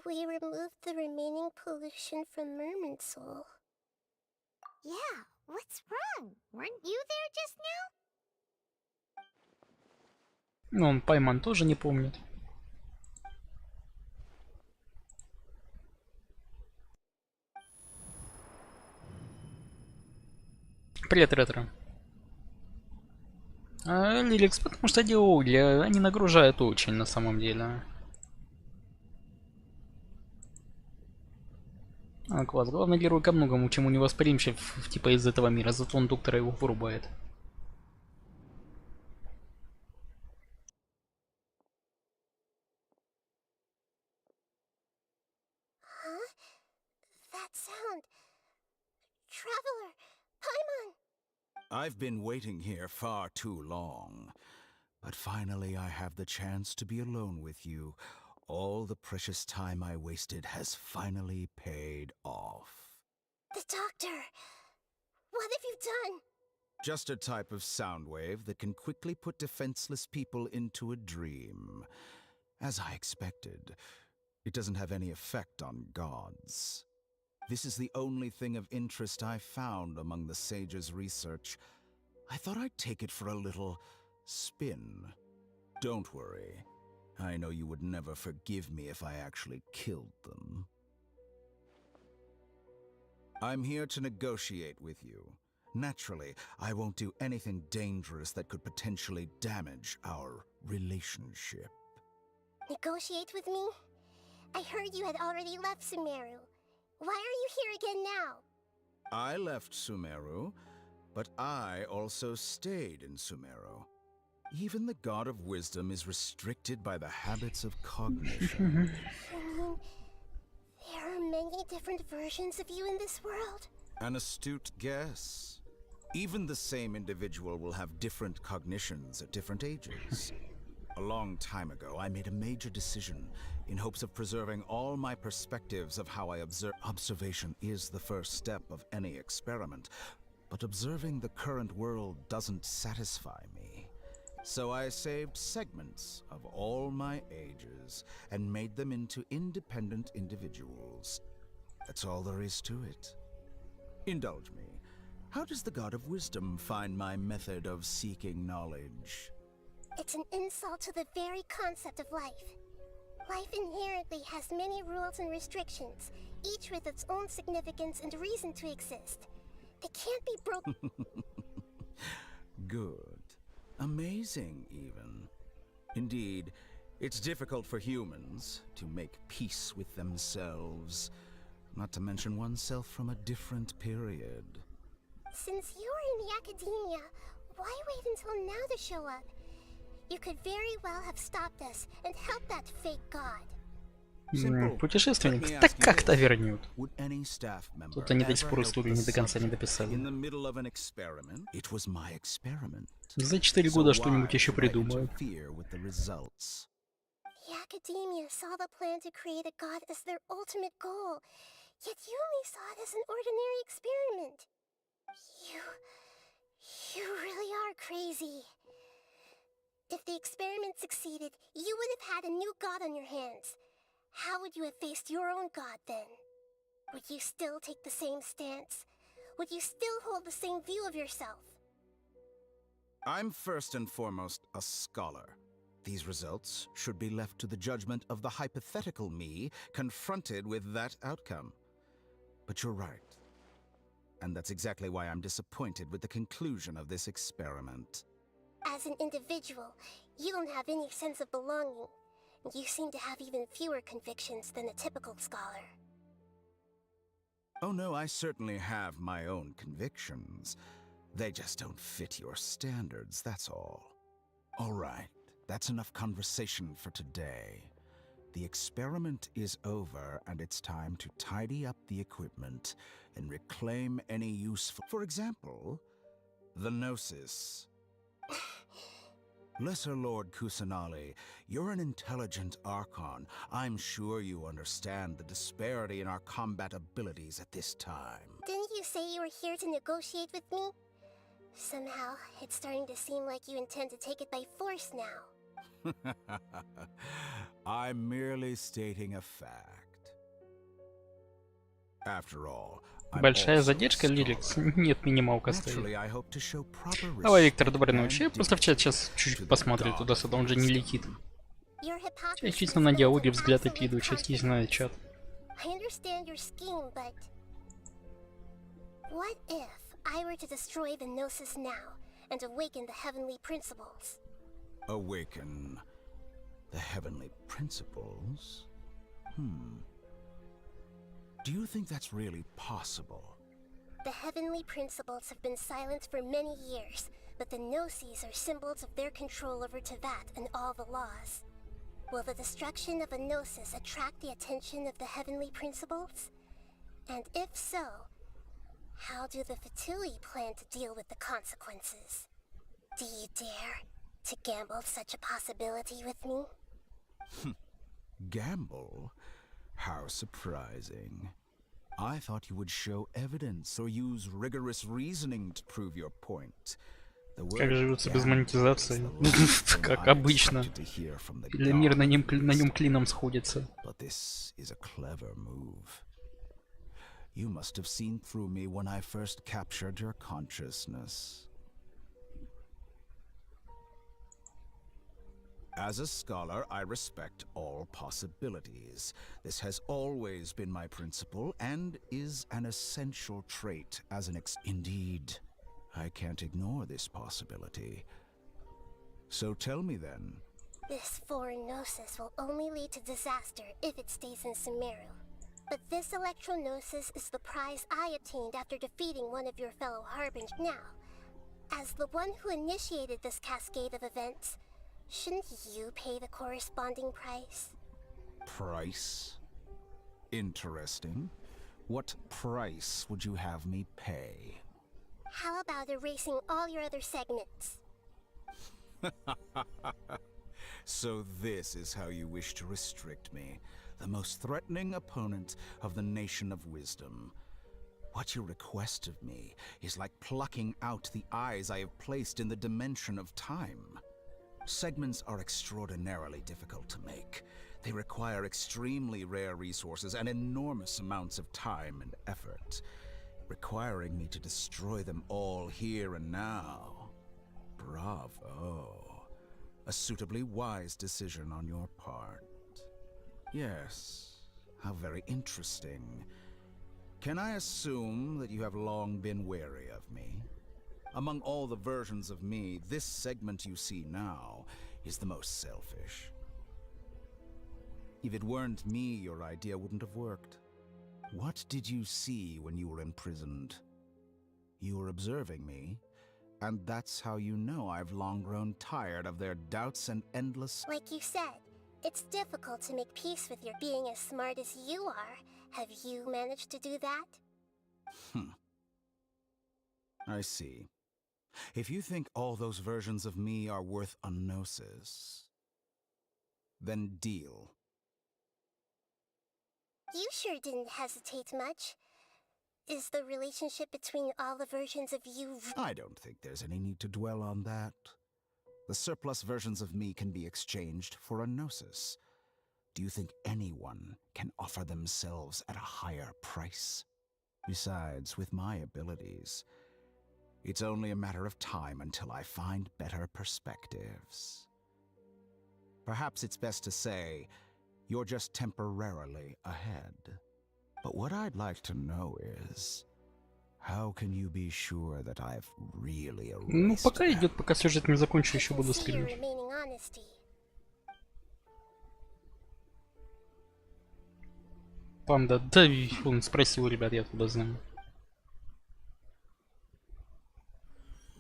we removed the remaining pollution from Merman soul. Yeah, what's wrong? Weren't you there just now? Ну, он Пайман тоже не помнит. Привет, ретро. Лирикс, потому что диоги, они нагружают очень на самом деле. Класс. Главный герой ко многому чему не восприимчив, типа из этого мира, зато он доктора его вырубает. Huh? That sound. Traveler, Paimon. I've been waiting here far too long, but finally I have the chance to be alone with you. All the precious time I wasted has finally paid off. The doctor. What have you done? Just a type of sound wave that can quickly put defenseless people into a dream. As I expected, it doesn't have any effect on gods. This is the only thing of interest I found among the sage's research. I thought I'd take it for a little spin. Don't worry. I know you would never forgive me if I actually killed them. I'm here to negotiate with you. Naturally, I won't do anything dangerous that could potentially damage our relationship. Negotiate with me? I heard you had already left Sumeru. Why are you here again now? I left Sumeru, but I also stayed in Sumeru. Even the god of wisdom is restricted by the habits of cognition. There are many different versions of you in this world? An astute guess. Even the same individual will have different cognitions at different ages. A long time ago, I made a major decision in hopes of preserving all my perspectives of how I observe. Observation is the first step of any experiment. but observing the current world doesn't satisfy me. So I saved segments of all my ages and made them into independent individuals. That's all there is to it. Indulge me. How does the God of Wisdom find my method of seeking knowledge? It's an insult to the very concept of life. Life inherently has many rules and restrictions, each with its own significance and reason to exist. They can't be broken. Good. Amazing, even. Indeed, it's difficult for humans to make peace with themselves, not to mention oneself from a different period. Since you're in the academia, why wait until now to show up? You could very well have stopped us and helped that fake god. Путешественник так как-то вернет. Тут они до сих пор историю не до конца не дописали. За 4 года что-нибудь еще придумают. The academia saw the plan to create a god as their ultimate goal, yet you only saw it as an ordinary experiment. You really are crazy. If the experiment succeeded, you would have had a new god on your hands. How would you have faced your own god then? Would you still take the same stance? Would you still hold the same view of yourself? I'm first and foremost a scholar. These results should be left to the judgment of the hypothetical me confronted with that outcome. But you're right. And that's exactly why I'm disappointed with the conclusion of this experiment. As an individual, you don't have any sense of belonging. You seem to have even fewer convictions than a typical scholar. Oh no, I certainly have my own convictions. They just don't fit your standards, that's all. All right, that's enough conversation for today. The experiment is over, and it's time to tidy up the equipment and reclaim any useful... For example, the Gnosis. Lesser Lord Kusanali, you're an intelligent Archon. I'm sure you understand the disparity in our combat abilities at this time. Didn't you say you were here to negotiate with me? Somehow, it's starting to seem like you intend to take it by force now. I'm merely stating a fact. After all, Большая задержка, Лирикс? Нет, минималка стоит. Давай, Виктор, доброй ночи. Я просто в чат сейчас чуть-чуть посмотрю туда-сюда, он же не летит. Сейчас чисто на диалоге взгляд и пиду, сейчас не знаю чат. What if I were to destroy the Gnosis now and awaken the heavenly principles? Awaken the heavenly principles? Do you think that's really possible? The heavenly principles have been silent for many years, but the Gnosis are symbols of their control over Tevat and all the laws. Will the destruction of a Gnosis attract the attention of the heavenly principles? And if so, how do the Fatui plan to deal with the consequences? Do you dare to gamble such a possibility with me? Gamble? How surprising. I thought you would show evidence or use rigorous reasoning to prove your point. Как живется без монетизации? Как обычно. Или мир на нем клином сходится. But this is a clever move. You must have seen through me when I first captured your consciousness. As a scholar, I respect all possibilities. This has always been my principle and is an essential trait as an Indeed, I can't ignore this possibility. So tell me then. This foreign Gnosis will only lead to disaster if it stays in Sumeru. But this Electro-Gnosis is the prize I obtained after defeating one of your fellow Harbingers. Now, as the one who initiated this cascade of events, shouldn't you pay the corresponding price? Price? Interesting. What price would you have me pay? How about erasing all your other segments? So this is how you wish to restrict me, the most threatening opponent of the Nation of Wisdom. What you request of me is like plucking out the eyes I have placed in the dimension of time. Segments are extraordinarily difficult to make. They require extremely rare resources and enormous amounts of time and effort, requiring me to destroy them all here and now. Bravo. A suitably wise decision on your part. Yes, how very interesting. Can I assume that you have long been wary of me? Among all the versions of me, this segment you see now is the most selfish. If it weren't me, your idea wouldn't have worked. What did you see when you were imprisoned? You were observing me, and that's how you know I've long grown tired of their doubts and endless... Like you said, it's difficult to make peace with your being as smart as you are. Have you managed to do that? I see. If you think all those versions of me are worth a gnosis, then deal. You sure didn't hesitate much. Is the relationship between all the versions of you... I don't think there's any need to dwell on that. The surplus versions of me can be exchanged for a gnosis. Do you think anyone can offer themselves at a higher price? Besides, with my abilities, it's only a matter of time until I find better perspectives. Perhaps it's best to say, you're just temporarily ahead. But what I'd like to know is, how can you be sure that I've really erased Ну, пока идет, пока сюжет не закончу, еще буду стримить. Панда, да, он спросил, ребят, я туда знаю.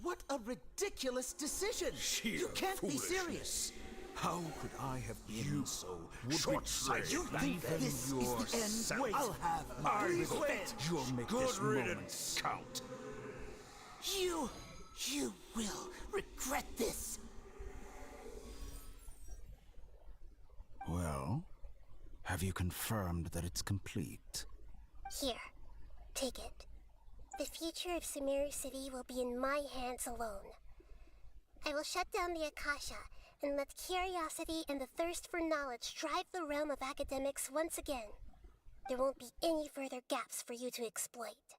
What a ridiculous decision! You can't be serious! How could I have been so short-sighted? You think this is the end? Wait, I'll have my revenge. You'll make this moment count. You will regret this. Well, have you confirmed that it's complete? Here, take it. The future of Sumeru City will be in my hands alone. I will shut down the Akasha and let curiosity and the thirst for knowledge drive the realm of academics once again. There won't be any further gaps for you to exploit.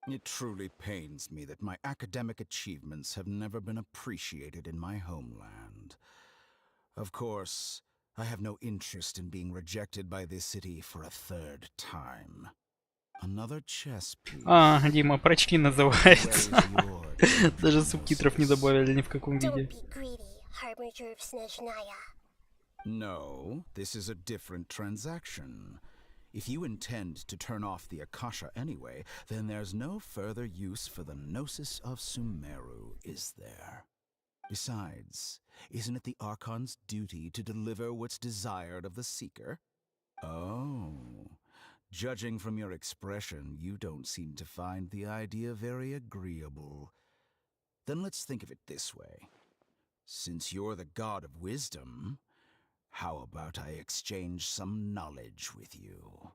It truly pains me that my academic achievements have never been appreciated in my homeland. Of course, I have no interest in being rejected by this city for a third time. Another chess piece. А, Дима, прочти называется. Даже субтитров не добавили ни в каком виде. No, this is a different transaction. If you intend to turn off the Akasha anyway, then there's no further use for the Gnosis of Sumeru, is there? Besides, isn't it the Archon's duty to deliver what's desired of the Seeker? Oh, judging from your expression, you don't seem to find the idea very agreeable. Then let's think of it this way. Since you're the god of wisdom, how about I exchange some knowledge with you?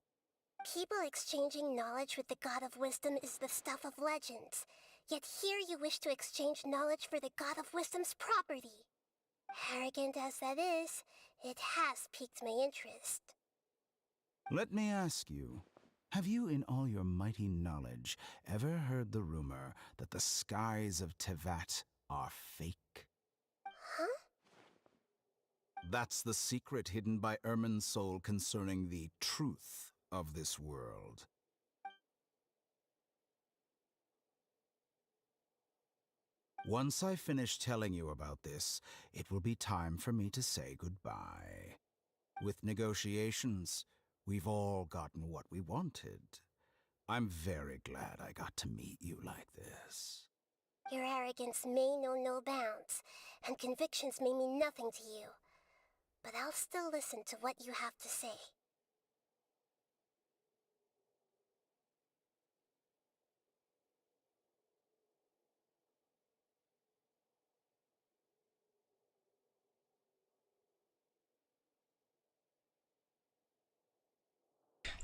People exchanging knowledge with the god of wisdom is the stuff of legends. Yet here you wish to exchange knowledge for the god of wisdom's property. Arrogant as that is, it has piqued my interest. Let me ask you, have you in all your mighty knowledge ever heard the rumor that the skies of Tevat are fake? Huh? That's the secret hidden by Ermin's soul concerning the truth of this world. Once I finish telling you about this, it will be time for me to say goodbye. With negotiations, we've all gotten what we wanted. I'm very glad I got to meet you like this. Your arrogance may know no bounds, and convictions may mean nothing to you. But I'll still listen to what you have to say.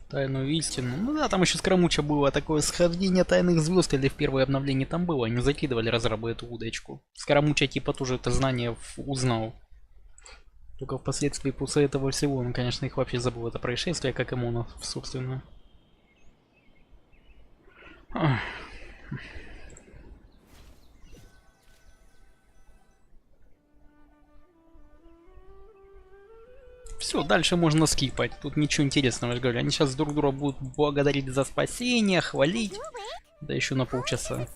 Тайную истину. Ну да, там еще скромуча было такое схождение тайных звезд, или в первое обновление там было. Они закидывали разрабы эту удочку. Скромуча типа тоже это знание узнал. Только впоследствии после этого всего он, конечно, их вообще забыл, это происшествие, как ему, ну, собственно. Все, дальше можно скипать. Тут ничего интересного, я говорю. Они сейчас друг друга будут благодарить за спасение, хвалить. Да еще на полчаса.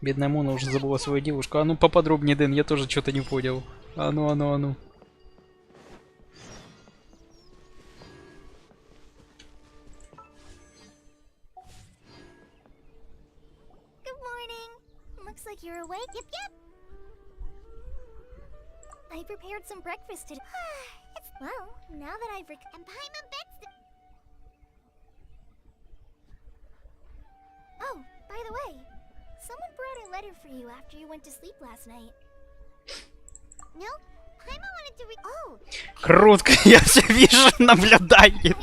Бедная Мона уже забыла свою девушку. А ну поподробнее, Дэн, я тоже что-то не понял. А ну, а ну, а ну. Like you're awake. Yep, yep. I prepared some breakfast today. It's well, now that I've and Paimon beds. Oh, by the way, someone brought a letter for you after you went to sleep last night. No, Paimon wanted to Oh. Крутко, я все вижу, наблюдаю.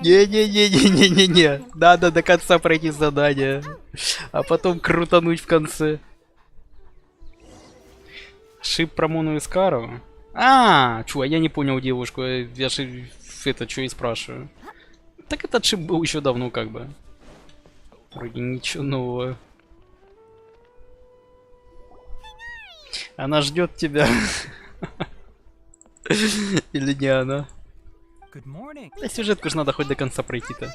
Не-не-не-не-не-не-не. Надо до конца пройти задание. А потом крутануть в конце. Шип про Мону и Скару. Чё, я не понял девушку. Я же это что и спрашиваю. Так этот шип был еще давно как бы. Вроде ничего нового. Она ждет тебя. Или не она? Да сюжетку же надо хоть до конца пройти-то.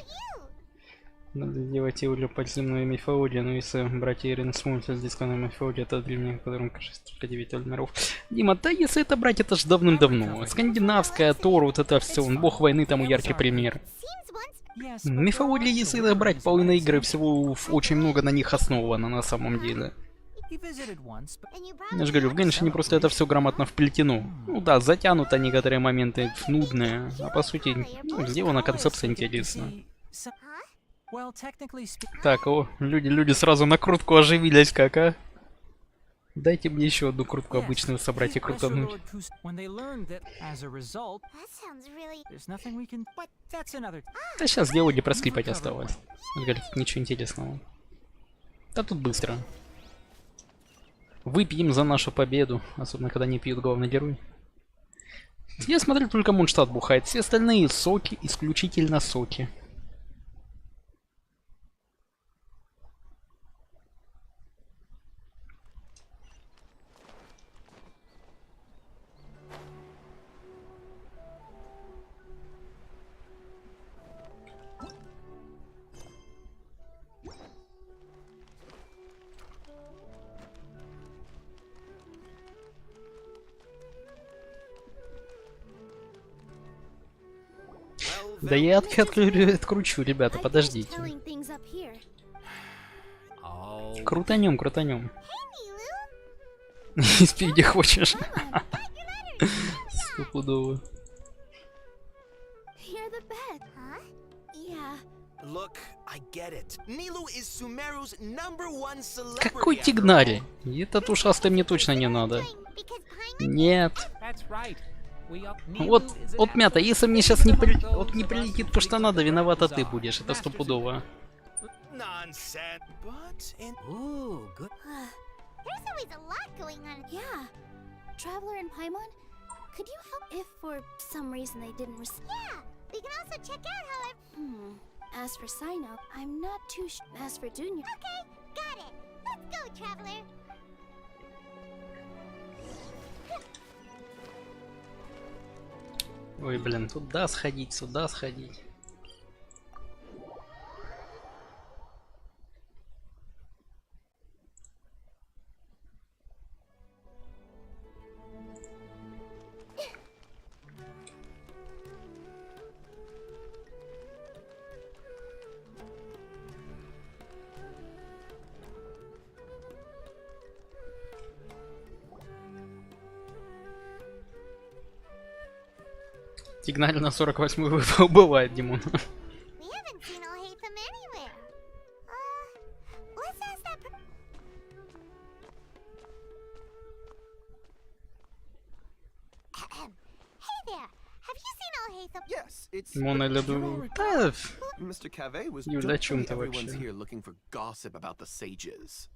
Надо сделать его для подземной мифологии, но если братья Ирин смотрят здесь канал мифологии, это древняя, которым кажется 9 миров. Дима, да если это брать, это ж давным-давно. Скандинавская, Тор, вот это все, он бог войны тому яркий пример. Мифология, если это брать, половина игры всего очень много на них основано на самом деле. Я же говорю, в Геншине просто это все грамотно вплетено. Ну да, затянуто некоторые моменты, нудные, а по сути, ну, сделана концепция интересная. Так, о, люди сразу на крутку оживились, как, а? Дайте мне еще одну крутку обычную собрать и крутануть. Да сейчас диалоги проскрипать осталось. Ничего интересного. Да тут быстро. Выпьем за нашу победу, особенно когда не пьют главный герой. Я смотрю, только Мунштадт бухает, все остальные соки, исключительно соки. Да я откручу, ребята, подождите. Крутанем, крутанем. Спи где хочешь. Стопудово. Какой Тигнари? Этот ушастый мне точно не надо. Нет. Вот мята, если мне сейчас не прилетит то, что надо, виновата ты будешь, это стопудово. Traveler and Paimon, could you help if for some reason they didn't receive? Yeah, we can also check out how As for Sino, I'm not too As for Junior. Okay, got it. Let's go, Traveler. Ой, блин, туда сходить, сюда сходить. Сигналь на 48-й выпал. Бывает, Димон. We haven't seen Alhaitham anywhere. Let's ask that Hey there! Have you seen Alhaitham? Yes, it's... Мона Леду. Mr. Cave was... Юля, о Don't чем worry, ты everyone's вообще? here looking for gossip about the sages.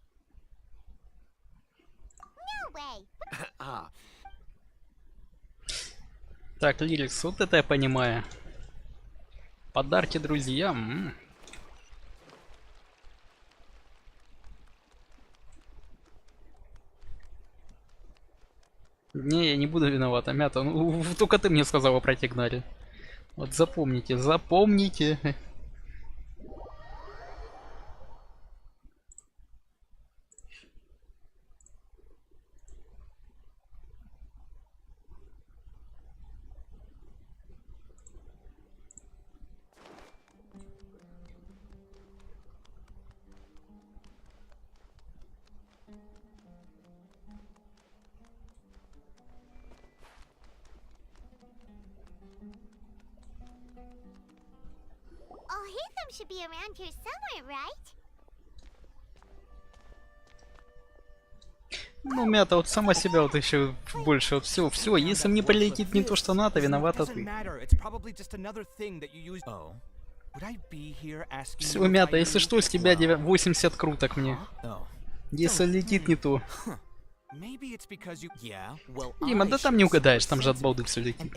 No way! Ah, Так, Лирикс, вот это я понимаю. Подарки друзьям. Не, я не буду виновата, Мята. Ну, только ты мне сказала про Тигнари. Вот запомните, запомните. Alhaitham should be around here somewhere, right? Ну, Мята, вот сама себя вот еще больше. Вот все, если мне прилетит не то, что надо, виновата ты. Все, Мята, если что, с тебя 80 круток мне. Если летит не то. Дима, да там не угадаешь, там же от балды все летит.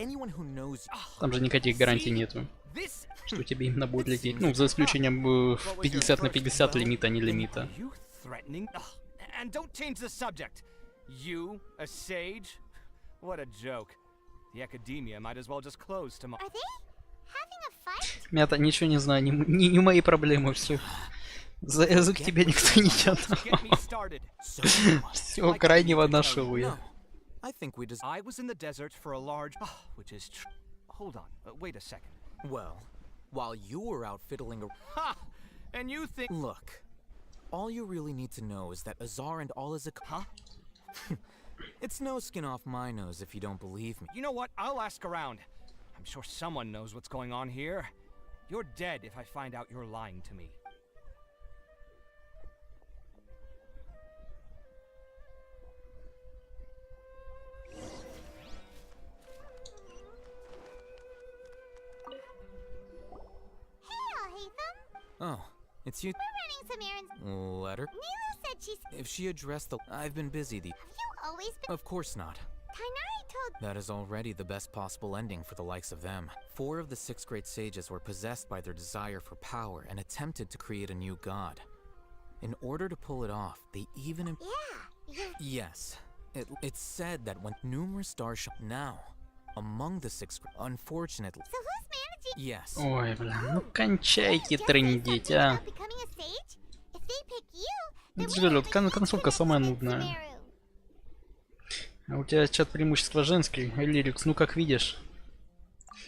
Там же никаких гарантий нету, что тебе именно будет лететь. Ну, за исключением 50 на 50 лимита, не лимита. And don't change the subject. You, a sage? What a joke. The academia might as well just close tomorrow. Are they having a fight? Мята, ничего не знаю, не мои проблемы, все. За язык тебя никто не тянул. Все, крайнего нашел я. I was in the desert for a large... which is true. Hold on, wait a second. Well, while you were out fiddling Ha! And you think... Look. All you really need to know is that Azar and all is a... Huh? It's no skin off my nose if you don't believe me. You know what? I'll ask around. I'm sure someone knows what's going on here. You're dead if I find out you're lying to me. Hey, Alhaitham! Oh, it's you. We're running some errands. Letter? Nilu said she's... If she addressed the... I've been busy the... Have you always been... Of course not. Tainari told... That is already the best possible ending for the likes of them. 4 of the 6 great sages were possessed by their desire for power and attempted to create a new god. In order to pull it off, they even... Yeah, Yes. It's said that when numerous stars shone... Now, among the 6... Unfortunately... So who's managing... Yes. Ой, бля, ну кончайте трындеть, а. Becoming a sage? If they pick you, then Это же говорю, концовка самая нудная. А у тебя чат преимущества женский, Лирикс, ну как видишь.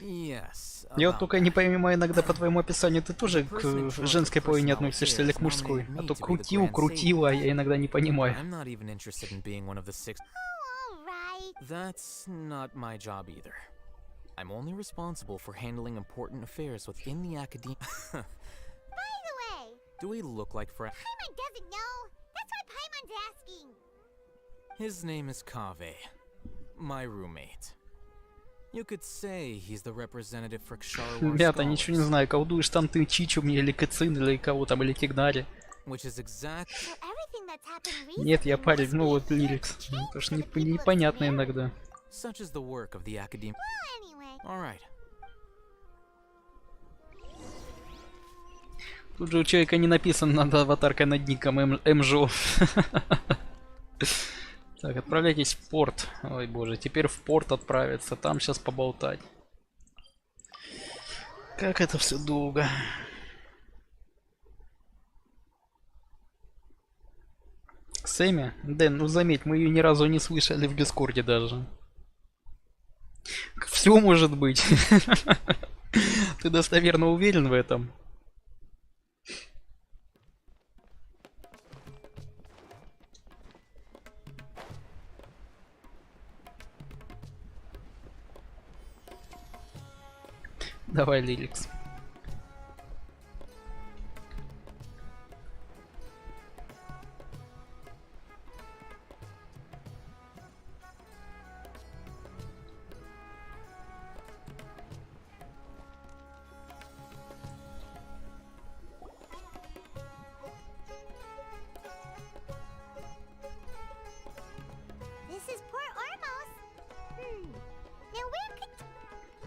Yes. Я вот только не понимаю иногда по твоему описанию, ты тоже к женской половине относишься или к мужской? А то крутила, а я иногда не понимаю. I'm not even interested in being one of the 6. Oh, alright. That's not my job either. I'm only responsible for handling important affairs within the academia. By the way... Do we look like friends? Paimon doesn't know. That's why Paimon's asking. His name is Kaveh, my roommate. You could say he's the representative for Kshar. Ребята, ничего не знаю, колдуешь там ты Чичу мне или Кацин, или кого там, или Тигнари. Which is exact... So everything that's happened recently... Нет, я парень, ну вот Лирикс. Потому что непонятно иногда. Such is the work of the academy. Well, anyway... Alright. Тут же у человека не написано над аватаркой над ником МЖО. Так, отправляйтесь в порт. Ой боже, теперь в порт отправиться. Там сейчас поболтать. Как это все долго. Сэмми? Дэн, ну заметь, мы ее ни разу не слышали в Дискорде даже. Все может быть. Ты достоверно уверен в этом? Давай, Лирикс.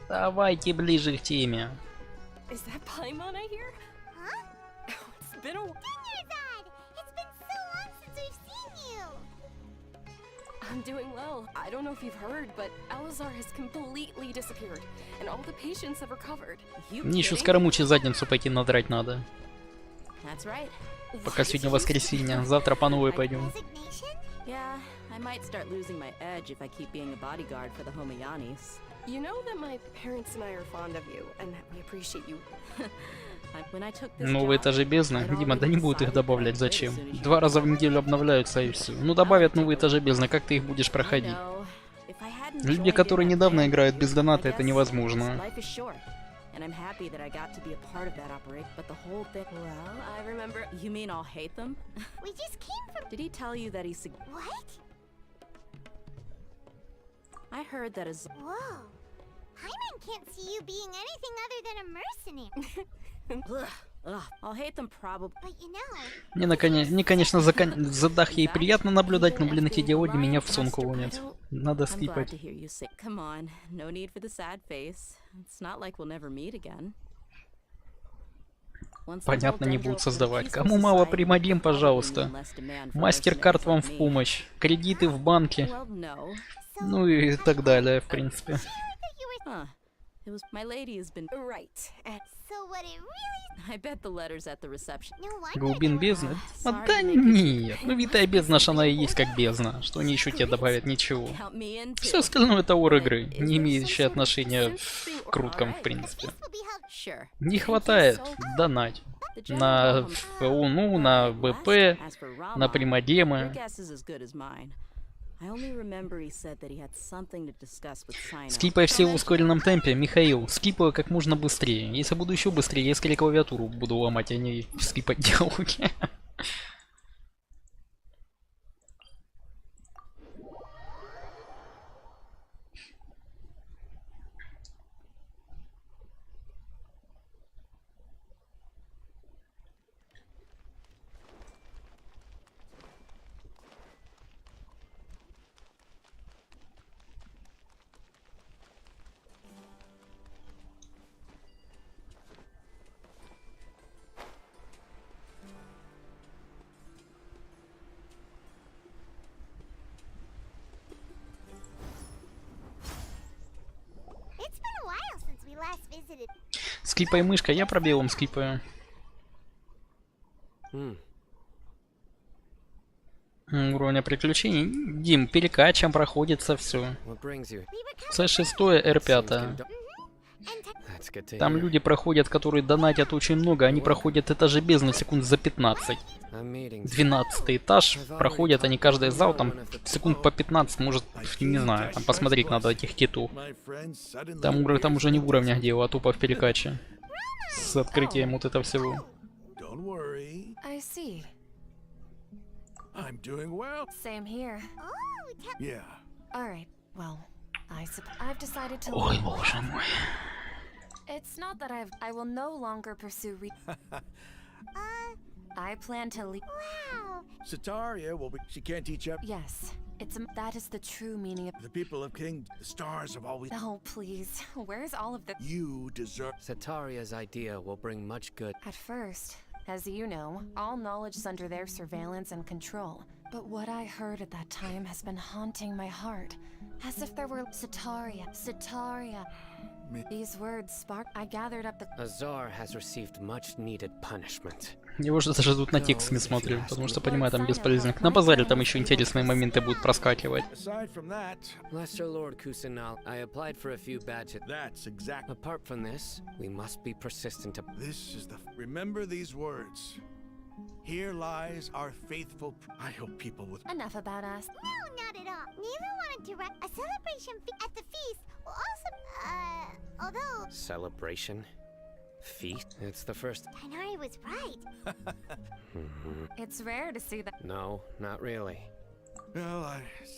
Давайте ближе к теме. Is that Paimon I hear? Huh? Oh, it's been a Dad! It's been so long since we've seen you! I'm doing well. I don't know if you've heard, but Elazar has completely disappeared, and all the patients have recovered. Мне еще скоромучей задницу пойти надрать надо. That's right. Пока сегодня воскресенье, завтра по новой пойдем. Yeah, I might start losing my edge if I keep being a bodyguard for the Homayanis. You know that my parents and I are fond of you, and that we appreciate you. Новые этажи бездны? Дима, да не будут их добавлять, зачем? 2 раза в неделю обновляются и все. Ну добавят новые этажи бездны, как ты их будешь проходить? Люди, которые недавно играют без доната, это невозможно. And I'm happy that I got to be a part of that operation, but the whole thing... Well, I remember... You mean I'll hate them? We just came from... Did he tell you that he's... What? I heard that as... Whoa. Paimon can't see you being anything other than a mercenary. I'll hate them probably. But you know... Мне, конечно, за Дахьей приятно наблюдать, но, блин, эти диоди меня в сонку гонят. Надо скипать. Come on, no need for the sad face. It's not like we'll never meet again. Понятно, не будут создавать. Кому мало примодем, пожалуйста. Мастеркард вам в помощь. Кредиты в банке. Ну и так далее, в принципе. It was my lady has been right. So what it really... I bet the letters at the reception. Глубин бездны? А да нет. Ну витая бездна, она и есть как бездна. Что они еще тебе добавят? Ничего. Все остальное это ор игры, не имеющие отношения к руткам, в принципе. Не хватает донать. На ФУ, на БП, на примодемы. Скипай все в ускоренном темпе, Михаил. Скипаю как можно быстрее. Если буду еще быстрее, я скорее клавиатуру буду ломать, а не скипать диалоги. Скипай мышка, я пробелом скипаю. Уровня приключений. Дим, перекачем проходится все. С6, Р5. Там люди проходят, которые донатят очень много, они проходят этажи бездны секунд за 15. 12 этаж проходят они каждый зал, там секунд по 15, может, не знаю, там посмотреть надо этих китов. Там уже не в уровнях дело, а тупо в перекаче. С открытием вот этого всего. I'm doing well. Same here. Oh, Yeah. All right. Well, I've decided to. Ой, боже мой. It's not that I will no longer pursue I plan to leave. Wow. Sataria will be. She can't teach up. Yes. That is the true meaning of The people of King, the stars have always. Oh, please. Where's all of the You deserve. Sataria's idea will bring much good. At first, as you know, all knowledge is under their surveillance and control. But what I heard at that time has been haunting my heart. As if there were Sataria. These words sparked. I gathered up the... Azar has received much needed punishment. Его же даже тут на текст не смотрю, потому что понимаю, там бесполезно. На базаре там еще интересные моменты будут проскакивать. Lesser Lord Kusanal, I applied for a few badges. That's exact. Apart from this, we must be persistent. This is the. Remember these words. Here lies our faithful. I hope people would. Enough about us. No, not at all. Neva wanted to run a celebration at the feast. Will also, although Celebration? Feast? It's the first. Tanari was right. It's rare to see that. No, not really. Well,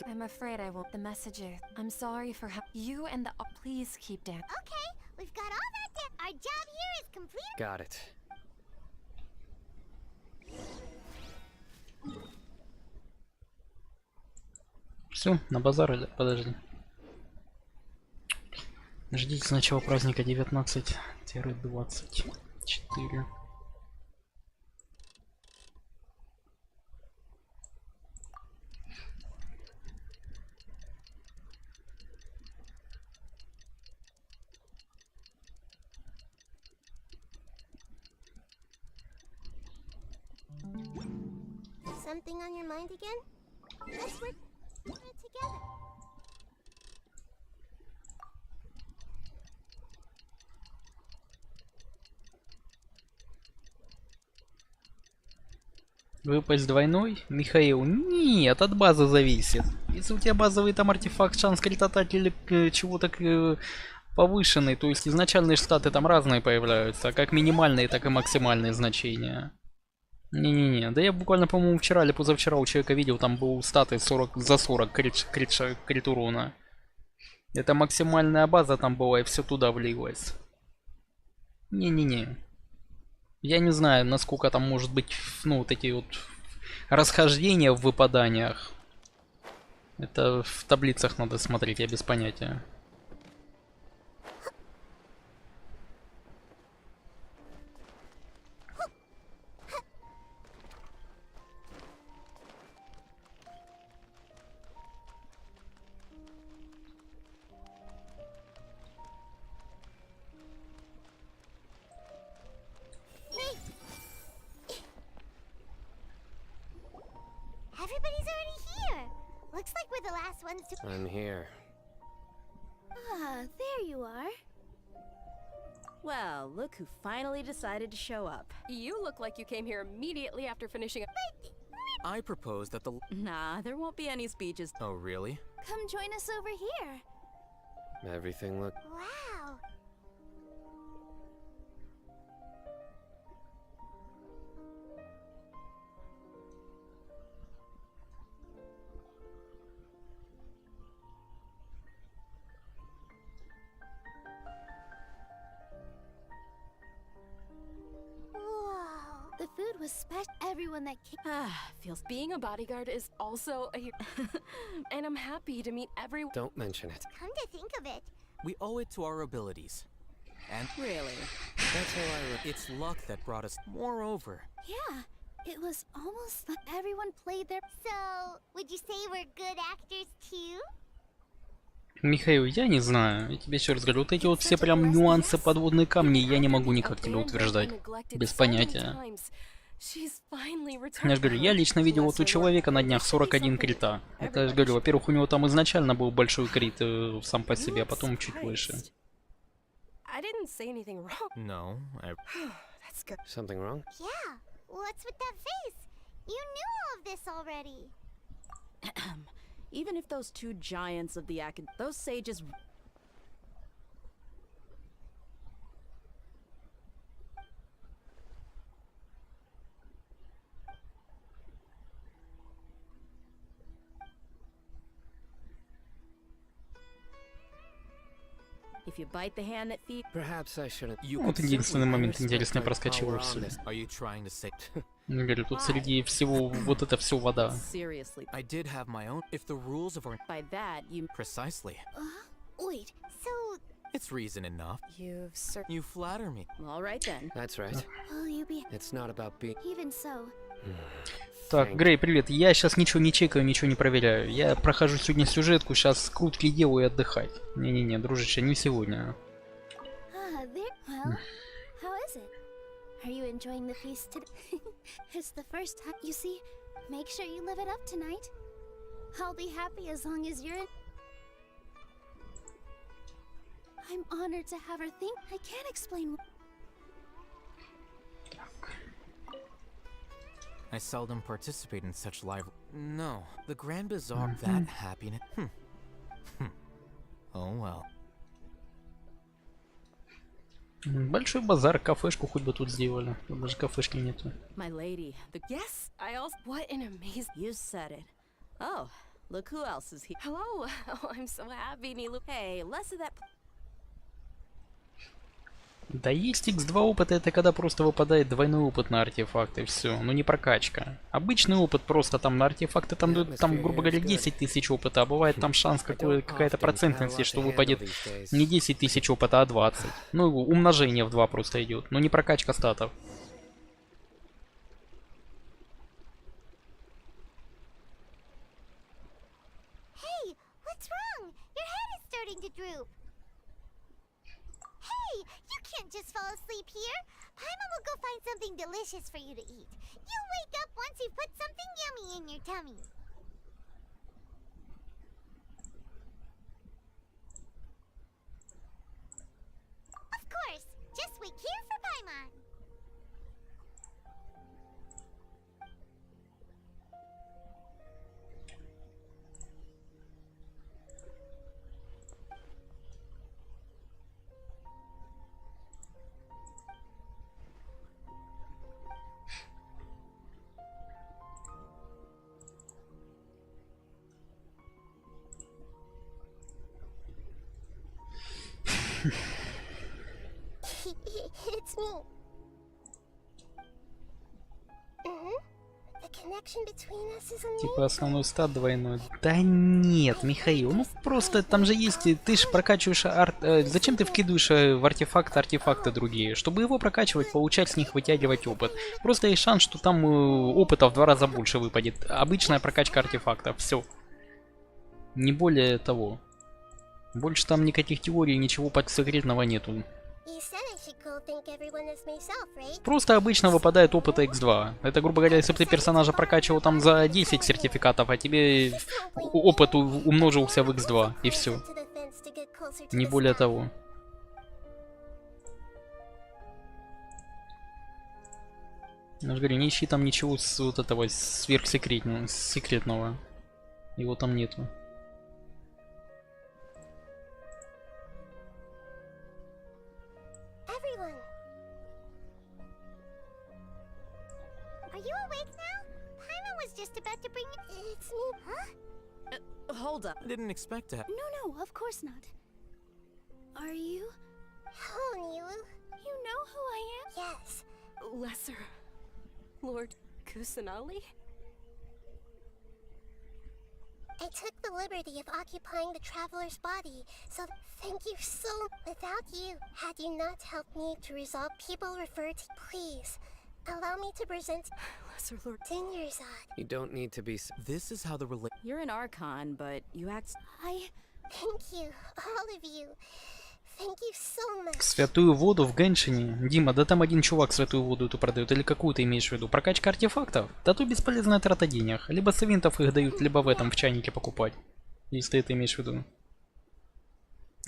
I'm afraid I won't. The messenger. I'm sorry for how you and the. Please keep down. Okay, we've got all that down. Our job here is complete. Got it. Все, на базар или подожди. Ждите с начала праздника 19-24. Something on your mind again? Let's work it together. Выпасть двойной? Михаил, нет, от базы зависит. Если у тебя базовый там артефакт, шанс критотать или чего-то повышенный, то есть изначальные штаты там разные появляются, как минимальные, так и максимальные значения. Не-не-не, да я буквально, по-моему, вчера или позавчера у человека видел, там был статы 40, за 40 крит урона. Это максимальная база там была, и все туда влилось. Не-не-не. Я не знаю, насколько там может быть, ну, вот эти вот расхождения в выпаданиях. Это в таблицах надо смотреть, я без понятия. I'm here. Ah, there you are. Well, look who finally decided to show up. You look like you came here immediately after finishing I propose that the... Nah, there won't be any speeches. Oh, really? Come join us over here. Everything look... Wow. The food was special. Everyone that came. feels being a bodyguard is also a and I'm happy to meet everyone. Don't mention it. Come to think of it. We owe it to our abilities. And really, that's how it's luck that brought us. Moreover, Yeah, it was almost like everyone played their. So, would you say we're good actors too? Михаил, я не знаю. Я тебе еще раз говорю, вот эти вот все прям нюансы, подводные камни, я не могу никак тебе утверждать. Без понятия. Я же говорю, я лично видел вот у человека на днях 41 крита. Это, я же говорю, во-первых, у него там изначально был большой крит сам по себе, а потом чуть выше. no, Something wrong? Yeah. What's with that face? You knew all of this already. even if those two giants of the those sages. If you bite the hand that feeds. Perhaps I shouldn't. Вот единственный момент интересный проскочил и все. Are you trying to say? Я говорю, тут среди всего вот это все вода. Seriously. I did have my own. If the rules of our. By that you. Precisely. Wait, so. It's reason enough. You flatter me. All right then. That's right. Will you be? It's not about being. Even so. Так, Грей, привет. Я сейчас ничего не чекаю, ничего не проверяю. Я прохожу сегодня сюжетку, сейчас крутки делаю и отдыхать. Не-не-не, дружище, не сегодня. Well, how is it? Are you enjoying the feast today? It's the first time. You see, make sure you live it up tonight. I'll be happy as long as you're in. I'm honored to have her think. I can't explain. I seldom participate in such live... No, the Grand Bazaar, that happiness... Oh well. Большой базар, кафешку хоть бы тут сделали. Тут даже кафешки нету. My lady, the... Yes, I also... What an amazing... You said it. Oh, look who else is here. Hello. Oh, I'm so happy, Nilu. Hey, less of that... Да есть X2 опыт, это когда просто выпадает двойной опыт на артефакты, все, ну не прокачка. Обычный опыт просто там на артефакты там дают, там, грубо говоря, 10 тысяч опыта, а бывает там шанс какая-то процентность, что выпадет не 10 тысяч опыта, а 20. Ну умножение в 2 просто идет, но не прокачка статов. Hey, what's wrong? Your head is starting to droop. Hey, you can't just fall asleep here. Paimon will go find something delicious for you to eat. You'll wake up once you've put something yummy in your tummy. Of course, just wait here for Paimon. It's me. The connection between us is amazing. Типа основной стат двойной. Да нет, Михаил, ну просто там же есть, ты ж прокачиваешь зачем ты вкидываешь в артефакты другие? Чтобы его прокачивать, получать с них, вытягивать опыт. Просто есть шанс, что там опыта в 2 раза больше выпадет. Обычная прокачка артефактов, все. Не более того. Больше там никаких теорий, ничего секретного нету. Просто обычно выпадает опыта X2. Это, грубо говоря, если бы ты персонажа прокачивал там за 10 сертификатов, а тебе опыт умножился в X2, и все. Не более того. Я же говорю, не ищи там ничего с вот этого сверхсекретного. Его там нету. It's me. Huh? Hold up. I didn't expect that. No, of course not. Are you? Oh, Nilu. You know who I am? Yes. Lesser Lord Kusanali? I took the liberty of occupying the traveler's body, so thank you so much. Without you, had you not helped me to resolve people refer to... Please, allow me to present... Lesser Lord... Dinyerzad. You don't need to be... This is how the You're an Archon, but you act... Thank you, all of you. Thank you so much. Святую воду в Геншине? Дима, да там один чувак святую воду эту продает. Или какую ты имеешь в виду? Прокачка артефактов? Да то бесполезная трата денег. Либо с ивентов их дают, либо в этом, в чайнике покупать. Если ты это имеешь в виду.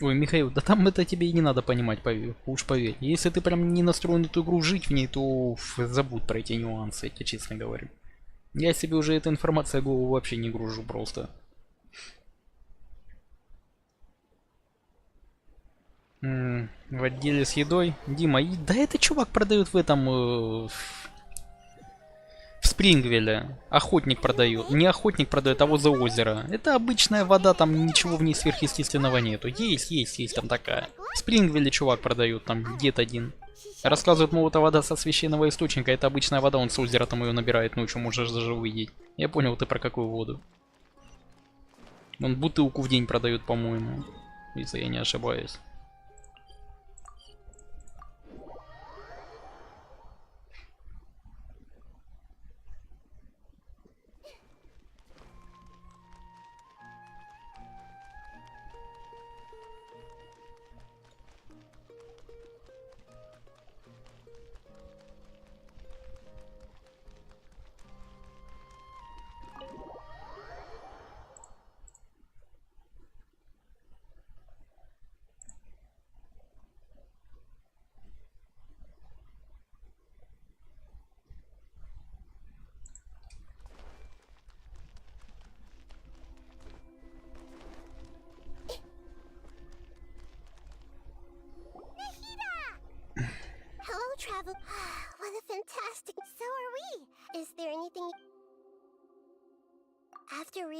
Ой, Михаил, да там это тебе и не надо понимать, поверь. Уж поверь. Если ты прям не настроен эту игру жить в ней, то забудь про эти нюансы, я тебе честно говорю. Я себе уже эта информация в голову вообще не гружу просто. В отделе с едой. Дима, да это чувак продает в этом... в Спрингвеле. Охотник продает. Не охотник продает, а возле озера. Это обычная вода, там ничего в ней сверхъестественного нету. Есть там такая. В Спрингвеле чувак продает, там дед один. Рассказывает, мол, это вода со священного источника, это обычная вода, он с озера там ее набирает ночью, можешь даже выйти. Я понял, ты про какую воду. Он бутылку в день продает, по-моему, если я не ошибаюсь.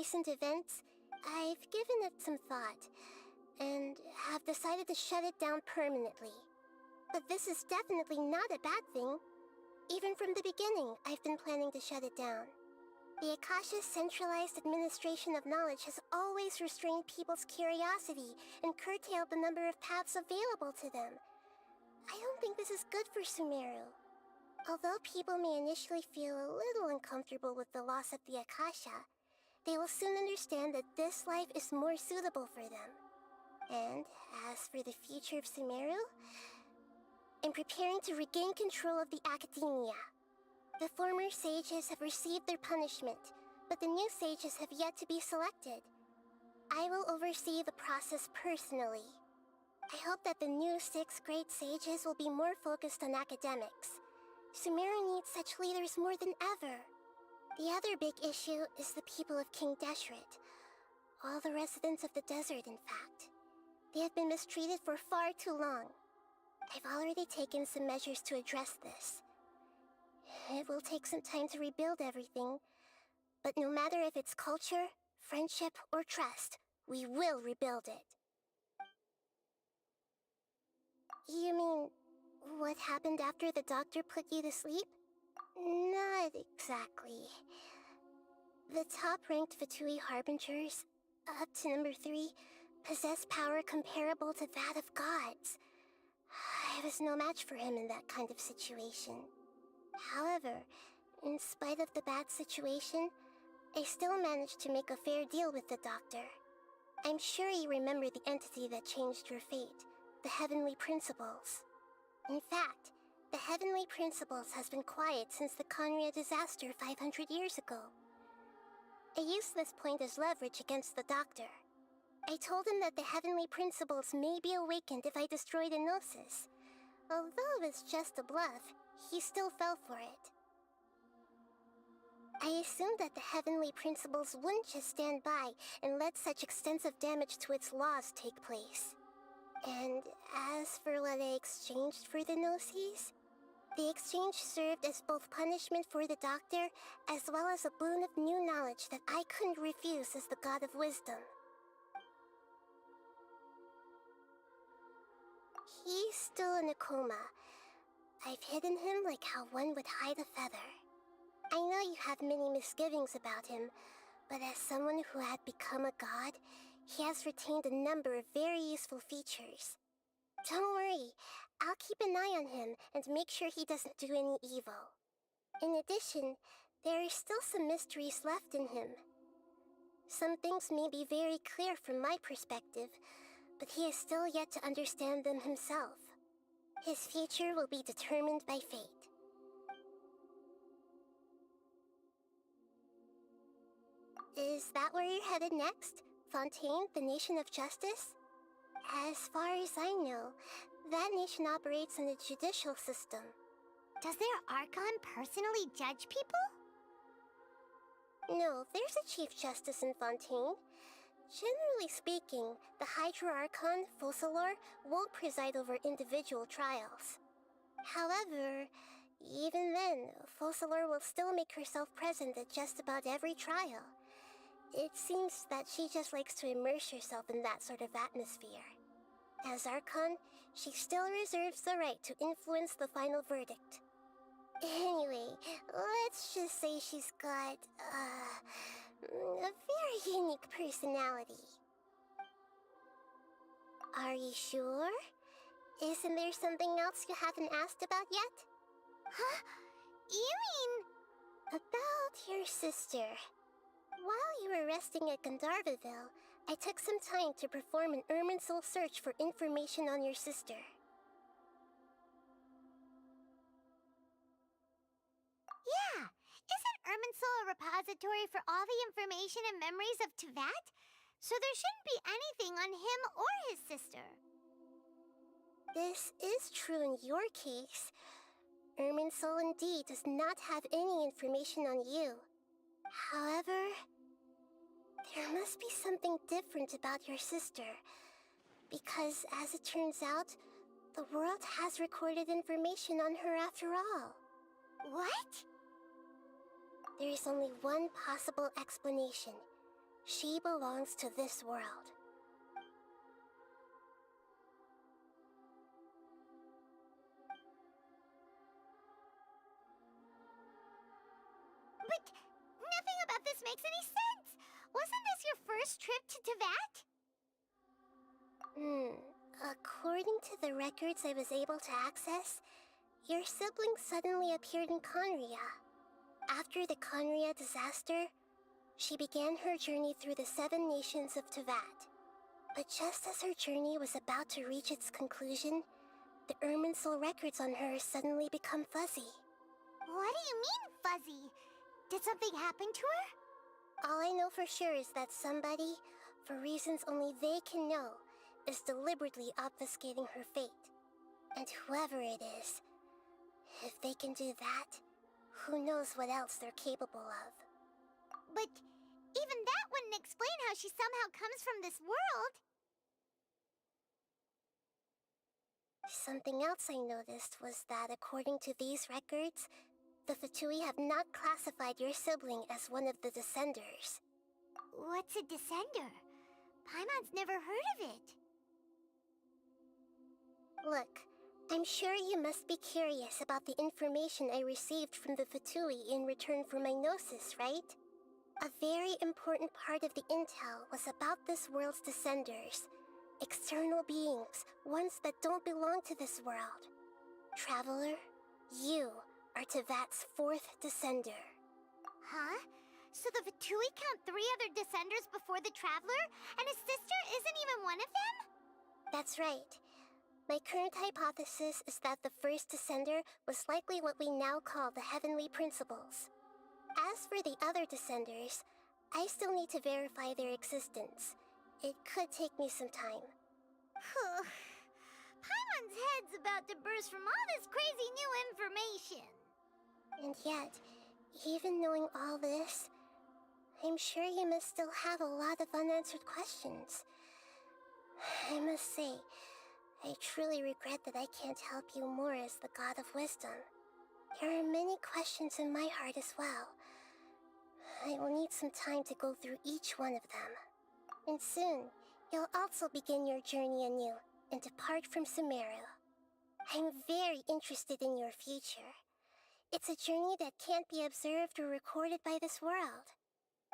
recent events, I've given it some thought, and have decided to shut it down permanently. But this is definitely not a bad thing. Even from the beginning, I've been planning to shut it down. The Akasha's centralized administration of knowledge has always restrained people's curiosity and curtailed the number of paths available to them. I don't think this is good for Sumeru. Although people may initially feel a little uncomfortable with the loss of the Akasha, they will soon understand that this life is more suitable for them. And as for the future of Sumeru, I'm preparing to regain control of the academia. The former sages have received their punishment, but the new sages have yet to be selected. I will oversee the process personally. I hope that the new 6th grade sages will be more focused on academics. Sumeru needs such leaders more than ever. The other big issue is the people of King Deshret. All the residents of the desert, in fact. They have been mistreated for far too long. I've already taken some measures to address this. It will take some time to rebuild everything, but no matter if it's culture, friendship, or trust, we will rebuild it. You mean, what happened after the doctor put you to sleep? Not exactly. The top-ranked Fatui Harbingers, up to number 3, possess power comparable to that of gods. I was no match for him in that kind of situation. However, in spite of the bad situation, I still managed to make a fair deal with the doctor. I'm sure you remember the entity that changed your fate, the Heavenly Principles. In fact, the Heavenly Principles has been quiet since the Conria disaster 500 years ago. I used this point as leverage against the doctor. I told him that the Heavenly Principles may be awakened if I destroy the Gnosis. Although it was just a bluff, he still fell for it. I assumed that the Heavenly Principles wouldn't just stand by and let such extensive damage to its laws take place. And as for what I exchanged for the Gnosis, the exchange served as both punishment for the doctor as well as a boon of new knowledge that I couldn't refuse as the God of Wisdom. He's still in a coma. I've hidden him like how one would hide a feather. I know you have many misgivings about him, but as someone who had become a god, he has retained a number of very useful features. Don't worry, I'll keep an eye on him and make sure he doesn't do any evil. In addition, there are still some mysteries left in him. Some things may be very clear from my perspective, but he is still yet to understand them himself. His future will be determined by fate. Is that where you're headed next? Fontaine, the Nation of Justice? As far as I know, that nation operates in a judicial system. Does their Archon personally judge people? No, there's a Chief Justice in Fontaine. Generally speaking, the Hydra-Archon, Focalor, won't preside over individual trials. However, even then, Focalor will still make herself present at just about every trial. It seems that she just likes to immerse herself in that sort of atmosphere. As Archon, she still reserves the right to influence the final verdict. Anyway, let's just say she's got, a very unique personality. Are you sure? Isn't there something else you haven't asked about yet? Huh? You mean... About your sister. While you were resting at Gandharvaville, I took some time to perform an Irminsul search for information on your sister. Yeah! Isn't Irminsul a repository for all the information and memories of Tevat? So there shouldn't be anything on him or his sister. This is true in your case. Irminsul indeed does not have any information on you. However, there must be something different about your sister. Because, as it turns out, the world has recorded information on her after all. What? There is only one possible explanation. She belongs to this world. But nothing about this makes any sense. Wasn't this your first trip to Teyvat? According to the records I was able to access, your sibling suddenly appeared in Conria. After the Conria disaster, she began her journey through the 7 nations of Teyvat. But just as her journey was about to reach its conclusion, the Irminsul records on her suddenly become fuzzy. What do you mean, fuzzy? Did something happen to her? All I know for sure is that somebody, for reasons only they can know, is deliberately obfuscating her fate. And whoever it is, if they can do that, who knows what else they're capable of. But even that wouldn't explain how she somehow comes from this world. Something else I noticed was that according to these records, the Fatui have not classified your sibling as one of the Descenders. What's a Descender? Paimon's never heard of it. Look, I'm sure you must be curious about the information I received from the Fatui in return for my gnosis, right? A very important part of the intel was about this world's Descenders. External beings, ones that don't belong to this world. Traveler, you are Teyvat's 4th Descender. Huh? So the Fatui count 3 other Descenders before the Traveler, and his sister isn't even one of them? That's right. My current hypothesis is that the first Descender was likely what we now call the Heavenly Principles. As for the other Descenders, I still need to verify their existence. It could take me some time. Paimon's head's about to burst from all this crazy new information. And yet, even knowing all this, I'm sure you must still have a lot of unanswered questions. I must say, I truly regret that I can't help you more as the God of Wisdom. There are many questions in my heart as well. I will need some time to go through each one of them. And soon, you'll also begin your journey anew and depart from Sumeru. I'm very interested in your future. It's a journey that can't be observed or recorded by this world.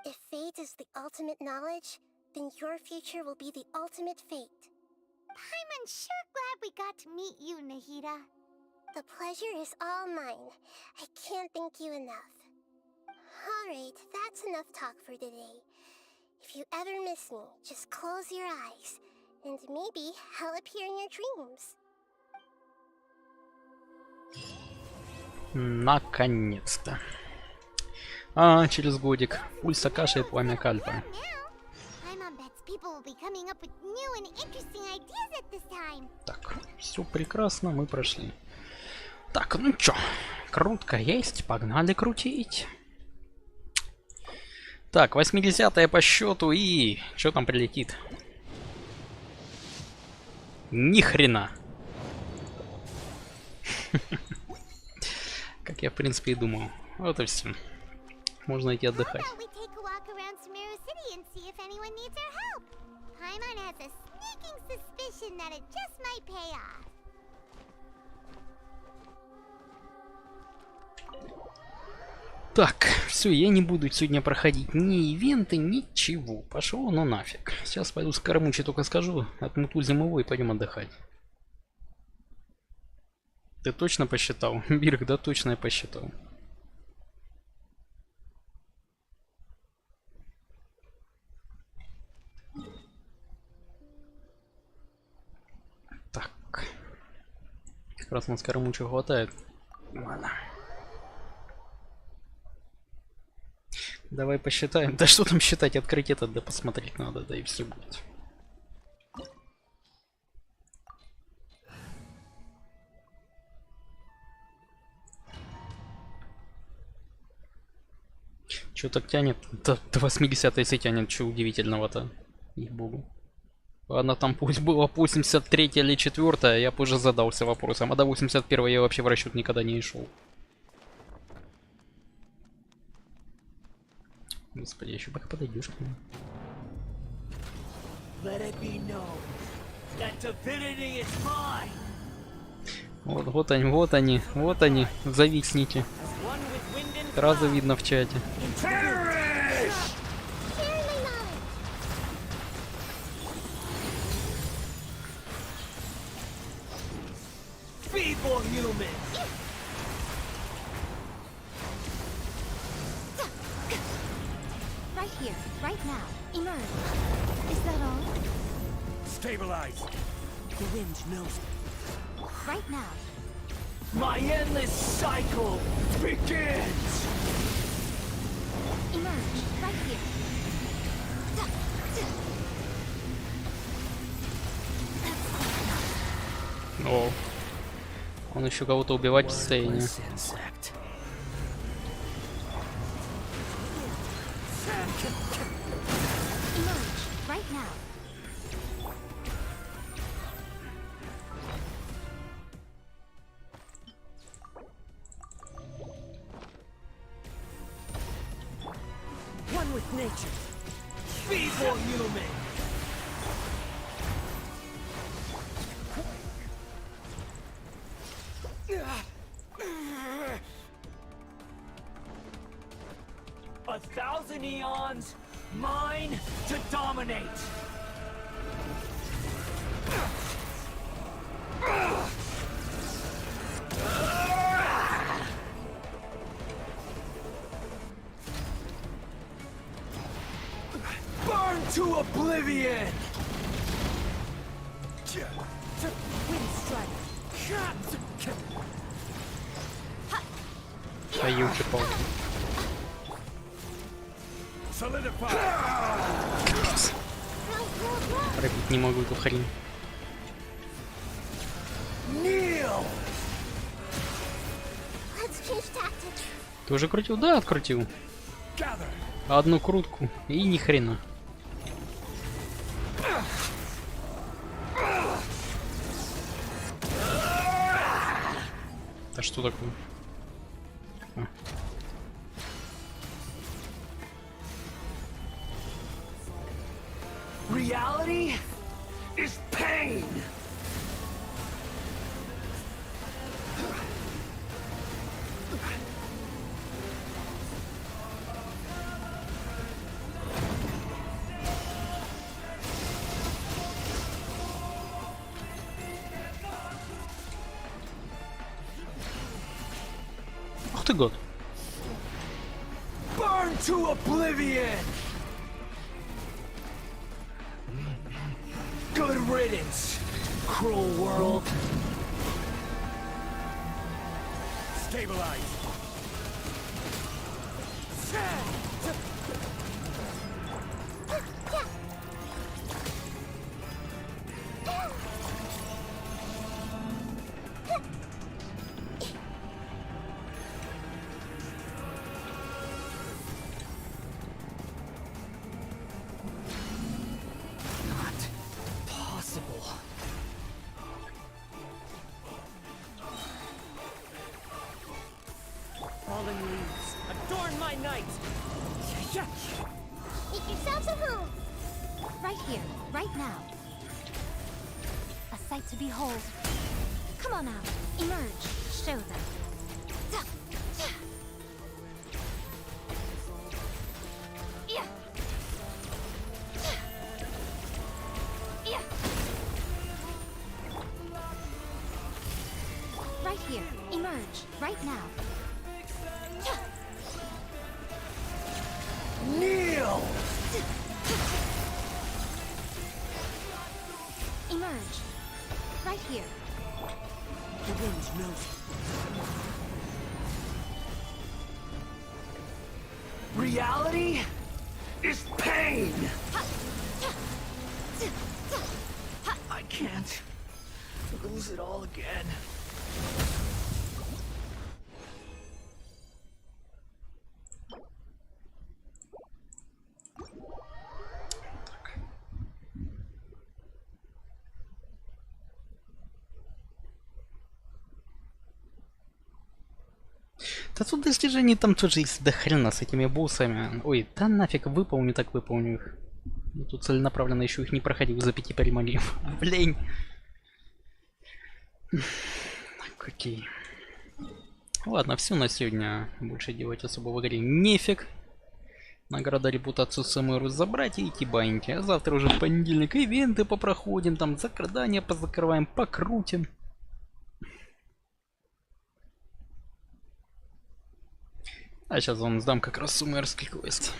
If fate is the ultimate knowledge, then your future will be the ultimate fate. Paimon's sure glad we got to meet you, Nahida. The pleasure is all mine. I can't thank you enough. Alright, that's enough talk for today. If you ever miss me, just close your eyes, and maybe I'll appear in your dreams. Наконец-то. Через годик. Пульс Акаши и пламя кальпа. Так, все прекрасно, мы прошли. Так, ну чё, крутка есть, погнали крутить. Так, 80-е по счету и... Что там прилетит? Ни хрена. Как я, в принципе, и думал. Вот и все. Можно идти отдыхать. Так, все, я не буду сегодня проходить ни ивенты, ничего. Пошел, ну нафиг. Сейчас пойду с Кормучи только скажу, отмуту зимовой и пойдем отдыхать. Ты точно посчитал? Бирк, да точно я посчитал. Так. Как раз на Кормучи хватает. Ладно. Давай посчитаем. Да что там считать? Открыть этот, да посмотреть надо, да и все будет. Чё так тянет? До 80 если тянет, что удивительного-то? Ей-богу. Ладно, там пусть было 83 или 4, я позже задался вопросом. А до 81 я вообще в расчет никогда не шел. Господи, еще пока подойдешь к нему. Let it be known that divinity is mine. Вот они, вот они, вот они, зависните. Сразу видно в чате. Feeble human. Right here, right now. Emerge. Is that all? Stabilize. The wind knows. Right now. My endless cycle begins. Emerge. Right here. О, он еще кого-то убивать в состоянии. Right now. One with nature. Feeble human. A thousand eons, mine to dominate. Burn to oblivion. Wind strike. А елки-палки. Пробить не могу эту хрень. Ты уже крутил? Да, открутил. Одну крутку и ни хрена. Да что такое? А. Reality is pain. Ух ты, год. Burn to oblivion. Good riddance, cruel world. Stabilize. Fallen leaves, adorn my night! Make yourselves a home! Right here, right now. A sight to behold. Come on out, emerge, show them. Right here, emerge, right now. Kneel! Emerge. Right here. The wind knows it. Reality is pain! I can't lose it all again. Да тут достижений там тоже есть до хрена с этими боссами. Ой, да нафиг, выполню так выполню их. Ну, тут целенаправленно еще их не проходил за 5 примолив. Блин. Окей. Ладно, все на сегодня. Больше делать особо в игре нефиг. Награда, репутацию СМР забрать и идти баньки. А завтра уже в понедельник ивенты попроходим, там закрадания позакрываем, покрутим. А сейчас вам сдам как раз сумерский квест.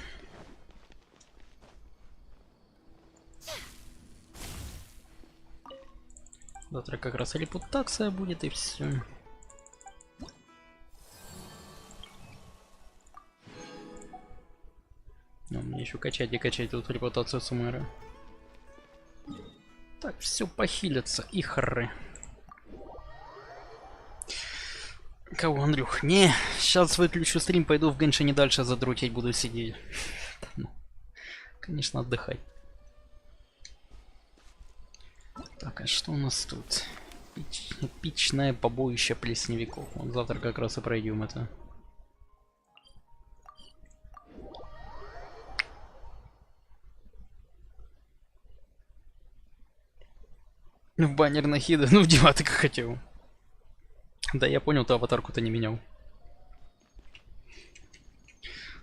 Завтра как раз репутация будет и все. Ну, мне еще качать и качать тут репутацию сумера. Так, все похилится и хры. Кого, Андрюх? Не, сейчас выключу стрим, пойду в Геншине дальше задрутить буду сидеть. Ну, конечно, отдыхать. Так, а что у нас тут? Эпичное побоище плесневиков. Вот завтра как раз и пройдем это. В баннер нахида, ну в дела ты как хотел. Да, я понял, ты аватарку-то не менял.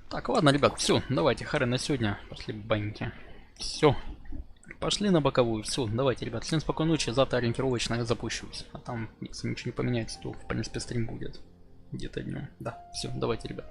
Так, ладно, ребят, все, давайте, хары на сегодня. Пошли баньки. Все. Пошли на боковую. Все, давайте, ребят, всем спокойной ночи. Завтра ориентировочно я запущусь. А там, если ничего не поменяется, то, в принципе, стрим будет где-то днем. Да, все, давайте, ребят.